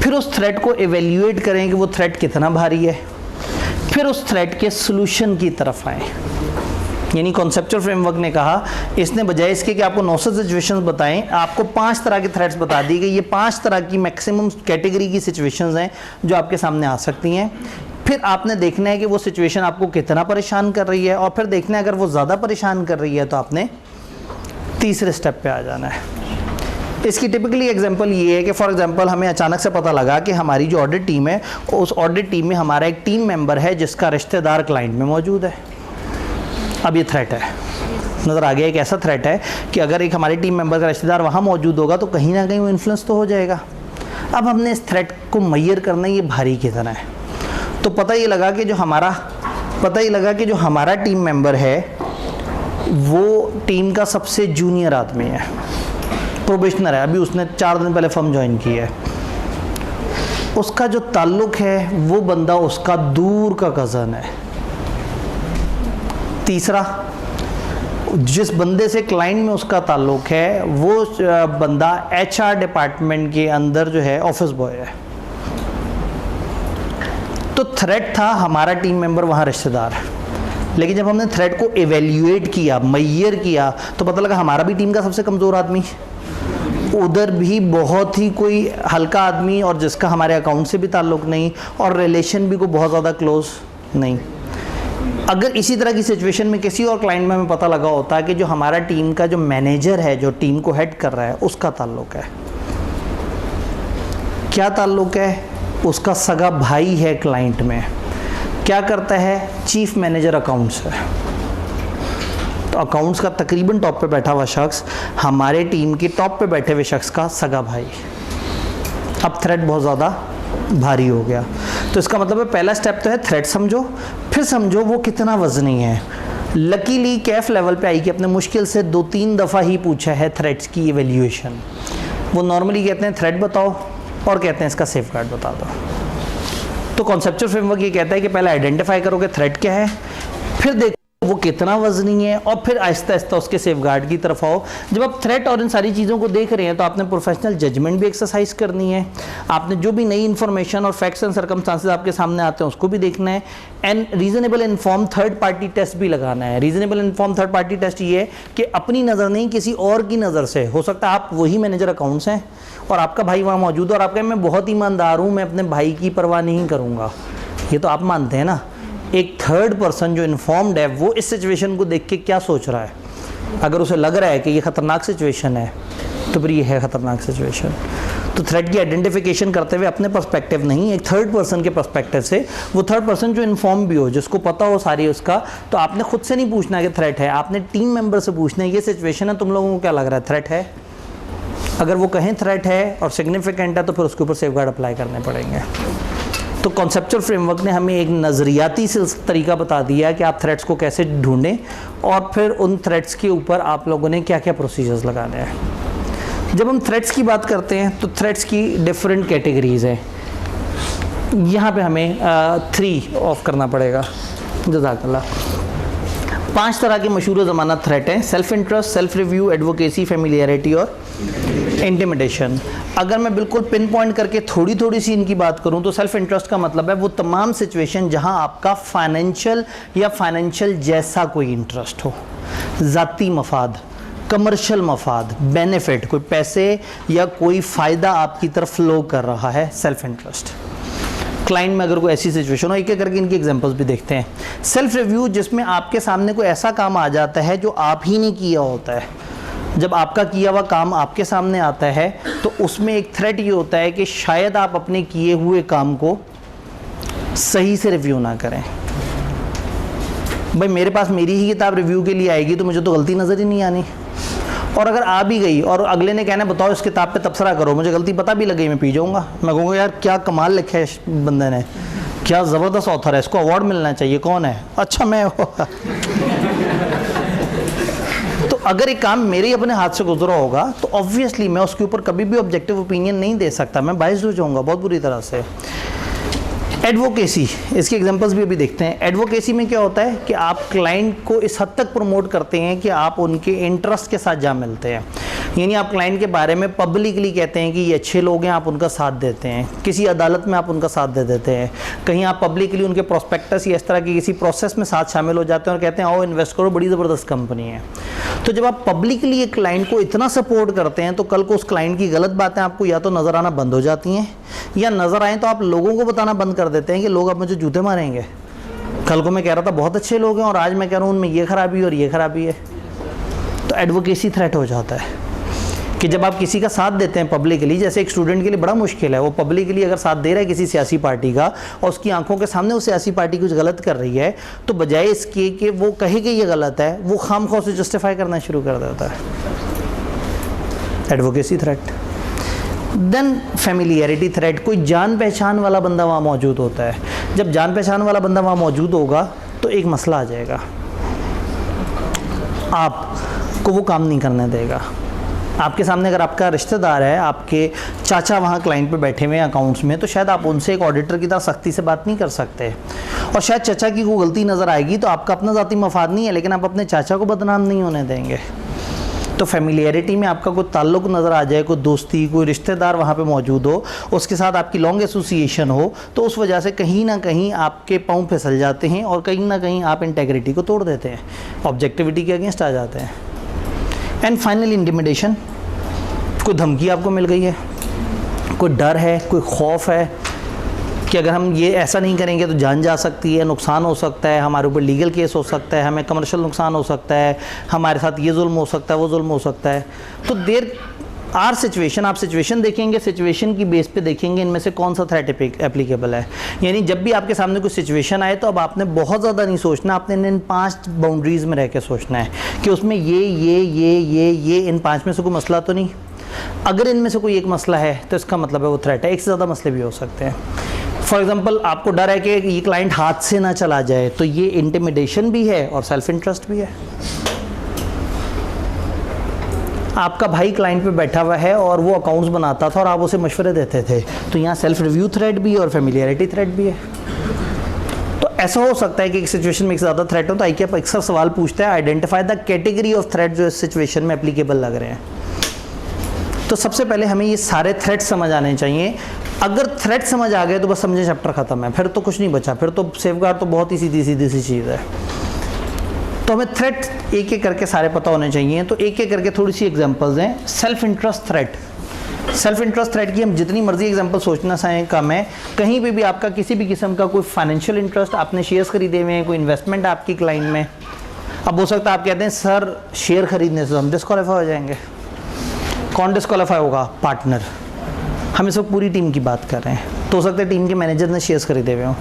फिर उस थ्रेट को एवेल्यूएट करें कि वो थ्रेट कितना भारी है, फिर उस थ्रेट के सॉल्यूशन की तरफ आएँ। यानी कॉन्सेप्चुअल फ्रेमवर्क ने कहा, इसने बजाय इसके कि आपको 900 सिचुएशंस बताएं, आपको 5 तरह के थ्रेट्स बता दी गई। ये 5 तरह की मैक्सिमम कैटेगरी की सिचुएशंस हैं जो आपके सामने आ सकती हैं। फिर आपने देखना है कि वो सिचुएशन आपको कितना परेशान कर रही है, और फिर देखना है अगर वो ज़्यादा परेशान कर रही है तो आपने तीसरे स्टेप पे आ जाना है। इसकी टिपिकली एग्जांपल ये है कि फॉर एग्जांपल हमें अचानक से पता लगा कि हमारी जो ऑडिट टीम है, उस ऑडिट टीम में हमारा एक टीम मेंबर है जिसका रिश्तेदार क्लाइंट में मौजूद है। अब ये थ्रेट है, नज़र आ गया एक ऐसा थ्रेट है कि अगर एक हमारे टीम मेंबर का रिश्तेदार वहाँ मौजूद होगा तो कहीं ना कहीं वो इन्फ्लुएंस तो हो जाएगा। अब हमने इस थ्रेट को मैयर करना, ये भारी कितना है। तो पता ये लगा कि जो हमारा टीम मेंबर है वो टीम का सबसे जूनियर आदमी है, प्रोबेशनर है, अभी उसने 4 दिन पहले फर्म ज्वाइन की है। उसका जो ताल्लुक है वो बंदा उसका दूर का कज़न है। तीसरा, जिस बंदे से क्लाइंट में उसका ताल्लुक है वो बंदा HR डिपार्टमेंट के अंदर जो है ऑफिस बॉय है। तो थ्रेट था हमारा टीम मेंबर वहाँ रिश्तेदार है, लेकिन जब हमने थ्रेट को एवेल्यूएट किया, मैयर किया, तो पता लगा हमारा भी टीम का सबसे कमज़ोर आदमी, उधर भी बहुत ही कोई हल्का आदमी और जिसका हमारे अकाउंट से भी ताल्लुक़ नहीं और रिलेशन भी को बहुत ज़्यादा क्लोज नहीं। अगर इसी तरह की सिचुएशन में किसी और क्लाइंट में हमें पता लगा होता है कि जो हमारा टीम का जो मैनेजर है, जो टीम को हेड कर रहा है, उसका ताल्लुक़ है, क्या ताल्लुक़ है, उसका सगा भाई है क्लाइंट में, क्या करता है, चीफ मैनेजर अकाउंट्स है। तो अकाउंट्स का तकरीबन टॉप पे बैठा हुआ शख्स हमारे टीम के टॉप पे बैठे हुए शख्स का सगा भाई। अब थ्रेट बहुत ज़्यादा भारी हो गया। तो इसका मतलब है पहला स्टेप तो है थ्रेट समझो, फिर समझो वो कितना वजनी है। लकीली कैफ लेवल पे आई कि अपने मुश्किल से 2-3 दफ़ा ही पूछा है थ्रेट्स की इवेल्यूएशन। वो नॉर्मली कहते हैं थ्रेट बताओ और कहते हैं इसका सेफगार्ड बता दो। तो कॉन्सेप्चुअल फ्रेमवर्क ये कहता है कि पहले आइडेंटिफाई करो कि थ्रेट क्या है, फिर देखो वो कितना वजनी है, और फिर आहिस्ता आहिस्ता उसके सेफगार्ड की तरफ आओ। जब आप थ्रेट और इन सारी चीज़ों को देख रहे हैं तो आपने प्रोफेशनल जजमेंट भी एक्सरसाइज करनी है। आपने जो भी नई इन्फॉर्मेशन और फैक्ट्स एंड सर्कमस्टांसेस आपके सामने आते हैं उसको भी देखना है, and reasonable inform third party test भी लगाना है। Reasonable inform third party test ये है कि अपनी नज़र नहीं, किसी और की नज़र से, हो सकता है आप वही मैनेजर अकाउंट्स हैं और आपका भाई वहाँ मौजूद है और आप कहें मैं बहुत ईमानदार हूँ, मैं अपने भाई की परवाह नहीं करूँगा, ये तो आप मानते हैं ना। एक थर्ड पर्सन जो इन्फॉर्म्ड है वो इस सिचुएशन को देख के क्या सोच रहा है, अगर उसे लग रहा है कि ये ख़तरनाक सिचुएशन है तो फिर ये है ख़तरनाक सिचुएशन। तो थ्रेट की आइडेंटिफिकेशन करते हुए अपने पर्सपेक्टिव नहीं, एक थर्ड पर्सन के पर्सपेक्टिव से, वो थर्ड पर्सन जो इन्फॉर्म भी हो, जिसको पता हो सारी उसका, तो आपने खुद से नहीं पूछना कि थ्रेट है, आपने टीम मेंबर से पूछना है ये सिचुएशन है, तुम लोगों को क्या लग रहा है थ्रेट है। अगर वो कहें थ्रेट है और सिग्निफिकेंट है तो फिर उसके ऊपर सेफगार्ड अप्लाई करने पड़ेंगे। तो कॉन्सेप्चुअल फ्रेमवर्क ने हमें एक नज़रियाती तरीका बता दिया है कि आप थ्रेट्स को कैसे ढूंढें और फिर उन थ्रेट्स के ऊपर आप लोगों ने क्या क्या प्रोसीजर्स लगाने हैं। जब हम थ्रेट्स की बात करते हैं तो थ्रेट्स की डिफरेंट कैटेगरीज़ हैं। यहाँ पे हमें 3 ऑफ करना पड़ेगा। जज़ाकल्लाह। 5 तरह के मशहूर ज़माना थ्रेट हैं: self interest, self review, advocacy, familiarity और इंटिमिडेशन। अगर मैं बिल्कुल पिन पॉइंट करके थोड़ी थोड़ी सी इनकी बात करूं तो सेल्फ इंटरेस्ट का मतलब है वो तमाम सिचुएशन जहां आपका फाइनेंशियल या फाइनेंशियल जैसा कोई इंटरेस्ट हो, ज़ाती मफाद, कमर्शियल मफाद, बेनिफिट, कोई पैसे या कोई फ़ायदा आपकी तरफ फ्लो कर रहा है, सेल्फ इंटरेस्ट। क्लाइंट में अगर कोई ऐसी सिचुएशन हो, एक एक करके इनकी एग्जांपल्स भी देखते हैं। सेल्फ रिव्यू, जिसमें आपके सामने कोई ऐसा काम आ जाता है जो आप ही ने किया होता है। जब आपका किया हुआ काम आपके सामने आता है तो उसमें एक थ्रेट ये होता है कि शायद आप अपने किए हुए काम को सही से रिव्यू ना करें। भाई मेरे पास मेरी ही किताब रिव्यू के लिए आएगी तो मुझे तो गलती नज़र ही नहीं आनी, और अगर आ भी गई और अगले ने कहना बताओ इस किताब पे तबसरा करो, मुझे गलती पता भी लग गई, मैं पी जाऊँगा। मैं कहूँगा यार क्या कमाल लिखा है इस बंदे ने, क्या ज़बरदस्त ऑथर है, इसको अवार्ड मिलना चाहिए, कौन है? अच्छा मैं तो अगर एक काम मेरे ही अपने हाथ से गुजरा होगा तो ऑब्वियसली मैं उसके ऊपर कभी भी ऑब्जेक्टिव ओपिनियन नहीं दे सकता, मैं बायस्ड हो जाऊंगा बहुत बुरी तरह से। एडवोकेसी, इसके एग्जांपल्स भी अभी देखते हैं। एडवोकेसी में क्या होता है कि आप क्लाइंट को इस हद तक प्रमोट करते हैं कि आप उनके इंटरेस्ट के साथ जा मिलते हैं, यानी आप क्लाइंट के बारे में पब्लिकली कहते हैं कि ये अच्छे लोग हैं, आप उनका साथ देते हैं, किसी अदालत में आप उनका साथ दे देते हैं, कहीं आप पब्लिकली उनके प्रोस्पेक्टस या इस तरह की किसी प्रोसेस में साथ शामिल हो जाते हैं और कहते हैं आओ इन्वेस्ट करो, बड़ी ज़बरदस्त कंपनी है। तो जब आप पब्लिकली एक क्लाइंट को इतना सपोर्ट करते हैं तो कल को उस क्लाइंट की गलत बातें आपको या तो नज़र आना बंद हो जाती हैं, या नज़र आएँ तो आप लोगों को बताना बंद कर देते हैं कि लोग अब मुझे जूते मारेंगे। कल को मैं कह रहा था बहुत अच्छे लोग हैं और आज मैं कह रहा हूँ उनमें ये खराबी है और ये खराबी है। तो एडवोकेसी थ्रेट हो जाता है कि जब आप किसी का साथ देते हैं पब्लिकली, जैसे एक स्टूडेंट के लिए बड़ा मुश्किल है, वो पब्लिकली अगर साथ दे रहा है किसी सियासी पार्टी का और उसकी आंखों के सामने वो सियासी पार्टी कुछ गलत कर रही है, तो बजाय इसके कि वो कहे कि ये गलत है, वो खामखौह से जस्टिफाई करना शुरू कर देता है। Advocacy threat. Then familiarity threat, कोई जान पहचान वाला बंदा वहाँ मौजूद होता है। जब जान पहचान वाला बंदा वहाँ मौजूद होगा तो एक मसला आ जाएगा, आपको वो काम नहीं करने देगा। आपके सामने अगर आपका रिश्तेदार है, आपके चाचा वहाँ क्लाइंट पे बैठे हुए हैं अकाउंट्स में, तो शायद आप उनसे एक ऑडिटर की तरह सख्ती से बात नहीं कर सकते, और शायद चाचा की कोई गलती नज़र आएगी तो आपका अपना ज़ाती मफाद नहीं है, लेकिन आप अपने चाचा को बदनाम नहीं होने देंगे। तो फैमिलियरिटी में आपका कोई ताल्लुक़ नज़र आ जाए, कोई दोस्ती, कोई रिश्तेदार वहाँ पे मौजूद हो, उसके साथ आपकी लॉन्ग एसोसिएशन हो, तो उस वजह से कहीं ना कहीं आपके पाँव फिसल जाते हैं और कहीं ना कहीं आप इंटेग्रिटी को तोड़ देते हैं, ऑब्जेक्टिविटी के अगेंस्ट आ जाते हैं। एंड फाइनली इंटिमिडेशन, कोई धमकी आपको मिल गई है, कोई डर है, कोई खौफ है कि अगर हम ये ऐसा नहीं करेंगे तो जान जा सकती है, नुकसान हो सकता है, हमारे ऊपर लीगल केस हो सकता है, हमें कमर्शियल नुकसान हो सकता है, हमारे साथ ये जुल्म हो सकता है, वो जुल्म हो सकता है। तो देर आर सिचुएशन, आप सिचुएशन देखेंगे, सिचुएशन की बेस पे देखेंगे इनमें से कौन सा थ्रेट एप्लीकेबल है। यानी जब भी आपके सामने कोई सिचुएशन आए तो अब आपने बहुत ज़्यादा नहीं सोचना, आपने इन 5 बाउंड्रीज़ में रह के सोचना है कि उसमें ये इन 5 में से कोई मसला तो नहीं। अगर इनमें से कोई एक मसला है तो इसका मतलब है वो थ्रेट है। एक से ज़्यादा मसले भी हो सकते हैं। फॉर एग्जांपल आपको डर है कि ये क्लाइंट हाथ से ना चला जाए, तो ये इंटिमिडेशन भी है और सेल्फ इंटरेस्ट भी है। आपका भाई क्लाइंट पे बैठा हुआ है और वो अकाउंट्स बनाता था और आप उसे मशवरे देते थे, तो यहाँ सेल्फ रिव्यू थ्रेट भी है और फेमिलियरिटी थ्रेट भी है। तो ऐसा हो सकता है कि एक सिचुएशन में एक ज़्यादा थ्रेट हो, तो आई क्या अक्सर सवाल पूछता है identify the category of threat जो इस सिचुएशन में एप्लीकेबल लग रहे हैं। तो सबसे पहले हमें ये सारे थ्रेट समझ आने चाहिए। अगर थ्रेट समझ आ गए तो बस समझे चैप्टर ख़त्म है, फिर तो कुछ नहीं बचा, फिर तो सेफगार्ड तो बहुत ही सीधी सी चीज़ है। तो हमें थ्रेट एक एक करके सारे पता होने चाहिए। तो एक एक करके थोड़ी सी एग्जांपल्स हैं। Self interest threat, self interest threat की हम जितनी मर्जी एग्जांपल सोचना चाहें कम है। कहीं पे भी आपका किसी भी किस्म का कोई फाइनेंशियल इंटरेस्ट, आपने शेयर्स खरीदे हुए हैं, कोई इन्वेस्टमेंट आपकी क्लाइंट में, अब हो सकता है आप कहते हैं सर शेयर खरीदने से हम डिस्क्वालीफाई हो जाएंगे। कौन डिस्क्वालीफाई होगा? पार्टनर। हम इस वक्त पूरी टीम की बात कर रहे हैं। तो हो सकता है टीम के मैनेजर ने शेयर्स खरीदे हुए हों,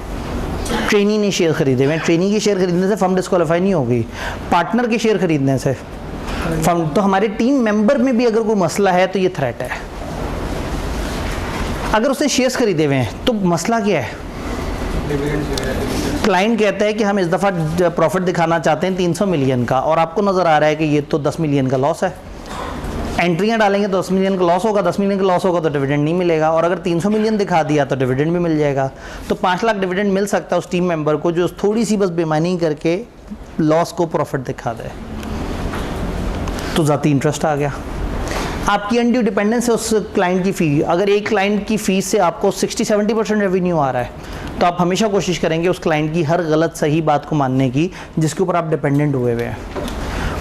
ट्रेनी ने शेयर खरीदे हुए हैं। ट्रेनी के शेयर खरीदने से फर्म डिस्क्वालीफाई नहीं होगी, पार्टनर के शेयर खरीदने से फर्म। तो हमारे टीम मेंबर में भी अगर कोई मसला है तो ये थ्रेट है। अगर उसने शेयर्स खरीदे हुए हैं तो मसला क्या है? क्लाइंट कहता है कि हम इस दफ़ा प्रॉफिट दिखाना चाहते हैं 300 मिलियन का, और आपको नज़र आ रहा है कि ये तो 10 मिलियन का लॉस है। एंट्रियाँ डालेंगे तो 10 मिलियन का लॉस होगा, 10 मिलियन का लॉस होगा तो डिविडेंड नहीं मिलेगा, और अगर 300 मिलियन दिखा दिया तो डिविडेंड भी मिल जाएगा। तो 5 लाख डिविडेंड मिल सकता है उस टीम मेंबर को जो थोड़ी सी बस बेईमानी करके लॉस को प्रॉफिट दिखा दे। तो ज़ाती इंटरेस्ट आ गया। आपकी अनड्यू डिपेंडेंस है उस क्लाइंट की फ़ी। अगर एक क्लाइंट की फ़ीस से आपको 60-70% रेवेन्यू आ रहा है तो आप हमेशा कोशिश करेंगे उस क्लाइंट की हर गलत सही बात को मानने की जिसके ऊपर आप डिपेंडेंट हुए हुए हैं।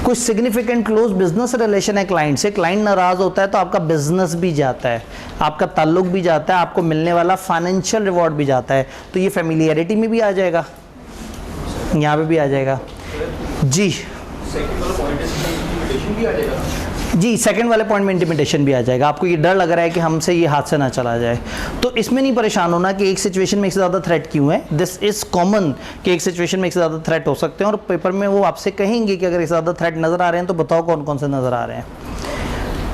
कुछ सिग्निफिकेंट क्लोज बिजनेस रिलेशन है क्लाइंट से, क्लाइंट नाराज़ होता है तो आपका बिजनेस भी जाता है, आपका ताल्लुक भी जाता है, आपको मिलने वाला फाइनेंशियल रिवॉर्ड भी जाता है। तो ये फैमिलियरिटी में भी आ जाएगा, यहाँ पे भी आ जाएगा। जी जी, सेकंड वाले पॉइंट में इंटिमिडेशन भी आ जाएगा। आपको ये डर लग रहा है कि हमसे ये हाथ से ना चला जाए, तो इसमें नहीं परेशान होना कि एक सिचुएशन में एक से ज़्यादा थ्रेट क्यों है। दिस इज़ कॉमन कि एक सिचुएशन में एक से ज़्यादा थ्रेट हो सकते हैं, और पेपर में वो आपसे कहेंगे कि अगर एक से ज़्यादा थ्रेट नज़र आ रहे हैं तो बताओ कौन कौन से नज़र आ रहे हैं।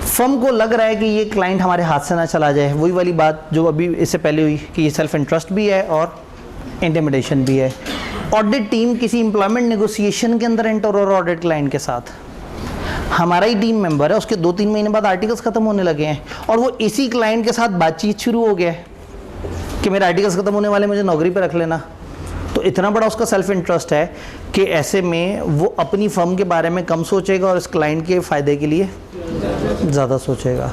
फर्म को लग रहा है कि ये क्लाइंट हमारे हाथ से ना चला जाए, वही वाली बात जो अभी इससे पहले हुई कि ये सेल्फ इंटरेस्ट भी है और इंटिमिडेशन भी है। ऑडिट टीम किसी एम्प्लॉयमेंट नेगोशिएशन के अंदर एंटर और ऑडिट क्लाइंट के साथ, हमारा ही टीम मेंबर है, उसके 2-3 महीने बाद आर्टिकल्स खत्म होने लगे हैं और वो इसी क्लाइंट के साथ बातचीत शुरू हो गया है कि मेरे आर्टिकल्स खत्म होने वाले, मुझे नौकरी पे रख लेना। तो इतना बड़ा उसका सेल्फ इंटरेस्ट है कि ऐसे में वो अपनी फर्म के बारे में कम सोचेगा और इस क्लाइंट के फ़ायदे के लिए ज़्यादा सोचेगा।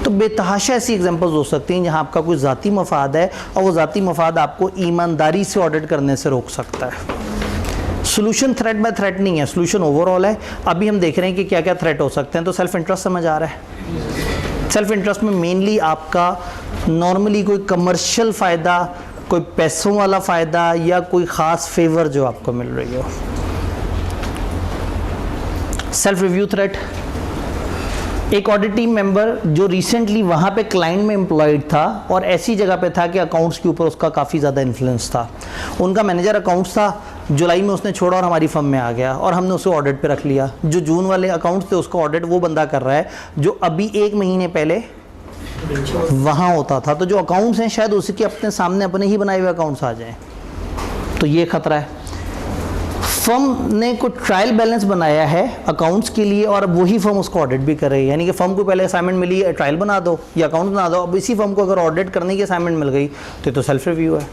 तो बेतहाशा ऐसी एग्जांपल्स हो सकती हैं जहां आपका कोई ज़ाती मफाद है और वो ज़ाती मफाद आपको ईमानदारी से ऑडिट करने से रोक सकता है। सोल्यूशन थ्रेट बाय थ्रेट नहीं है, सोल्यूशन ओवरऑल है। अभी हम देख रहे हैं कि क्या क्या थ्रेट हो सकते हैं। तो सेल्फ इंटरेस्ट समझ आ रहा है। सेल्फ इंटरेस्ट में मेनली आपका नॉर्मली कोई कमर्शियल फ़ायदा, कोई पैसों वाला फ़ायदा या कोई ख़ास फेवर जो आपको मिल रही हो। सेल्फ रिव्यू थ्रेट, एक ऑडिट टीम मेंबर जो रिसेंटली वहाँ पे क्लाइंट में एम्प्लॉयड था और ऐसी जगह पे था कि अकाउंट्स के ऊपर उसका काफ़ी ज़्यादा इन्फ्लुएंस था। उनका मैनेजर अकाउंट्स था, जुलाई में उसने छोड़ा और हमारी फर्म में आ गया और हमने उसे ऑडिट पे रख लिया। जो जून वाले अकाउंट्स थे उसका ऑडिट वो बंदा कर रहा है जो अभी 1 महीने पहले वहाँ होता था। तो जो अकाउंट्स हैं शायद उसके अपने सामने अपने ही बनाए हुए अकाउंट्स आ जाएँ, तो ये खतरा है। फर्म ने कुछ ट्रायल बैलेंस बनाया है अकाउंट्स के लिए और अब वही फर्म उसको ऑडिट भी कर रही है, यानी कि फर्म को पहले असाइनमेंट मिली है ट्रायल बना दो या अकाउंट बना दो, अब इसी फर्म को अगर ऑडिट करने की असाइनमेंट मिल गई तो सेल्फ रिव्यू है।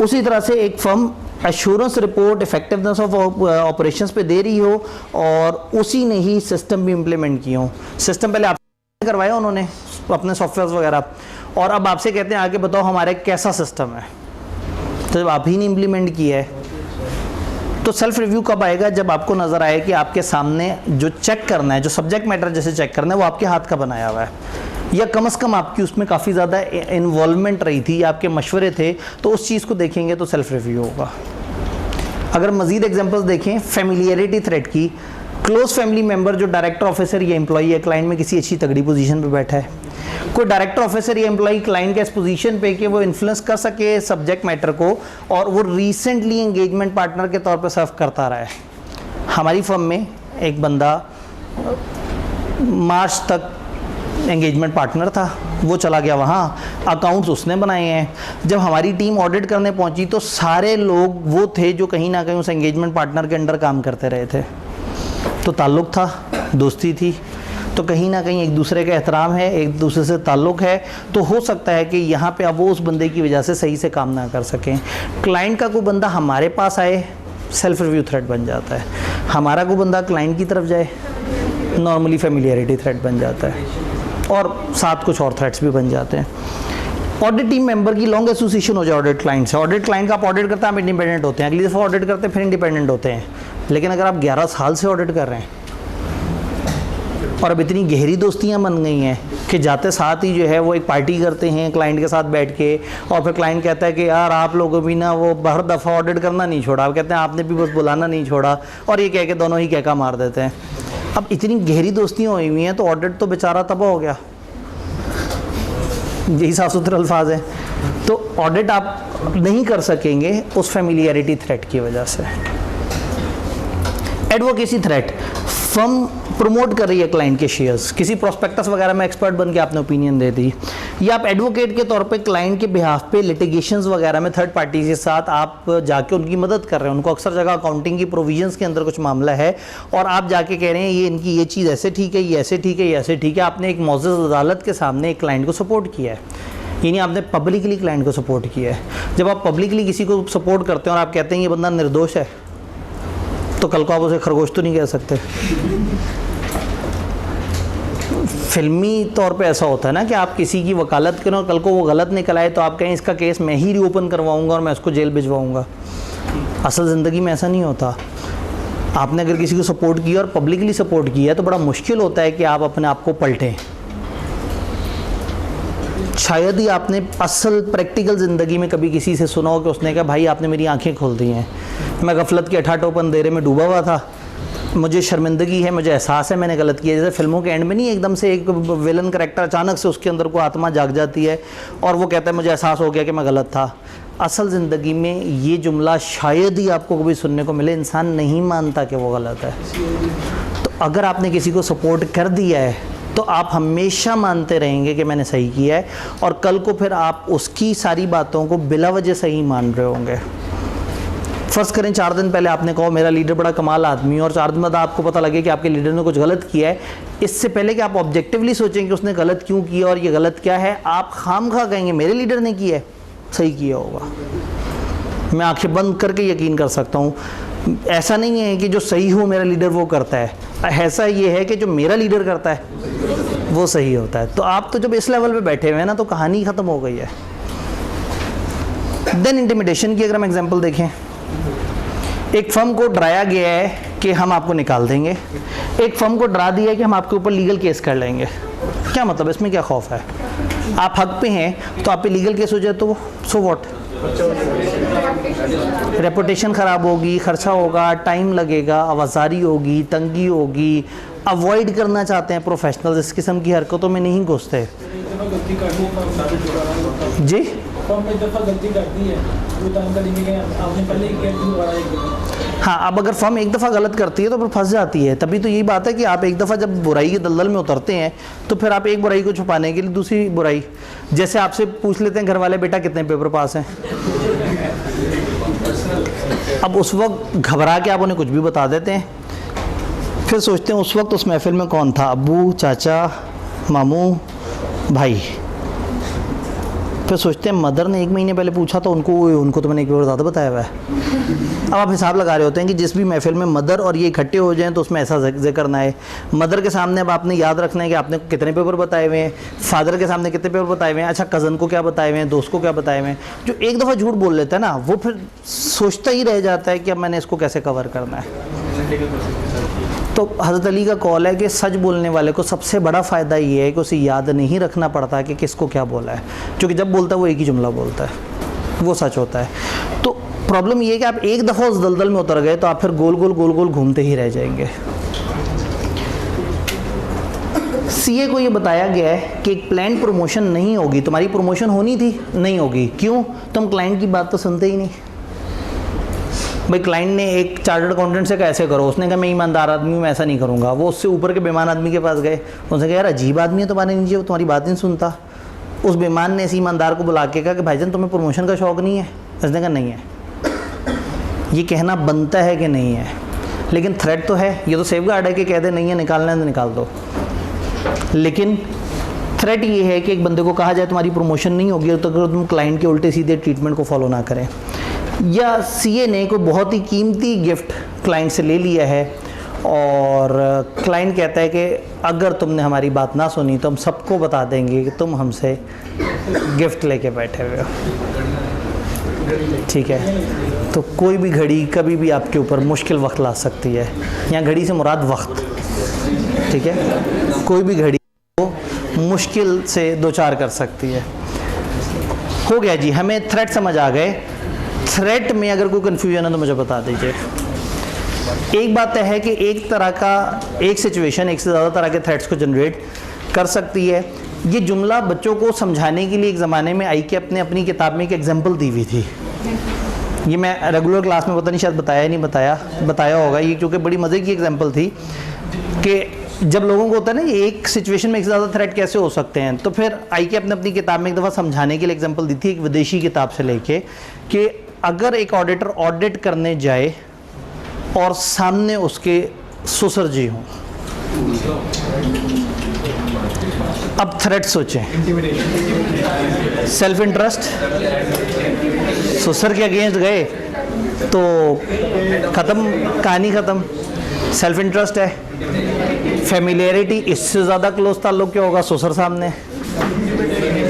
उसी तरह से एक firm assurance report effectiveness of operations पे दे रही हो और उसी ने ही सिस्टम भी इम्प्लीमेंट किए हो। सिस्टम पहले आपने करवाया उन्होंने अपने सॉफ्टवेयर वगैरह, और अब आपसे कहते हैं आगे बताओ हमारा कैसा सिस्टम है, तो जब आप ही ने इम्प्लीमेंट किया है तो सेल्फ रिव्यू कब आएगा? जब आपको नज़र आए कि आपके सामने जो चेक करना है, जो सब्जेक्ट मैटर जैसे चेक करना है वो आपके हाथ का बनाया हुआ है, या कम से कम आपकी उसमें काफ़ी ज़्यादा इन्वॉल्वमेंट रही थी या आपके मशवरे थे, तो उस चीज़ को देखेंगे तो सेल्फ रिव्यू होगा। अगर मज़ीद एग्जांपल्स देखें फैमिलियरिटी थ्रेट की, क्लोज फैमिली मेम्बर जो डायरेक्टर ऑफिसर या एम्प्लॉई है क्लाइंट में किसी अच्छी तगड़ी पोजीशन पे बैठा है, कोई डायरेक्टर ऑफिसर या एम्प्लॉई क्लाइंट के इस पोजीशन पे कि वो इन्फ्लुएंस कर सके सब्जेक्ट मैटर को और वो रिसेंटली एंगेजमेंट पार्टनर के तौर पे सर्व करता रहा है। हमारी फर्म में एक बंदा मार्च तक एंगेजमेंट पार्टनर था, वो चला गया वहाँ, अकाउंट्स उसने बनाए हैं। जब हमारी टीम ऑडिट करने पहुँची तो सारे लोग वो थे जो कहीं ना कहीं उस एंगेजमेंट पार्टनर के अंडर काम करते रहे थे। तो ताल्लुक़ था, दोस्ती थी, तो कहीं ना कहीं एक दूसरे का एहतराम है, एक दूसरे से ताल्लुक़ है, तो हो सकता है कि यहाँ पे अब वो उस बंदे की वजह से सही से काम ना कर सकें। क्लाइंट का कोई बंदा हमारे पास आए, सेल्फ रिव्यू थ्रेट बन जाता है। हमारा कोई बंदा क्लाइंट की तरफ जाए, नॉर्मली फैमिलियरिटी थ्रेट बन जाता है, और साथ कुछ और थ्रेट्स भी बन जाते हैं। ऑडिट टीम मेंबर की लॉन्ग एसोसिएशन हो जाए ऑडिट क्लाइंट से, ऑडिट क्लाइंट का आप ऑडिट करते हैं, आप इंडिपेंडेंट होते हैं, अगली दफ़ा ऑडिट करते हैं फिर इंडिपेंडेंट होते हैं। लेकिन अगर आप 11 साल से ऑडिट कर रहे हैं और अब इतनी गहरी दोस्तियां बन गई हैं कि जाते साथ ही जो है वो एक पार्टी करते हैं क्लाइंट के साथ बैठ के, और फिर क्लाइंट कहता है कि यार आप लोगों भी ना वो हर दफ़ा ऑडिट करना नहीं छोड़ा, आप कहते हैं आपने भी बस बुलाना नहीं छोड़ा, और ये कह के दोनों ही कहका मार देते हैं। अब इतनी गहरी दोस्तियाँ हुई हुई हैं तो ऑडिट तो बेचारा तबाह हो गया, यही साफ सुथरे अल्फाज हैं। तो ऑडिट आप नहीं कर सकेंगे उस फैमिलियरिटी थ्रेट की वजह से। एडवोकेसी थ्रेट, फर्म प्रमोट कर रही है क्लाइंट के शेयर्स, किसी प्रोस्पेक्टस वगैरह में एक्सपर्ट बन के आपने ओपिनियन दे दी, या आप एडवोकेट के तौर पे क्लाइंट के बिहाफ पे लिटिगेशंस वगैरह में थर्ड पार्टी के साथ आप जाके उनकी मदद कर रहे हैं। उनको अक्सर जगह अकाउंटिंग की प्रोविजंस के अंदर कुछ मामला है और आप जाके कह रहे हैं ये इनकी ये चीज़ ऐसे ठीक है, ये ऐसे ठीक है, ये ऐसे ठीक है। आपने एक मौजूद अदालत के सामने एक क्लाइंट को सपोर्ट किया है, यानी आपने पब्लिकली क्लाइंट को सपोर्ट किया है। जब आप पब्लिकली किसी को सपोर्ट करते हैं और आप कहते हैं ये बंदा निर्दोष है, तो कल को आप उसे खरगोश तो नहीं कह सकते। फिल्मी तौर पे ऐसा होता है ना कि आप किसी की वकालत करें और कल को वो गलत निकल आए तो आप कहें इसका केस मैं ही रीओपन करवाऊंगा और मैं उसको जेल भिजवाऊंगा। असल ज़िंदगी में ऐसा नहीं होता। आपने अगर किसी को सपोर्ट किया और पब्लिकली सपोर्ट किया तो बड़ा मुश्किल होता है कि आप अपने आप को पलटें। शायद ही आपने असल प्रैक्टिकल ज़िंदगी में कभी किसी से सुना हो कि उसने कहा भाई आपने मेरी आंखें खोल दी हैं, मैं गफलत के अठाटोपन अंधेरे में डूबा हुआ था, मुझे शर्मिंदगी है, मुझे एहसास है मैंने गलत किया। जैसे फिल्मों के एंड में नहीं एकदम से एक विलन करैक्टर अचानक से उसके अंदर को आत्मा जाग जाती है और वो कहता है मुझे एहसास हो गया कि मैं गलत था। असल ज़िंदगी में ये जुमला शायद ही आपको कभी सुनने को मिले, इंसान नहीं मानता कि वो गलत है। तो अगर आपने किसी को सपोर्ट कर दिया है तो आप हमेशा मानते रहेंगे कि मैंने सही किया है, और कल को फिर आप उसकी सारी बातों को बिला वजह सही मान रहे होंगे। फर्ज करें 4 दिन पहले आपने कहा मेरा लीडर बड़ा कमाल आदमी है, और 4 दिन बाद आपको पता लगे कि आपके लीडर ने कुछ गलत किया है। इससे पहले कि आप ऑब्जेक्टिवली सोचें कि उसने गलत क्यों किया और ये गलत क्या है, आप खामखा कहेंगे मेरे लीडर ने किया है, सही किया होगा। मैं आंखें बंद करके यकीन कर सकता हूँ। ऐसा नहीं है कि जो सही हो मेरा लीडर वो करता है, ऐसा ये है कि जो मेरा लीडर करता है वो सही होता है। तो आप तो जब इस लेवल पे बैठे हुए हैं ना, तो कहानी ख़त्म हो गई है। देन इंटिमिडेशन की अगर हम एग्जांपल देखें, एक फर्म को डराया गया है कि हम आपको निकाल देंगे, एक फर्म को डरा दिया है कि हम आपके ऊपर लीगल केस कर लेंगे। क्या मतलब, इसमें क्या खौफ है? आप हक पे हैं तो आप पे लीगल केस हो जाए तो सो व्हाट, रेपुटेशन ख़राब होगी, खर्चा होगा, टाइम लगेगा, आवाज़ारी होगी, तंगी होगी। अवॉइड करना चाहते हैं प्रोफेशनल्स इस किस्म की हरकतों में नहीं घुसते जी। हाँ, अब अगर फर्म एक दफ़ा गलत करती है तो फिर फंस जाती है। तभी तो यही बात है कि आप एक दफ़ा जब बुराई के दलदल में उतरते हैं तो फिर आप एक बुराई को छुपाने के लिए दूसरी बुराई, जैसे आपसे पूछ लेते हैं घर वाले बेटा कितने पेपर पास हैं, अब उस वक्त घबरा के आप उन्हें कुछ भी बता देते हैं, फिर सोचते हैं उस वक्त उस महफिल में कौन था, अब्बू, चाचा, मामू, भाई। फिर सोचते हैं मदर ने 1 महीने पहले पूछा तो उनको तो मैंने 1 पेपर ज़्यादा बताया हुआ है। अब आप हिसाब लगा रहे होते हैं कि जिस भी महफिल में मदर और ये इकट्ठे हो जाएं तो उसमें ऐसा जिक्र करना है। मदर के सामने अब आपने याद रखना है कि आपने कितने पेपर बताए हुए हैं, फादर के सामने कितने पेपर बताए हुए हैं, अच्छा कज़न को क्या बताए हुए हैं, दोस्त को क्या बताए हुए हैं। जो एक दफ़ा झूठ बोल लेता है ना, वो फिर सोचता ही रह जाता है कि अब मैंने इसको कैसे कवर करना है। तो हज़रत अली का कौल है कि सच बोलने वाले को सबसे बड़ा फ़ायदा ये है कि उसे याद नहीं रखना पड़ता कि किसको क्या बोला है, क्योंकि जब बोलता है वो एक ही जुमला बोलता है, वो सच होता है। तो प्रॉब्लम ये है कि आप एक दफ़ा उस दलदल में उतर गए तो आप फिर गोल गोल घूमते ही रह जाएंगे। सीए को ये बताया गया है कि एक प्लान प्रमोशन नहीं होगी, तुम्हारी प्रमोशन होनी थी नहीं होगी, क्यों? तुम क्लाइंट की बात तो सुनते ही नहीं। भाई क्लाइंट ने एक चार्टर्ड अकाउंटेंट से कहा ऐसे करो, उसने कहा मैं ईमानदार आदमी हूँ, मैं ऐसा नहीं करूँगा। वो उससे ऊपर के बेईमान आदमी के पास गए, उनसे कहा यार अजीब आदमी है तुम्हारे नीचे, वो तुम्हारी बात नहीं सुनता। उस बेईमान ने इस ईमानदार को बुला के कहा कि भाईजान तुम्हें प्रमोशन का शौक़ नहीं है? उसने कहा नहीं है। ये कहना बनता है कि नहीं है, लेकिन थ्रेट तो है, ये तो सेफ गार्ड है कि कह दे नहीं है, निकालना है तो निकाल दो। लेकिन थ्रेट ये है कि एक बंदे को कहा जाए तुम्हारी प्रमोशन नहीं होगी तो अगर तुम क्लाइंट के उल्टे सीधे ट्रीटमेंट को फॉलो ना करें। या सीए ने कोई बहुत ही कीमती गिफ्ट क्लाइंट से ले लिया है और क्लाइंट कहता है कि अगर तुमने हमारी बात ना सुनी तो हम सबको बता देंगे कि तुम हमसे गिफ्ट लेके बैठे हुए हो, ठीक है? तो कोई भी घड़ी कभी भी आपके ऊपर मुश्किल वक्त ला सकती है। यहाँ घड़ी से मुराद वक्त, ठीक है? कोई भी घड़ी को मुश्किल से दो चार कर सकती है। हो गया जी, हमें थ्रेट समझ आ गए। थ्रेट में अगर कोई कन्फ्यूजन है तो मुझे बता दीजिए। एक बात है कि एक तरह का एक सिचुएशन एक से ज़्यादा तरह के थ्रेट्स को जनरेट कर सकती है। ये जुमला बच्चों को समझाने के लिए एक ज़माने में आई के अपनी किताब में एक एग्जांपल दी हुई थी। ये मैं रेगुलर क्लास में पता नहीं शायद बताया नहीं बताया होगा, ये क्योंकि बड़ी मज़े की एग्जांपल थी कि जब लोगों को होता है ना एक सिचुएशन में एक से ज़्यादा थ्रेट कैसे हो सकते हैं, तो फिर आई के अपनी किताब में एक दफ़ा समझाने के लिए एग्जाम्पल दी थी एक विदेशी किताब से लेके कि अगर एक ऑडिटर ऑडिट करने जाए और सामने उसके ससुर जी हों, अब थ्रेट सोचें, सेल्फ इंटरेस्ट, ससुर के अगेंस्ट गए तो ख़त्म, कहानी ख़त्म। सेल्फ इंटरेस्ट है, फैमिलियरिटी, इससे ज़्यादा क्लोज ताल्लुक़ क्या होगा, ससुर सामने,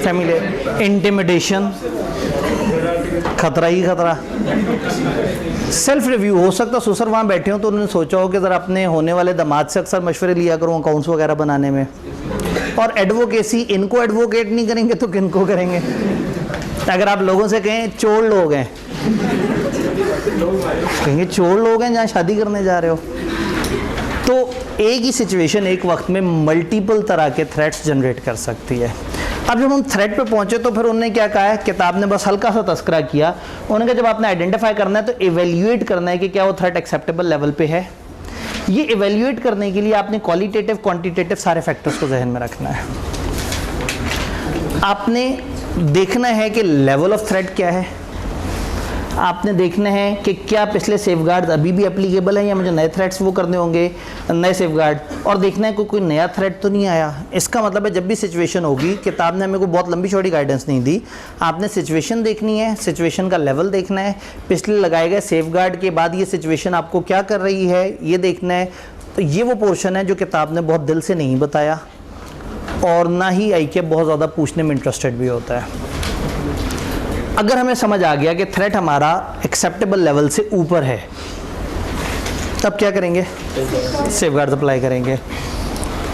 फैमिलियर, इंटिमिडेशन, खतरा ही खतरा। सेल्फ रिव्यू, हो सकता ससुर वहाँ बैठे हो तो उन्होंने सोचा हो कि ज़रा अपने होने वाले दामाद से अक्सर मशवरे लिया करूँ अकाउंट्स वगैरह बनाने में। और एडवोकेसी, इनको एडवोकेट नहीं करेंगे तो किनको करेंगे? अगर आप लोगों से कहें चोर लोग हैं, कहेंगे चोर लोग हैं जहाँ शादी करने जा रहे हो। तो एक ही सिचुएशन एक वक्त में मल्टीपल तरह के थ्रेट्स जनरेट कर सकती है। अब जब हम थ्रेट पे पहुंचे तो फिर उन्होंने क्या कहा है, किताब ने बस हल्का सा तस्करा किया। उन्होंने कहा जब आपने आइडेंटिफाई करना है तो एवेल्यूएट करना है कि क्या वो थ्रेट एक्सेप्टेबल लेवल पे है। ये इवेल्युएट करने के लिए आपने क्वालिटेटिव क्वांटिटेटिव सारे फैक्टर्स को जहन में रखना है। आपने देखना है कि लेवल ऑफ थ्रेट क्या है, आपने देखना है कि क्या पिछले सेफगार्ड्स अभी भी एप्लीकेबल हैं या मुझे नए थ्रेट्स वो करने होंगे, नए सेफगार्ड, और देखना है कोई नया थ्रेट तो नहीं आया। इसका मतलब है जब भी सिचुएशन होगी, किताब ने हमें को बहुत लंबी चौड़ी गाइडेंस नहीं दी, आपने सिचुएशन देखनी है, सिचुएशन का लेवल देखना है, पिछले लगाए गए सेफगार्ड के बाद ये सिचुएशन आपको क्या कर रही है ये देखना है। तो ये वो पोर्शन है जो किताब ने बहुत दिल से नहीं बताया और ना ही आईके बहुत ज़्यादा पूछने में इंटरेस्टेड भी होता है। अगर हमें समझ आ गया कि थ्रेट हमारा एक्सेप्टेबल लेवल से ऊपर है, तब क्या करेंगे? सेफगार्ड्स अप्लाई करेंगे।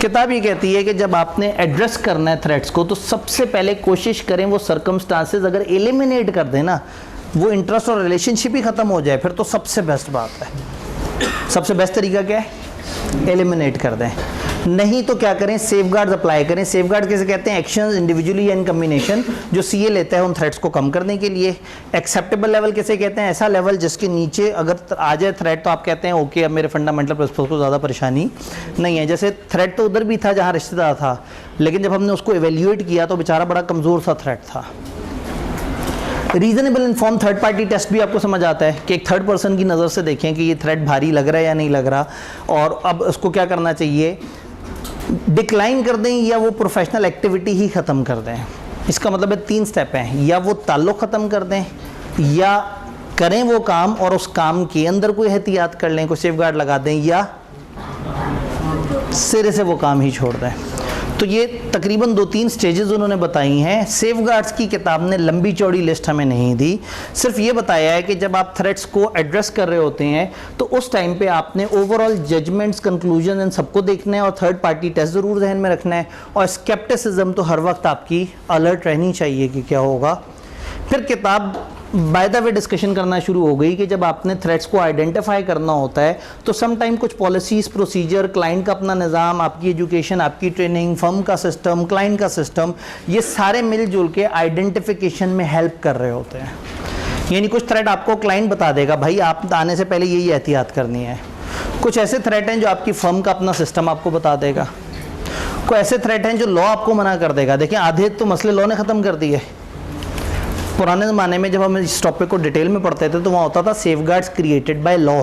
किताब ये कहती है कि जब आपने एड्रेस करना है थ्रेट्स को, तो सबसे पहले कोशिश करें वो सर्कमस्टांसेस अगर एलिमिनेट कर दें ना, वो इंटरेस्ट और रिलेशनशिप ही ख़त्म हो जाए, फिर तो सबसे बेस्ट बात है। सबसे बेस्ट तरीका क्या है? एलिमिनेट कर दें। नहीं तो क्या करें? सेफगार्ड्स अप्लाई करें। सेफगार्ड कैसे कहते हैं? एक्शंस इंडिविजुअली एंड कम्बिनेशन जो सीए लेता है उन थ्रेट्स को कम करने के लिए। एक्सेप्टेबल लेवल कैसे कहते हैं? ऐसा लेवल जिसके नीचे अगर आ जाए थ्रेट तो आप कहते हैं ओके, अब मेरे फंडामेंटल प्रिंसिपल को ज़्यादा परेशानी नहीं है। जैसे थ्रेट तो उधर भी था जहाँ रिश्तेदार था, लेकिन जब हमने उसको एवेल्यूएट किया तो बेचारा बड़ा कमज़ोर सा थ्रेट था। Reasonable inform third party test भी आपको समझ आता है कि एक थर्ड पर्सन की नज़र से देखें कि ये थ्रेट भारी लग रहा है या नहीं लग रहा, और अब उसको क्या करना चाहिए? डिक्लाइन कर दें या वो प्रोफेशनल एक्टिविटी ही ख़त्म कर दें। इसका मतलब है 3 स्टेप हैं, या वो ताल्लुक़ ख़त्म कर दें, या करें वो काम और उस काम के अंदर कोई एहतियात कर लें, कोई सेफगार्ड लगा दें, या सिरे से वो काम ही छोड़ दें। तो ये तकरीबन 2-3 स्टेजेस उन्होंने बताई हैं। सेफगार्ड्स की किताब ने लंबी चौड़ी लिस्ट हमें नहीं दी, सिर्फ ये बताया है कि जब आप थ्रेट्स को एड्रेस कर रहे होते हैं तो उस टाइम पे आपने ओवरऑल जजमेंट्स, कंक्लूजन इन सबको देखना है और थर्ड पार्टी टेस्ट ज़रूर जहन में रखना है, और स्केप्टिसिज्म तो हर वक्त आपकी अलर्ट रहनी चाहिए कि क्या होगा। फिर किताब बाय द वे डिस्कशन करना शुरू हो गई कि जब आपने थ्रेट्स को आइडेंटिफाई करना होता है तो सम टाइम कुछ पॉलिसीज़, प्रोसीजर, क्लाइंट का अपना निज़ाम, आपकी एजुकेशन, आपकी ट्रेनिंग, फर्म का सिस्टम, क्लाइंट का सिस्टम, ये सारे मिलजुल के आइडेंटिफिकेशन में हेल्प कर रहे होते हैं। यानी कुछ थ्रेट आपको क्लाइंट बता देगा, भाई आप आने से पहले यही एहतियात करनी है। कुछ ऐसे थ्रेट हैं जो आपकी फर्म का अपना सिस्टम आपको बता देगा। कोई ऐसे थ्रेट हैं जो लॉ आपको मना कर देगा। देखिए आधे तो मसले लॉ ने ख़त्म कर दिए। पुराने ज़माने में जब हम इस टॉपिक को डिटेल में पढ़ते थे तो वहाँ होता था सेफगार्ड्स क्रिएटेड बाय लॉ।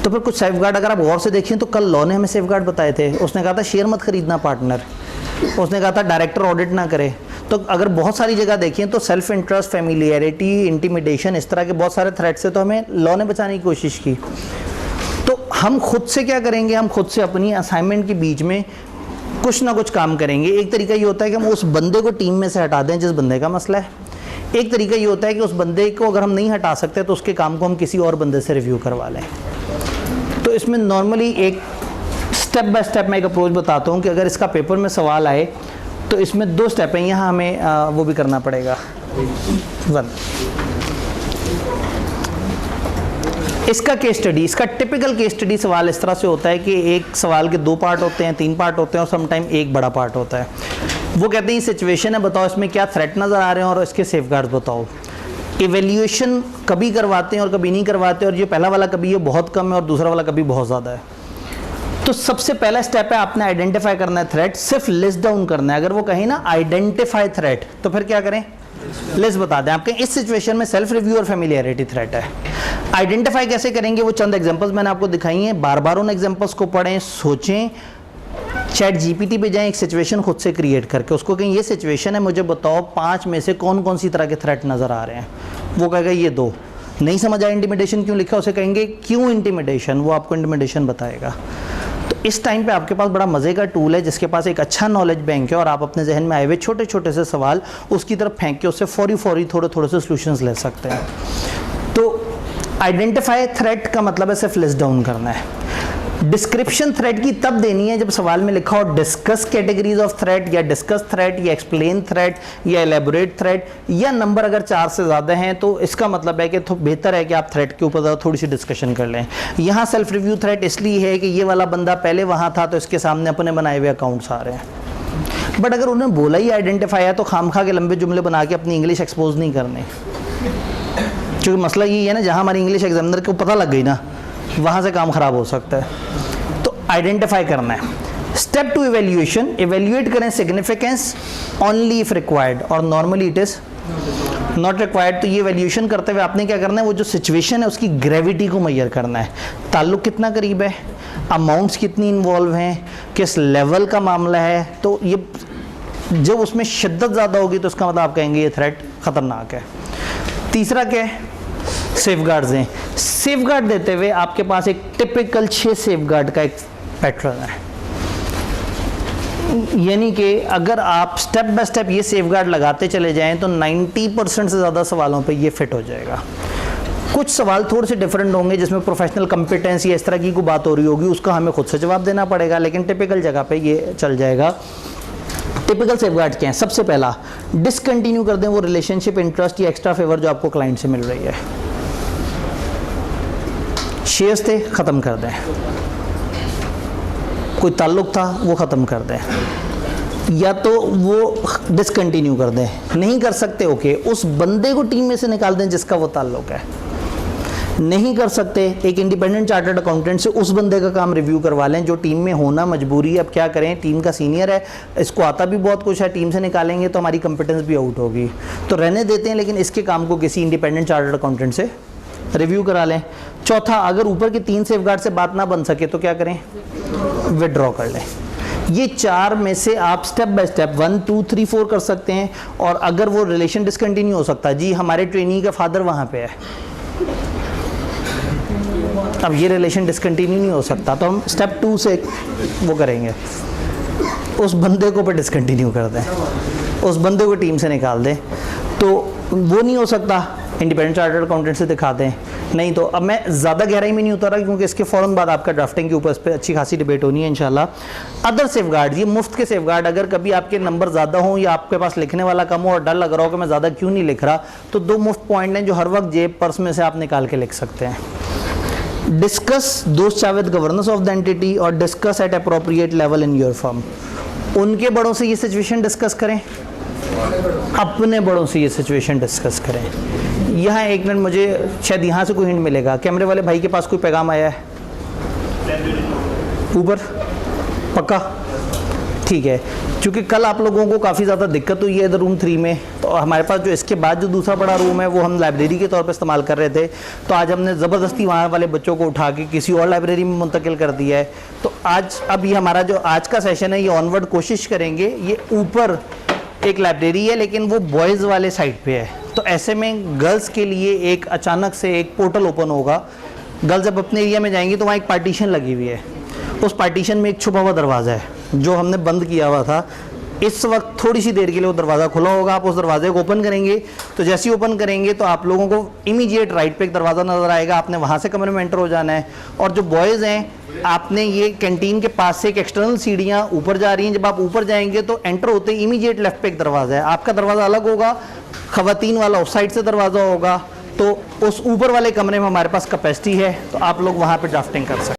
तो फिर कुछ सेफगार्ड अगर आप गौर से देखें तो कल लॉ ने हमें सेफगार्ड बताए थे। उसने कहा था शेयर मत खरीदना पार्टनर, उसने कहा था डायरेक्टर ऑडिट ना करे। तो अगर बहुत सारी जगह देखें तो सेल्फ इंटरेस्ट, फैमिलियरिटी, इंटिमिडेशन, इस तरह के बहुत सारे थ्रेट से तो हमें लॉ ने बचाने की कोशिश की। तो हम खुद से क्या करेंगे? हम खुद से अपनी असाइनमेंट के बीच में कुछ ना कुछ काम करेंगे। एक तरीका ये होता है कि हम उस बंदे को टीम में से हटा दें जिस बंदे का मसला है। एक तरीका ये होता है कि उस बंदे को अगर हम नहीं हटा सकते तो उसके काम को हम किसी और बंदे से रिव्यू करवा लें। तो इसमें नॉर्मली एक स्टेप बाय स्टेप मैं एक अप्रोच बताता हूँ कि अगर इसका पेपर में सवाल आए तो इसमें 2 स्टेप हैं, यहाँ हमें वो भी करना पड़ेगा। 1 इसका केस स्टडी, इसका टिपिकल केस स्टडी सवाल इस तरह से होता है कि एक सवाल के 2 पार्ट होते हैं, 3 पार्ट होते हैं और समटाइम एक बड़ा पार्ट होता है। वो कहते हैं ये सिचुएशन है, बताओ इसमें क्या थ्रेट नज़र आ रहे हैं और इसके सेफगार्ड्स बताओ। इवेल्यूएशन कभी करवाते हैं और कभी नहीं करवाते, और ये पहला वाला कभी ये बहुत कम है और दूसरा वाला कभी बहुत ज़्यादा है। तो सबसे पहला स्टेप है आपने आइडेंटिफाई करना है थ्रेट, सिर्फ लिस्ट डाउन करना है। अगर वो कहें ना आइडेंटिफाई थ्रेट तो फिर क्या करें? लिस्ट बता दें। आपके इस सिचुएशन में सेल्फ रिव्यू और फैमिलियरिटी थ्रेट है। आइडेंटिफाई कैसे करेंगे? वो चंद एग्जांपल्स मैंने आपको दिखाई हैं, बार बार उन एग्जांपल्स को पढ़ें, सोचें, चैट जीपीटी पे जाएं, एक सिचुएशन खुद से क्रिएट करके उसको कहें ये सिचुएशन है, मुझे बताओ 5 में से कौन कौन सी तरह के थ्रेट नज़र आ रहे हैं। वो कहेगा ये 2। नहीं समझ आया इंटिमिडेशन क्यों लिखा, उसे कहेंगे क्यों इंटिमिडेशन, वो आपको इंटिमिडेशन बताएगा। तो इस टाइम पे आपके पास बड़ा मज़े का टूल है जिसके पास एक अच्छा नॉलेज बैंक है, और आप अपने जहन में आए हुए छोटे छोटे से सवाल उसकी तरफ फेंक के उससे फौरी थोड़े थोड़े से सॉल्यूशंस ले सकते हैं। तो आइडेंटिफाई थ्रेट का मतलब है सिर्फ लिस्ट डाउन करना है। डिस्क्रिप्शन थ्रेट की तब देनी है जब सवाल में लिखा हो डिस्कस कैटेगरीज ऑफ थ्रेट, या डिस्कस थ्रेट, या एक्सप्लेन थ्रेट, या एलेबोरेट थ्रेट, या नंबर अगर 4 से ज़्यादा हैं तो इसका मतलब है कि बेहतर है कि आप थ्रेट के ऊपर थोड़ी सी डिस्कशन कर लें। यहाँ सेल्फ रिव्यू थ्रेट इसलिए है कि ये वाला बंदा पहले वहाँ था तो इसके सामने अपने बनाए हुए अकाउंट्स आ रहे हैं। बट अगर उन्होंने बोला ही आइडेंटिफाई है तो खामखा के लंबे जुमले बना के अपनी इंग्लिश एक्सपोज नहीं करने, क्योंकि मसला ये है ना, जहाँ हमारी इंग्लिश एग्जामिनर को पता लग गई ना वहाँ से काम ख़राब हो सकता है। तो आइडेंटिफाई करना है। स्टेप टू इवेल्यूएशन, इवेल्यूएट करें सिग्निफिकेंस ओनली इफ रिक्वायर्ड और normally it is not required. तो ये वैल्यूएशन करते हुए आपने क्या करना है, वो जो सिचुएशन है उसकी ग्रेविटी को मेजर करना है। ताल्लुक कितना करीब है, अमाउंट्स कितनी इन्वॉल्व हैं, किस लेवल का मामला है। तो ये जब उसमें शिद्दत ज़्यादा होगी तो उसका मतलब आप कहेंगे ये थ्रेट ख़तरनाक है। तीसरा क्या है, सेफगार्ड्स हैं। सेफगार्ड देते हुए आपके पास एक टिपिकल 6 सेफगार्ड का एक पैटर्न है। यानी कि अगर आप स्टेप बाय स्टेप ये सेफगार्ड लगाते चले जाएं तो 90% से ज़्यादा सवालों पे ये फिट हो जाएगा। कुछ सवाल थोड़े से डिफरेंट होंगे जिसमें प्रोफेशनल कंपिटेंस या इस तरह की कोई बात हो रही होगी, उसका हमें खुद से जवाब देना पड़ेगा, लेकिन टिपिकल जगह पे ये चल जाएगा। टिपिकल सेफगार्ड क्या है? सबसे पहला, डिसकंटिन्यू कर दें वो रिलेशनशिप, इंटरेस्ट या एक्स्ट्रा फेवर जो आपको क्लाइंट से मिल रही है। शेयर्स थे, ख़त्म कर दें। कोई ताल्लुक था वो ख़त्म कर दें, या तो वो डिसकंटिन्यू कर दें। नहीं कर सकते ओके, उस बंदे को टीम में से निकाल दें जिसका वो ताल्लुक है। नहीं कर सकते, एक इंडिपेंडेंट चार्टर्ड अकाउंटेंट से उस बंदे का काम रिव्यू करवा लें जो टीम में होना मजबूरी है। अब क्या करें, टीम का सीनियर है, इसको आता भी बहुत कुछ है, टीम से निकालेंगे तो हमारी कंपिटेंस भी आउट होगी, तो रहने देते हैं, लेकिन इसके काम को किसी इंडिपेंडेंट चार्टर्ड अकाउंटेंट से रिव्यू करा लें। चौथा, अगर ऊपर के 3 सेफगार्ड से बात ना बन सके तो क्या करें, विड्रॉ कर लें। ये 4 में से आप स्टेप बाय स्टेप 1 2 3 4 कर सकते हैं। और अगर वो रिलेशन डिसकंटिन्यू हो सकता है, जी हमारे ट्रेनी का फादर वहाँ पे है, अब ये रिलेशन डिसकंटिन्यू नहीं हो सकता, तो हम स्टेप 2 से वो करेंगे, उस बंदे को पे डिसकंटिन्यू कर दें, उस बंदे को टीम से निकाल दें। तो वो नहीं हो सकता, इंडिपेंडेंट चार्टर्ड अकाउंटेंट से दिखा दें। नहीं तो अब मैं ज़्यादा गहराई में नहीं उतरा क्योंकि इसके फ़ौरन बाद आपका ड्राफ्टिंग के ऊपर इस पर अच्छी खासी डिबेट होनी है इंशाल्लाह। अदर सेफगार्ड, ये मुफ्त के सेफगार्ड, अगर कभी आपके नंबर ज़्यादा हों या आपके पास लिखने वाला कम हो और डर लग रहा हो कि मैं ज़्यादा क्यों नहीं लिख रहा, तो 2 मुफ्त पॉइंट हैं जो हर वक्त जेब पर्स में से आप निकाल के लिख सकते हैं। डिस्कस दोस्त with governance of the entity और discuss at appropriate level in your firm. उनके बड़ों से ये सिचुएशन डिस्कस करें, अपने बड़ों से ये सिचुएशन डिस्कस करें। यहाँ 1 मिनट, मुझे शायद यहाँ से कोई हिंट मिलेगा। कैमरे वाले भाई के पास कोई पैगाम आया है ऊपर? पक्का? ठीक है, क्योंकि कल आप लोगों को काफ़ी ज़्यादा दिक्कत हुई है इधर रूम 3 में, तो हमारे पास जो इसके बाद जो दूसरा बड़ा रूम है वो हम लाइब्रेरी के तौर पे इस्तेमाल कर रहे थे, तो आज हमने ज़बरदस्ती वहाँ वाले बच्चों को उठा के किसी और लाइब्रेरी में मुंतकिल कर दिया है। तो आज अब ये हमारा जो आज का सेशन है, ये ऑनवर्ड कोशिश करेंगे, ये ऊपर एक लाइब्रेरी है लेकिन वो बॉयज़ वाले साइड पे है, तो ऐसे में गर्ल्स के लिए एक अचानक से एक पोर्टल ओपन होगा। गर्ल्स जब अपने एरिया में जाएंगी तो वहाँ एक पार्टीशन लगी हुई है, उस पार्टीशन में एक छुपा हुआ दरवाज़ा है जो हमने बंद किया हुआ था। इस वक्त थोड़ी सी देर के लिए वो दरवाज़ा खुला होगा, आप उस दरवाजे को ओपन करेंगे, तो जैसे ही ओपन करेंगे तो आप लोगों को इमीडिएट राइट पे एक दरवाज़ा नज़र आएगा, आपने वहाँ से कमरे में एंटर हो जाना है। और जो बॉयज़ हैं, आपने ये कैंटीन के पास से एक एक्सटर्नल सीढ़ियाँ ऊपर जा रही हैं, जब आप ऊपर जाएंगे तो एंटर होते ही इमीडिएट लेफ्ट पे एक दरवाज़ा है, आपका दरवाज़ा अलग होगा, ख़वातीन वाला उस साइड से दरवाज़ा होगा। तो उस ऊपर वाले कमरे में हमारे पास कैपेसिटी है, तो आप लोग वहाँ पर ड्राफ्टिंग कर सकते हैं।